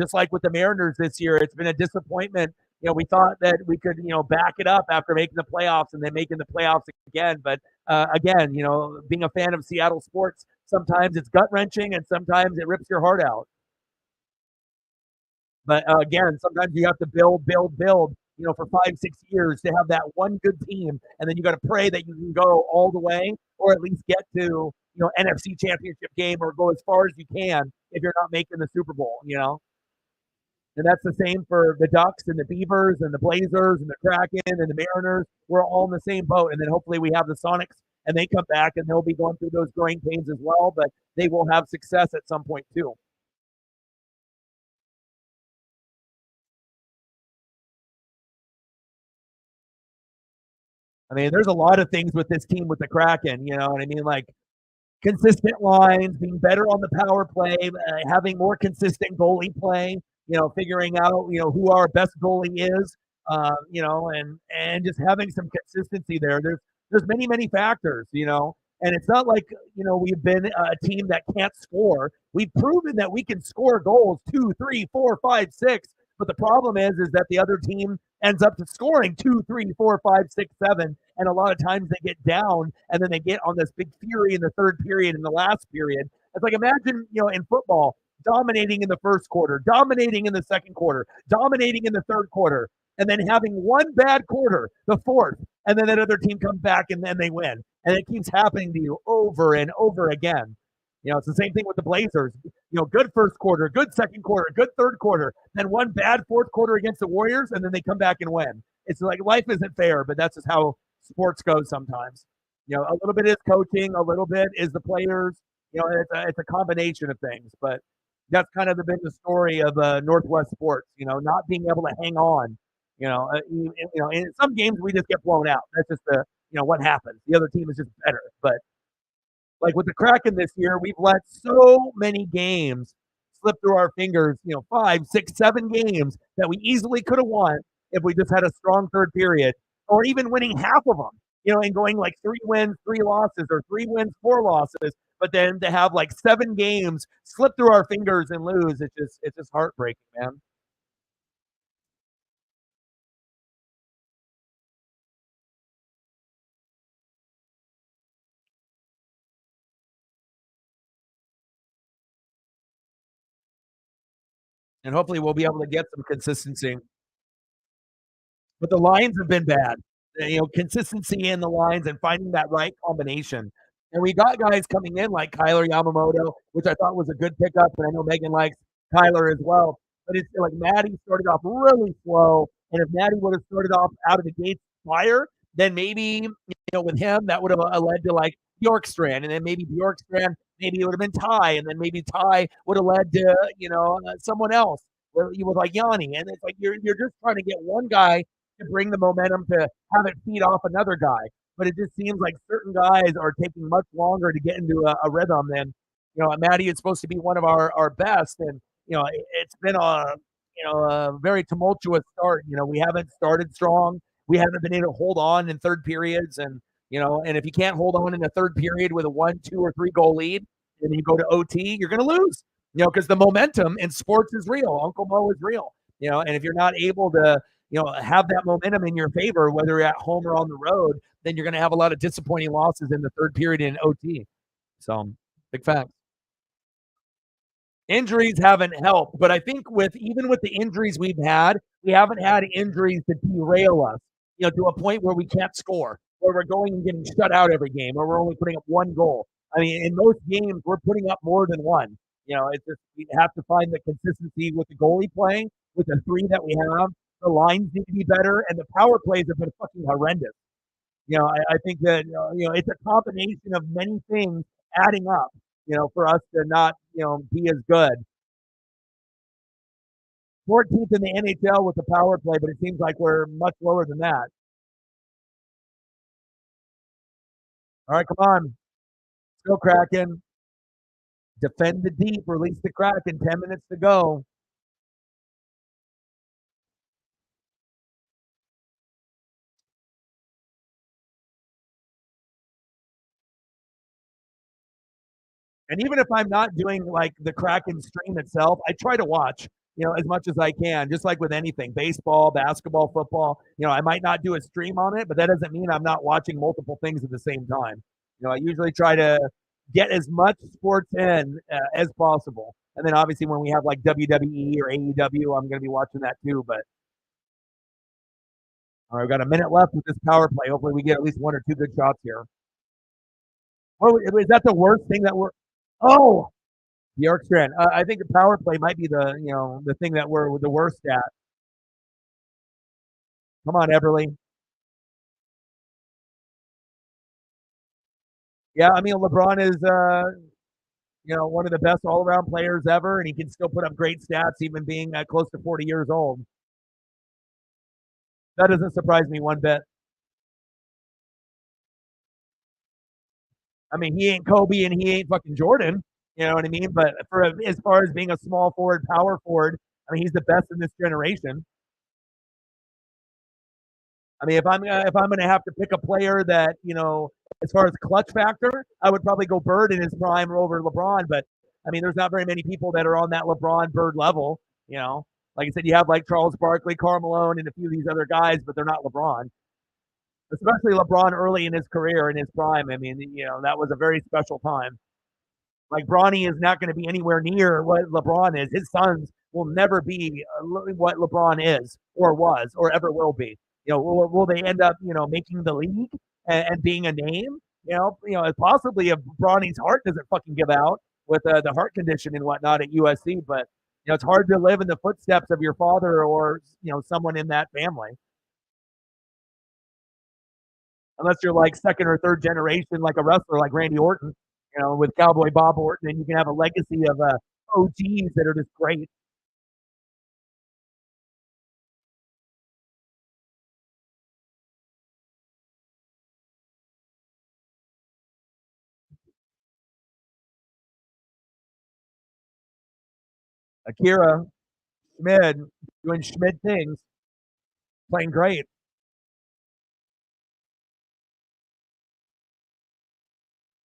Just like with the Mariners this year, it's been a disappointment. We thought that we could, back it up after making the playoffs and then making the playoffs again. But again, being a fan of Seattle sports, sometimes it's gut wrenching and sometimes it rips your heart out. But again, sometimes you have to build, build, build, for 5, 6 years to have that one good team. And then you got to pray that you can go all the way or at least get to, NFC championship game or go as far as you can if you're not making the Super Bowl. And that's the same for the Ducks and the Beavers and the Blazers and the Kraken and the Mariners. We're all in the same boat. And then hopefully we have the Sonics and they come back and they'll be going through those growing pains as well, but they will have success at some point too. I mean, there's a lot of things with this team with the Kraken, you know what I mean? Like consistent lines, being better on the power play, having more consistent goalie play, figuring out, who our best goalie is, and just having some consistency there. There's many, many factors. And it's not like, we've been a team that can't score. We've proven that we can score goals 2, 3, 4, 5, 6. But the problem is that the other team ends up scoring 2, 3, 4, 5, 6, 7, and a lot of times they get down and then they get on this big fury in the third period and the last period. It's like imagine, in football, dominating in the first quarter, dominating in the second quarter, dominating in the third quarter, and then having one bad quarter, the fourth, and then that other team comes back and then they win. And it keeps happening to you over and over again. It's the same thing with the Blazers. Good first quarter, good second quarter, good third quarter, then one bad fourth quarter against the Warriors, and then they come back and win. It's like life isn't fair, but that's just how sports goes sometimes. A little bit is coaching, a little bit is the players. It's a combination of things, but that's kind of been the story of Northwest sports. Not being able to hang on. In some games we just get blown out. That's just what happens. The other team is just better, but like with the Kraken this year, we've let so many games slip through our fingers, 5, 6, 7 games that we easily could have won if we just had a strong third period or even winning half of them, and going like 3 wins, 3 losses or 3 wins, 4 losses. But then to have like 7 games slip through our fingers and lose, it's just heartbreaking, man. And hopefully we'll be able to get some consistency. But the lines have been bad. Consistency in the lines and finding that right combination. And we got guys coming in like Kyler Yamamoto, which I thought was a good pickup, and I know Megan likes Kyler as well. But it's like Maddie started off really slow, and if Maddie would have started off out of the gates fire, then maybe with him that would have led to like Bjorkstrand, and then maybe Bjorkstrand, maybe it would have been Ty, and then maybe Ty would have led to someone else with like Yanni, and it's like you're just trying to get one guy to bring the momentum to have it feed off another guy. But it just seems like certain guys are taking much longer to get into a rhythm than, Maddie is supposed to be one of our best. And, it's been a very tumultuous start. We haven't started strong. We haven't been able to hold on in third periods. And if you can't hold on in the third period with a 1, 2, or 3 goal lead, and you go to OT, you're going to lose, because the momentum in sports is real. Uncle Mo is real, and if you're not able to, have that momentum in your favor, whether you're at home or on the road, then you're going to have a lot of disappointing losses in the third period in OT. So, big facts. Injuries haven't helped, but I think even with the injuries we've had, we haven't had injuries to derail us, to a point where we can't score, where we're going and getting shut out every game, or we're only putting up 1 goal. I mean, in most games, we're putting up more than 1. It's just we have to find the consistency with the goalie playing, with the 3 that we have. The lines need to be better, and the power plays have been fucking horrendous. I think that it's a combination of many things adding up, for us to not be as good. 14th in the NHL with the power play, but it seems like we're much lower than that. All right, come on. Let's go, Kraken. Defend the deep. Release the Kraken. 10 minutes to go. And even if I'm not doing like the Kraken stream itself, I try to watch, as much as I can, just like with anything, baseball, basketball, football. I might not do a stream on it, but that doesn't mean I'm not watching multiple things at the same time. I usually try to get as much sports in as possible. And then obviously when we have like WWE or AEW, I'm going to be watching that too. But all right, we've got a minute left with this power play. Hopefully we get at least one or two good shots here. Oh, is that the worst thing that we're? Oh, Bjorkstrand. I think the power play might be the thing that we're the worst at. Come on, Everly. Yeah, I mean LeBron is one of the best all-around players ever, and he can still put up great stats even being close to 40 years old. That doesn't surprise me one bit. I mean, he ain't Kobe and he ain't fucking Jordan. You know what I mean? But as far as being a small forward, power forward, I mean, he's the best in this generation. I mean, if I'm gonna have to pick a player that as far as clutch factor, I would probably go Bird in his prime over LeBron. But I mean, there's not very many people that are on that LeBron Bird level. Like I said, you have like Charles Barkley, Karl Malone, and a few of these other guys, but they're not LeBron. Especially LeBron early in his career, in his prime. I mean, that was a very special time. Like Bronny is not going to be anywhere near what LeBron is. His sons will never be what LeBron is or was or ever will be. Will they end up making the league and being a name? Possibly if Bronny's heart doesn't fucking give out with the heart condition and whatnot at USC. But it's hard to live in the footsteps of your father or someone in that family. Unless you're like second or third generation, like a wrestler like Randy Orton, with Cowboy Bob Orton, and you can have a legacy of OGs that are just great. Akira Schmid doing Schmid things, playing great.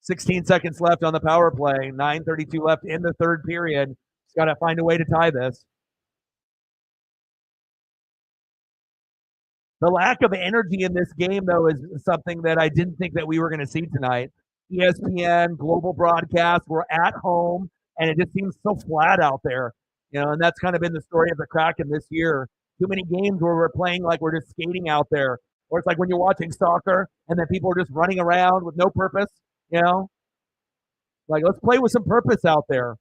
16 seconds left on the power play. 9:32 left in the third period. Just got to find a way to tie this. The lack of energy in this game, though, is something that I didn't think that we were going to see tonight. ESPN, global broadcast, we're at home, and it just seems so flat out there. And that's kind of been the story of the Kraken this year. Too many games where we're playing like we're just skating out there. Or it's like when you're watching soccer and then people are just running around with no purpose, Like, let's play with some purpose out there.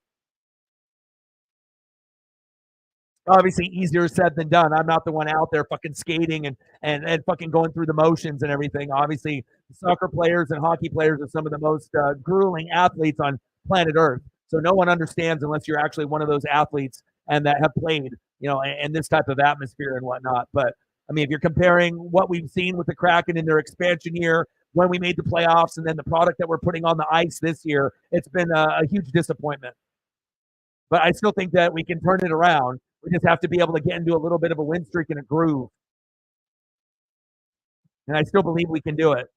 Obviously easier said than done. I'm not the one out there fucking skating and fucking going through the motions and everything. Obviously, soccer players and hockey players are some of the most grueling athletes on planet Earth. So no one understands unless you're actually one of those athletes and that have played, in this type of atmosphere and whatnot. But I mean, if you're comparing what we've seen with the Kraken in their expansion year, when we made the playoffs, and then the product that we're putting on the ice this year, it's been a huge disappointment. But I still think that we can turn it around. We just have to be able to get into a little bit of a win streak and a groove. And I still believe we can do it.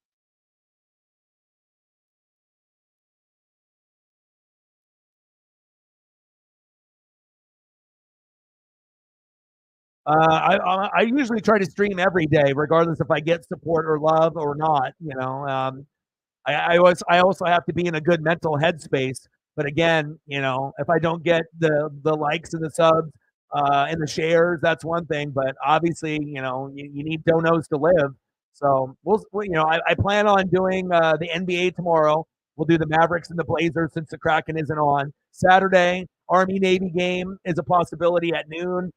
I usually try to stream every day, regardless if I get support or love or not. I also have to be in a good mental headspace. But again, if I don't get the likes and the subs and the shares, that's one thing. But obviously, you need donos to live. So I plan on doing the NBA tomorrow. We'll do the Mavericks and the Blazers since the Kraken isn't on. Saturday, Army Navy game is a possibility at noon.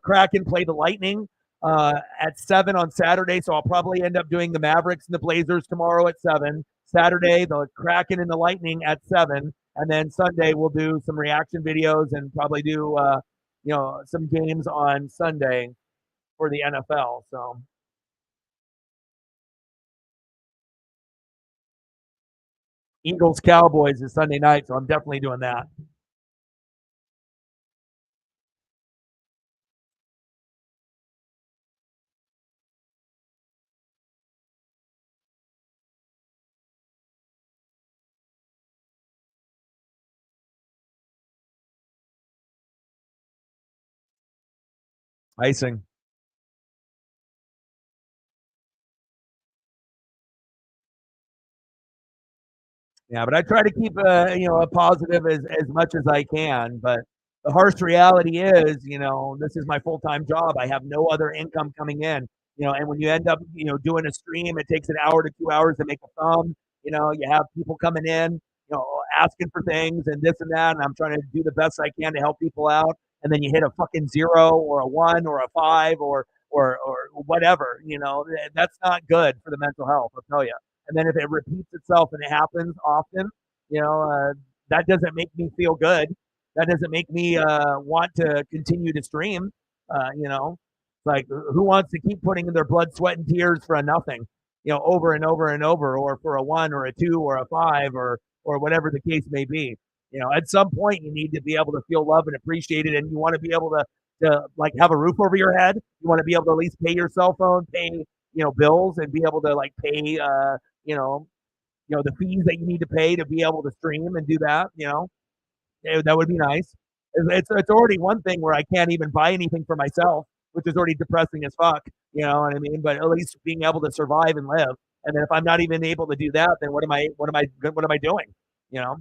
Kraken play the Lightning at 7 on Saturday, so I'll probably end up doing the Mavericks and the Blazers tomorrow at 7. Saturday, the Kraken and the Lightning at 7. And then Sunday, we'll do some reaction videos and probably do some games on Sunday for the NFL. So Eagles Cowboys is Sunday night, so I'm definitely doing that. Icing. Yeah, but I try to keep a positive as much as I can. But the harsh reality is, this is my full time job. I have no other income coming in. And when you end up, doing a stream, it takes an hour to 2 hours to make a thumb. You have people coming in, asking for things and this and that, and I'm trying to do the best I can to help people out. And then you hit a fucking 0 or a 1 or a 5 or whatever. That's not good for the mental health. I'll tell you. And then if it repeats itself and it happens often, that doesn't make me feel good. That doesn't make me want to continue to stream. Like who wants to keep putting in their blood, sweat, and tears for a nothing, over and over and over, or for a 1 or a 2 or a 5 or whatever the case may be. At some point you need to be able to feel love and appreciate it, and you want to be able to like have a roof over your head. You want to be able to at least pay your cell phone, pay bills, and be able to like pay you know, the fees that you need to pay to be able to stream and do that. That would be nice. It's already one thing where I can't even buy anything for myself, which is already depressing as fuck. You know what I mean? But at least being able to survive and live. And then if I'm not even able to do that, then what am I doing? You know,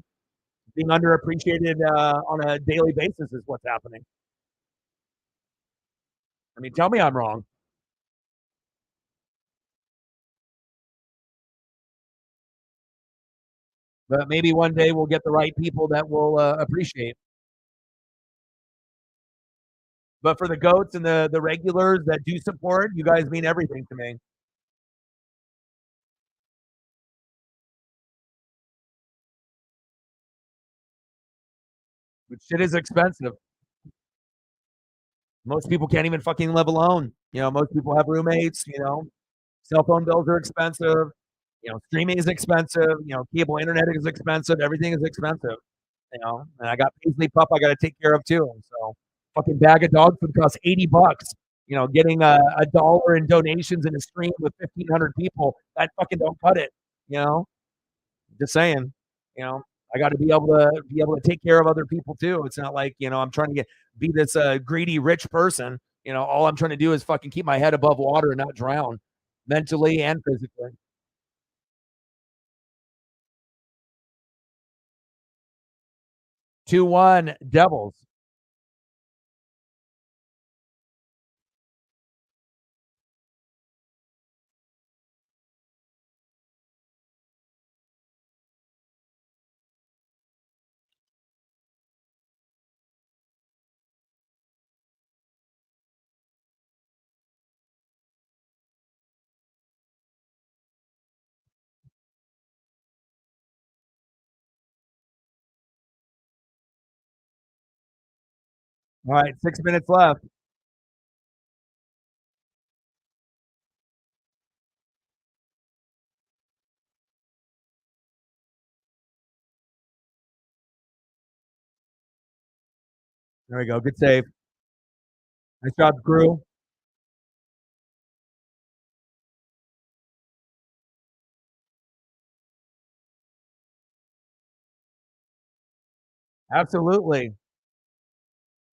being underappreciated on a daily basis is what's happening. I mean, tell me I'm wrong. But maybe one day we'll get the right people that will appreciate. But for the goats and the regulars that do support, you guys mean everything to me. But shit is expensive. Most people can't even fucking live alone. Most people have roommates. Cell phone bills are expensive. Streaming is expensive. Cable internet is expensive. Everything is expensive. And I got Paisley pup I got to take care of too. So fucking bag of dog food costs $80. Getting a dollar in donations in a stream with 1,500 people, that fucking don't cut it. You know, just saying. I got to be able to take care of other people too. It's not like I'm trying to be this greedy rich person. All I'm trying to do is fucking keep my head above water and not drown, mentally and physically. 2-1 Devils. All right, 6 minutes left. There we go. Good save. Nice job, crew. Absolutely.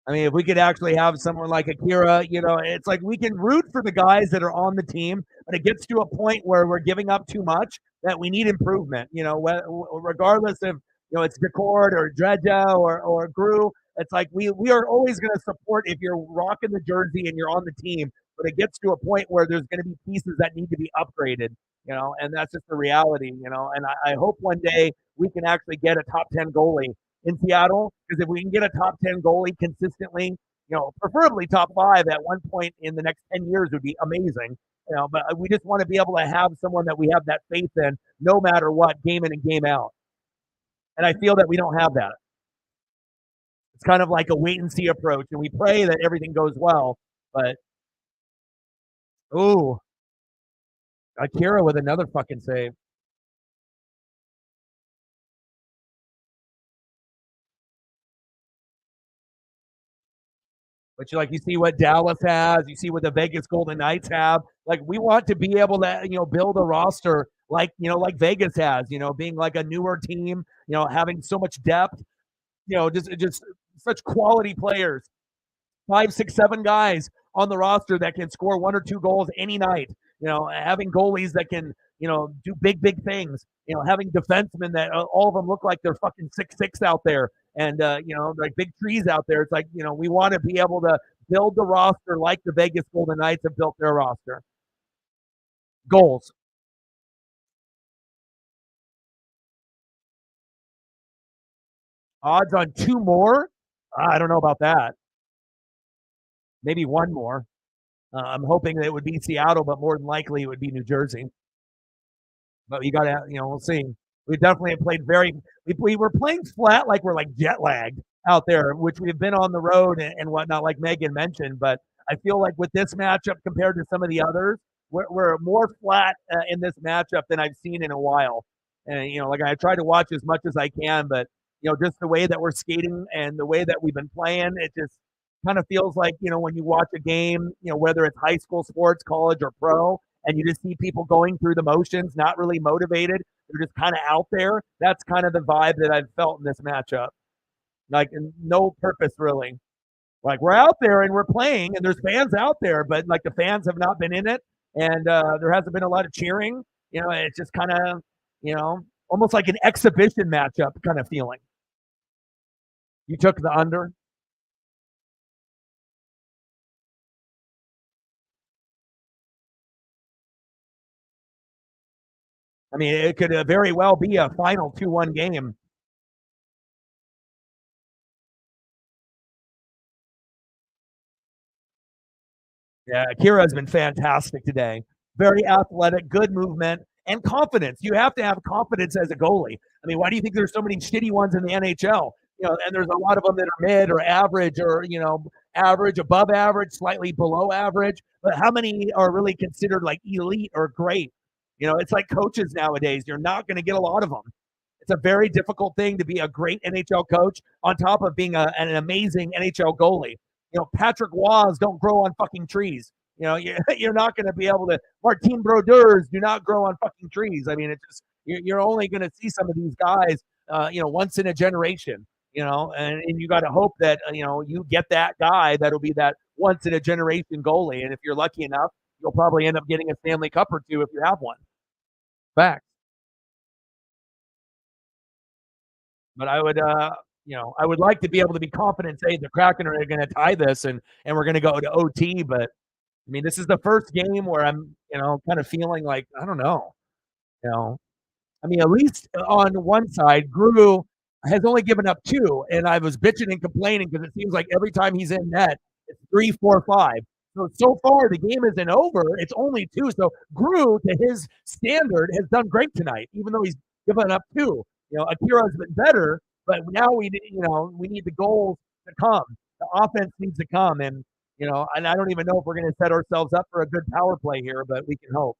I mean, if we could actually have someone like Akira, it's like we can root for the guys that are on the team, but it gets to a point where we're giving up too much that we need improvement. Regardless if it's Decord or Dredja or Gru, it's like we are always going to support if you're rocking the jersey and you're on the team, but it gets to a point where there's going to be pieces that need to be upgraded. And that's just the reality. And I hope one day we can actually get a top 10 goalie in Seattle, because if we can get a top 10 goalie consistently, preferably top 5 at one point in the next 10 years would be amazing. But we just want to be able to have someone that we have that faith in no matter what, game in and game out. And I feel that we don't have that. It's kind of like a wait and see approach, and we pray that everything goes well. But ooh, Akira with another fucking save. But you see what Dallas has, you see what the Vegas Golden Knights have. Like we want to be able to, build a roster like, like Vegas has, being like a newer team, having so much depth, just such quality players, 5, 6, 7 guys on the roster that can score 1 or 2 goals any night. Having goalies that can, do big things. Having defensemen that all of them look like they're fucking 6'6" out there, and like big trees out there. It's like we want to be able to build the roster like the Vegas Golden Knights have built their roster. Goals. Odds on 2 more? I don't know about that. Maybe 1 more. I'm hoping that it would be Seattle, but more than likely it would be New Jersey. But you got to, we'll see. We definitely have played we were playing flat like we're like jet lagged out there, which we've been on the road and whatnot, like Megan mentioned. But I feel like with this matchup compared to some of the others, we're more flat in this matchup than I've seen in a while. And, like I try to watch as much as I can, but, just the way that we're skating and the way that we've been playing, it just kind of feels like, when you watch a game, whether it's high school sports, college, or pro, and you just see people going through the motions, not really motivated. They're just kind of out there. That's kind of the vibe that I've felt in this matchup. Like, no purpose really. Like, we're out there and we're playing, and there's fans out there, but like the fans have not been in it, and there hasn't been a lot of cheering. It's just kind of, almost like an exhibition matchup kind of feeling. You took the under. I mean, it could very well be a final 2-1 game. Yeah, Akira has been fantastic today. Very athletic, good movement, and confidence. You have to have confidence as a goalie. I mean, why do you think there's so many shitty ones in the NHL? And there's a lot of them that are mid or average or, average, above average, slightly below average. But how many are really considered like elite or great? It's like coaches nowadays. You're not going to get a lot of them. It's a very difficult thing to be a great NHL coach on top of being an amazing NHL goalie. Patrick Wa's don't grow on fucking trees. You're not going to be able to. Martin Brodeurs do not grow on fucking trees. I mean, it's just you're only going to see some of these guys, once in a generation. And you got to hope that you get that guy that'll be that once in a generation goalie. And if you're lucky enough, you'll probably end up getting a Stanley Cup or two if you have one. Fact. But I would like to be able to be confident, say the Kraken are going to tie this and we're going to go to OT. But I mean, this is the first game where I'm, kind of feeling like I don't know, you know. I mean, at least on one side, Gru has only given up 2, and I was bitching and complaining because it seems like every time he's in net, it's 3, 4, 5. So far the game isn't over. It's only 2. So Gru, to his standard, has done great tonight, even though he's given up 2. Akira's been better, but now we need the goals to come. The offense needs to come, and and I don't even know if we're going to set ourselves up for a good power play here, but we can hope.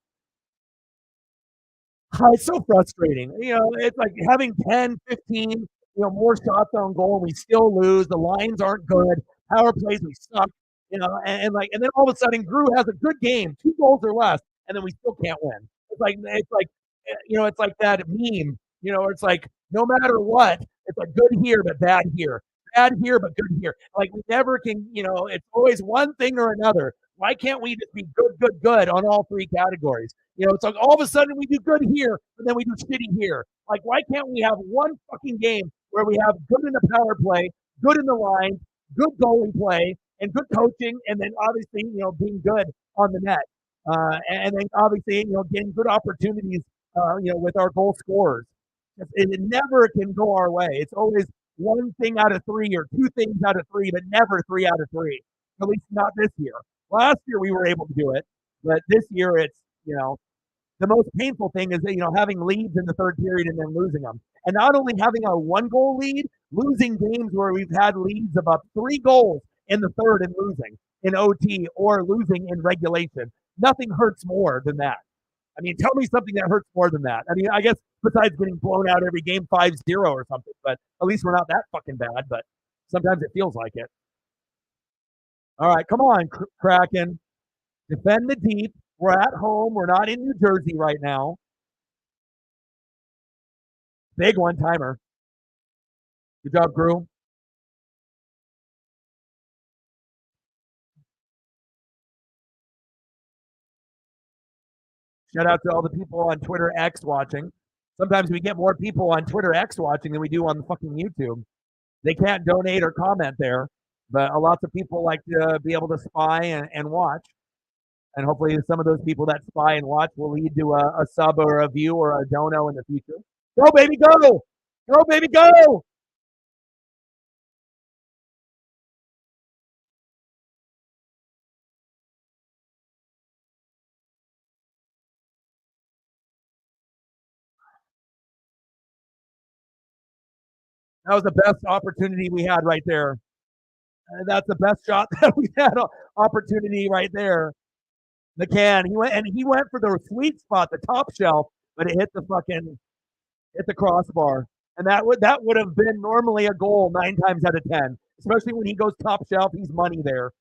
It's so frustrating. It's like having 10, 15, more shots on goal, and we still lose. The lines aren't good. Power plays, we suck. And then all of a sudden, Gru has a good game, 2 goals or less, and then we still can't win. It's like that meme. It's like no matter what, it's like good here but bad here, bad here but good here. Like we never can. It's always one thing or another. Why can't we just be good, good, good on all 3 categories? It's like all of a sudden we do good here, but then we do shitty here. Like, why can't we have one fucking game where we have good in the power play, good in the line, good goalie play, and good coaching, and then obviously, being good on the net. And then obviously, getting good opportunities, with our goal scorers. It never can go our way. It's always one thing out of 3 or 2 things out of 3, but never 3 out of 3. At least not this year. Last year we were able to do it, but this year it's, the most painful thing is that, having leads in the third period and then losing them. And not only having a 1-goal lead, losing games where we've had leads of up 3 goals in the third and losing in OT or losing in regulation. Nothing hurts more than that. I mean, tell me something that hurts more than that. I mean, I guess besides getting blown out every game 5-0 or something, but at least we're not that fucking bad, but sometimes it feels like it. All right, come on, Kraken. Defend the deep. We're at home. We're not in New Jersey right now. Big one-timer. Good job, Gru. Shout out to all the people on Twitter X watching. Sometimes we get more people on Twitter X watching than we do on the fucking YouTube. They can't donate or comment there, but lots of people like to be able to spy and watch. And hopefully some of those people that spy and watch will lead to a sub or a view or a dono in the future. Go, baby, go! Go, baby, go! That was the best opportunity we had right there. That's the best shot that we had opportunity right there. McCann, he went for the sweet spot, the top shelf, but it hit the crossbar. And that would have been normally a goal 9 times out of 10, especially when he goes top shelf. He's money there.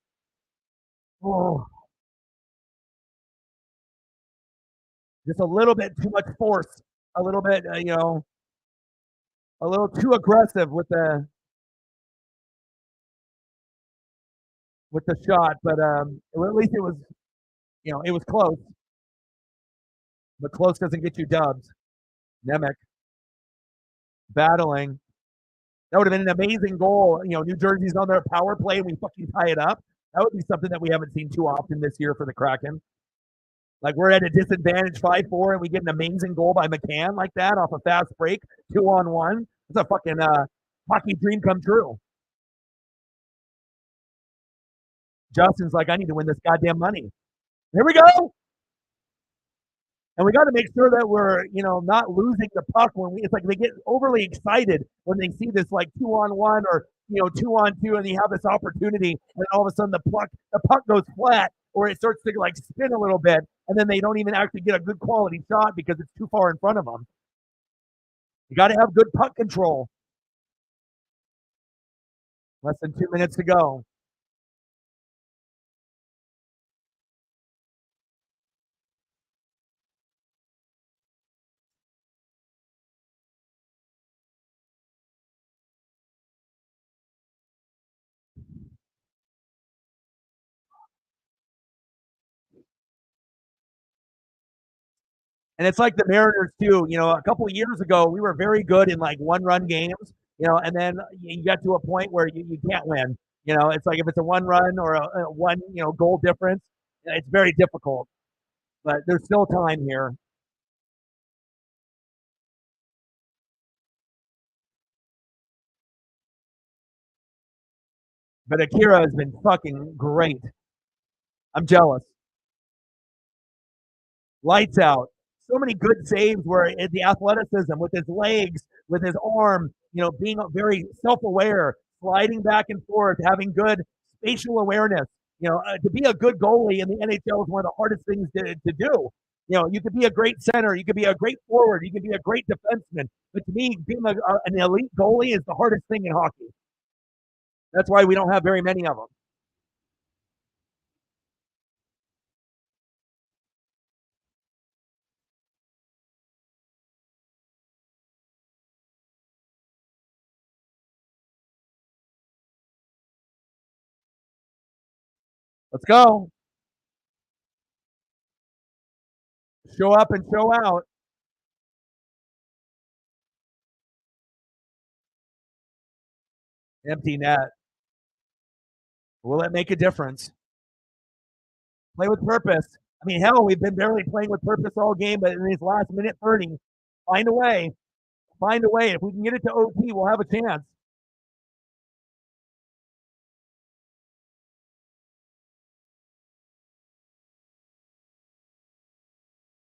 Oh, just a little bit too much force, a little bit, a little too aggressive with the shot. But at least it was, it was close. But close doesn't get you dubs. Nemec battling. That would have been an amazing goal. New Jersey's on their power play and we fucking tie it up. That would be something that we haven't seen too often this year for the Kraken. Like we're at a disadvantage 5-4 and we get an amazing goal by McCann like that off a fast break, 2-on-1. It's a fucking hockey dream come true. Justin's like, I need to win this goddamn money. Here we go. And we got to make sure that we're, not losing the puck when it's like they get overly excited when they see this like 2-on-1 or 2-on-2 and you have this opportunity and all of a sudden the puck goes flat or it starts to like spin a little bit and then they don't even actually get a good quality shot because it's too far in front of them. You got to have good puck control. Less than 2 minutes to go. And it's like the Mariners too. A couple of years ago, we were very good in like one-run games. And then you get to a point where you can't win. It's like if it's a one-run or a one goal difference, it's very difficult. But there's still time here. But Akira has been fucking great. I'm jealous. Lights out. So many good saves where the athleticism with his legs, with his arm, being very self-aware, sliding back and forth, having good spatial awareness. To be a good goalie in the NHL is one of the hardest things to do. You could be a great center, you could be a great forward, you could be a great defenseman. But to me, being an elite goalie is the hardest thing in hockey. That's why we don't have very many of them. Let's go. Show up and show out. Empty net. Will it make a difference? Play with purpose. I mean, hell, we've been barely playing with purpose all game, but in these last minute 30, find a way. Find a way. If we can get it to OT, we'll have a chance.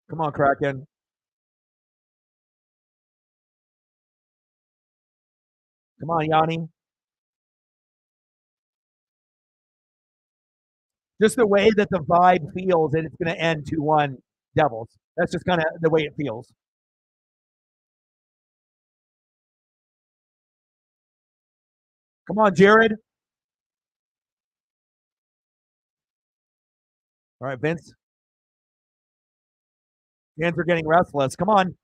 Come on, Kraken. Come on, Yanni. Just the way that the vibe feels, and it's going to end 2-1 Devils. That's just kind of the way it feels. Come on, Jared. All right, Vince. Hands are getting restless. Come on.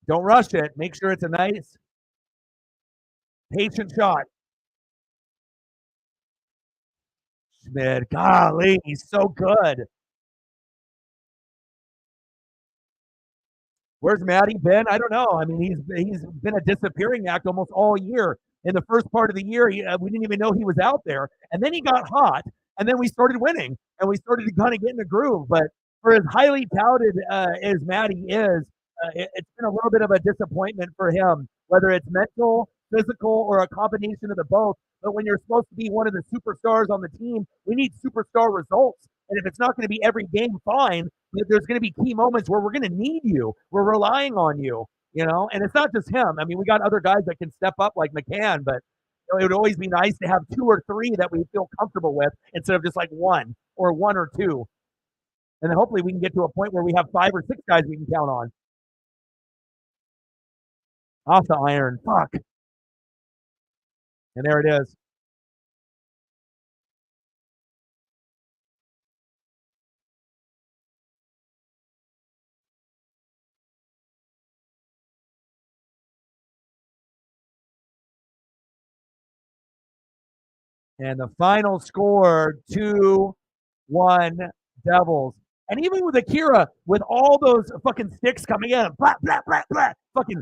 Don't rush it. Make sure it's a nice, patient shot. Schmidt, golly, he's so good. Where's Matty been? I don't know. I mean, he's been a disappearing act almost all year. In the first part of the year, we didn't even know he was out there, and then he got hot, and then we started winning, and we started to kind of get in the groove. But for as highly touted as Matty is, it's been a little bit of a disappointment for him, whether it's mental, physical, or a combination of the both. But when you're supposed to be one of the superstars on the team, we need superstar results. And if it's not going to be every game, fine. But there's going to be key moments where we're going to need you. We're relying on you, and it's not just him. I mean, we got other guys that can step up like McCann, but it would always be nice to have 2 or 3 that we feel comfortable with instead of just like one or 2. And then hopefully we can get to a point where we have 5 or 6 guys we can count on. Off the iron. Fuck. And there it is. And the final score 2-1 Devils. And even with Akira, with all those fucking sticks coming in, blah, blah, blah, blah, fucking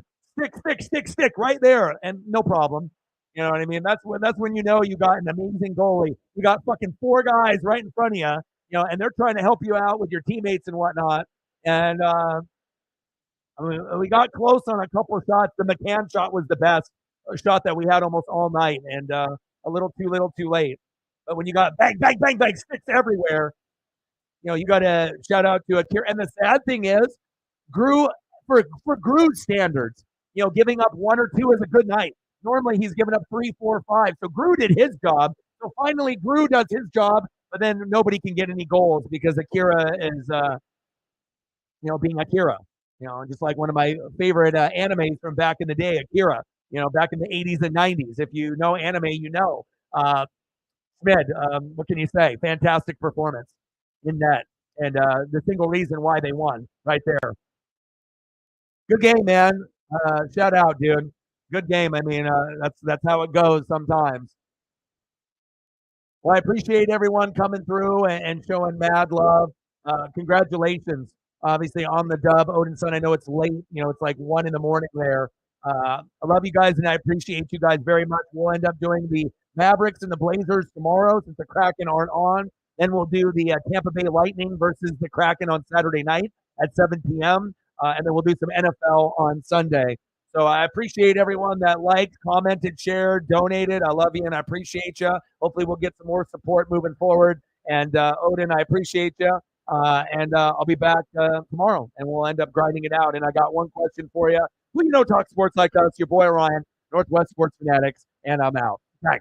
stick right there, and no problem. You know what I mean? That's when you know you got an amazing goalie. You got fucking 4 guys right in front of you, and they're trying to help you out with your teammates and whatnot. And I mean, we got close on a couple of shots. The McCann shot was the best shot that we had almost all night, and a little too late. But when you got bang, bang, bang, bang, sticks everywhere, you got to shout out to Akira. And the sad thing is, Gru, for Gru's standards, giving up 1 or 2 is a good night. Normally he's giving up 3, 4, 5. So Gru did his job. So finally Gru does his job, but then nobody can get any goals because Akira is, being Akira. Just like one of my favorite animes from back in the day, Akira. Back in the 80s and 90s. If you know anime, you know. Smid, what can you say? Fantastic performance in net. And the single reason why they won right there. Good game, man. Shout out, dude. Good game. I mean, that's how it goes sometimes. Well, I appreciate everyone coming through and showing mad love. Congratulations, obviously, on the dub. Odinson, I know it's late. It's like 1 in the morning there. I love you guys, and I appreciate you guys very much. We'll end up doing the Mavericks and the Blazers tomorrow since the Kraken aren't on. Then we'll do the Tampa Bay Lightning versus the Kraken on Saturday night at 7 p.m. And then we'll do some NFL on Sunday. So I appreciate everyone that liked, commented, shared, donated. I love you, and I appreciate you. Hopefully we'll get some more support moving forward. And Odin, I appreciate you. And I'll be back tomorrow, and we'll end up grinding it out. And I got one question for you. Who talk sports like us? Your boy Ryan, Northwest Sports Fanatics, and I'm out. Bye.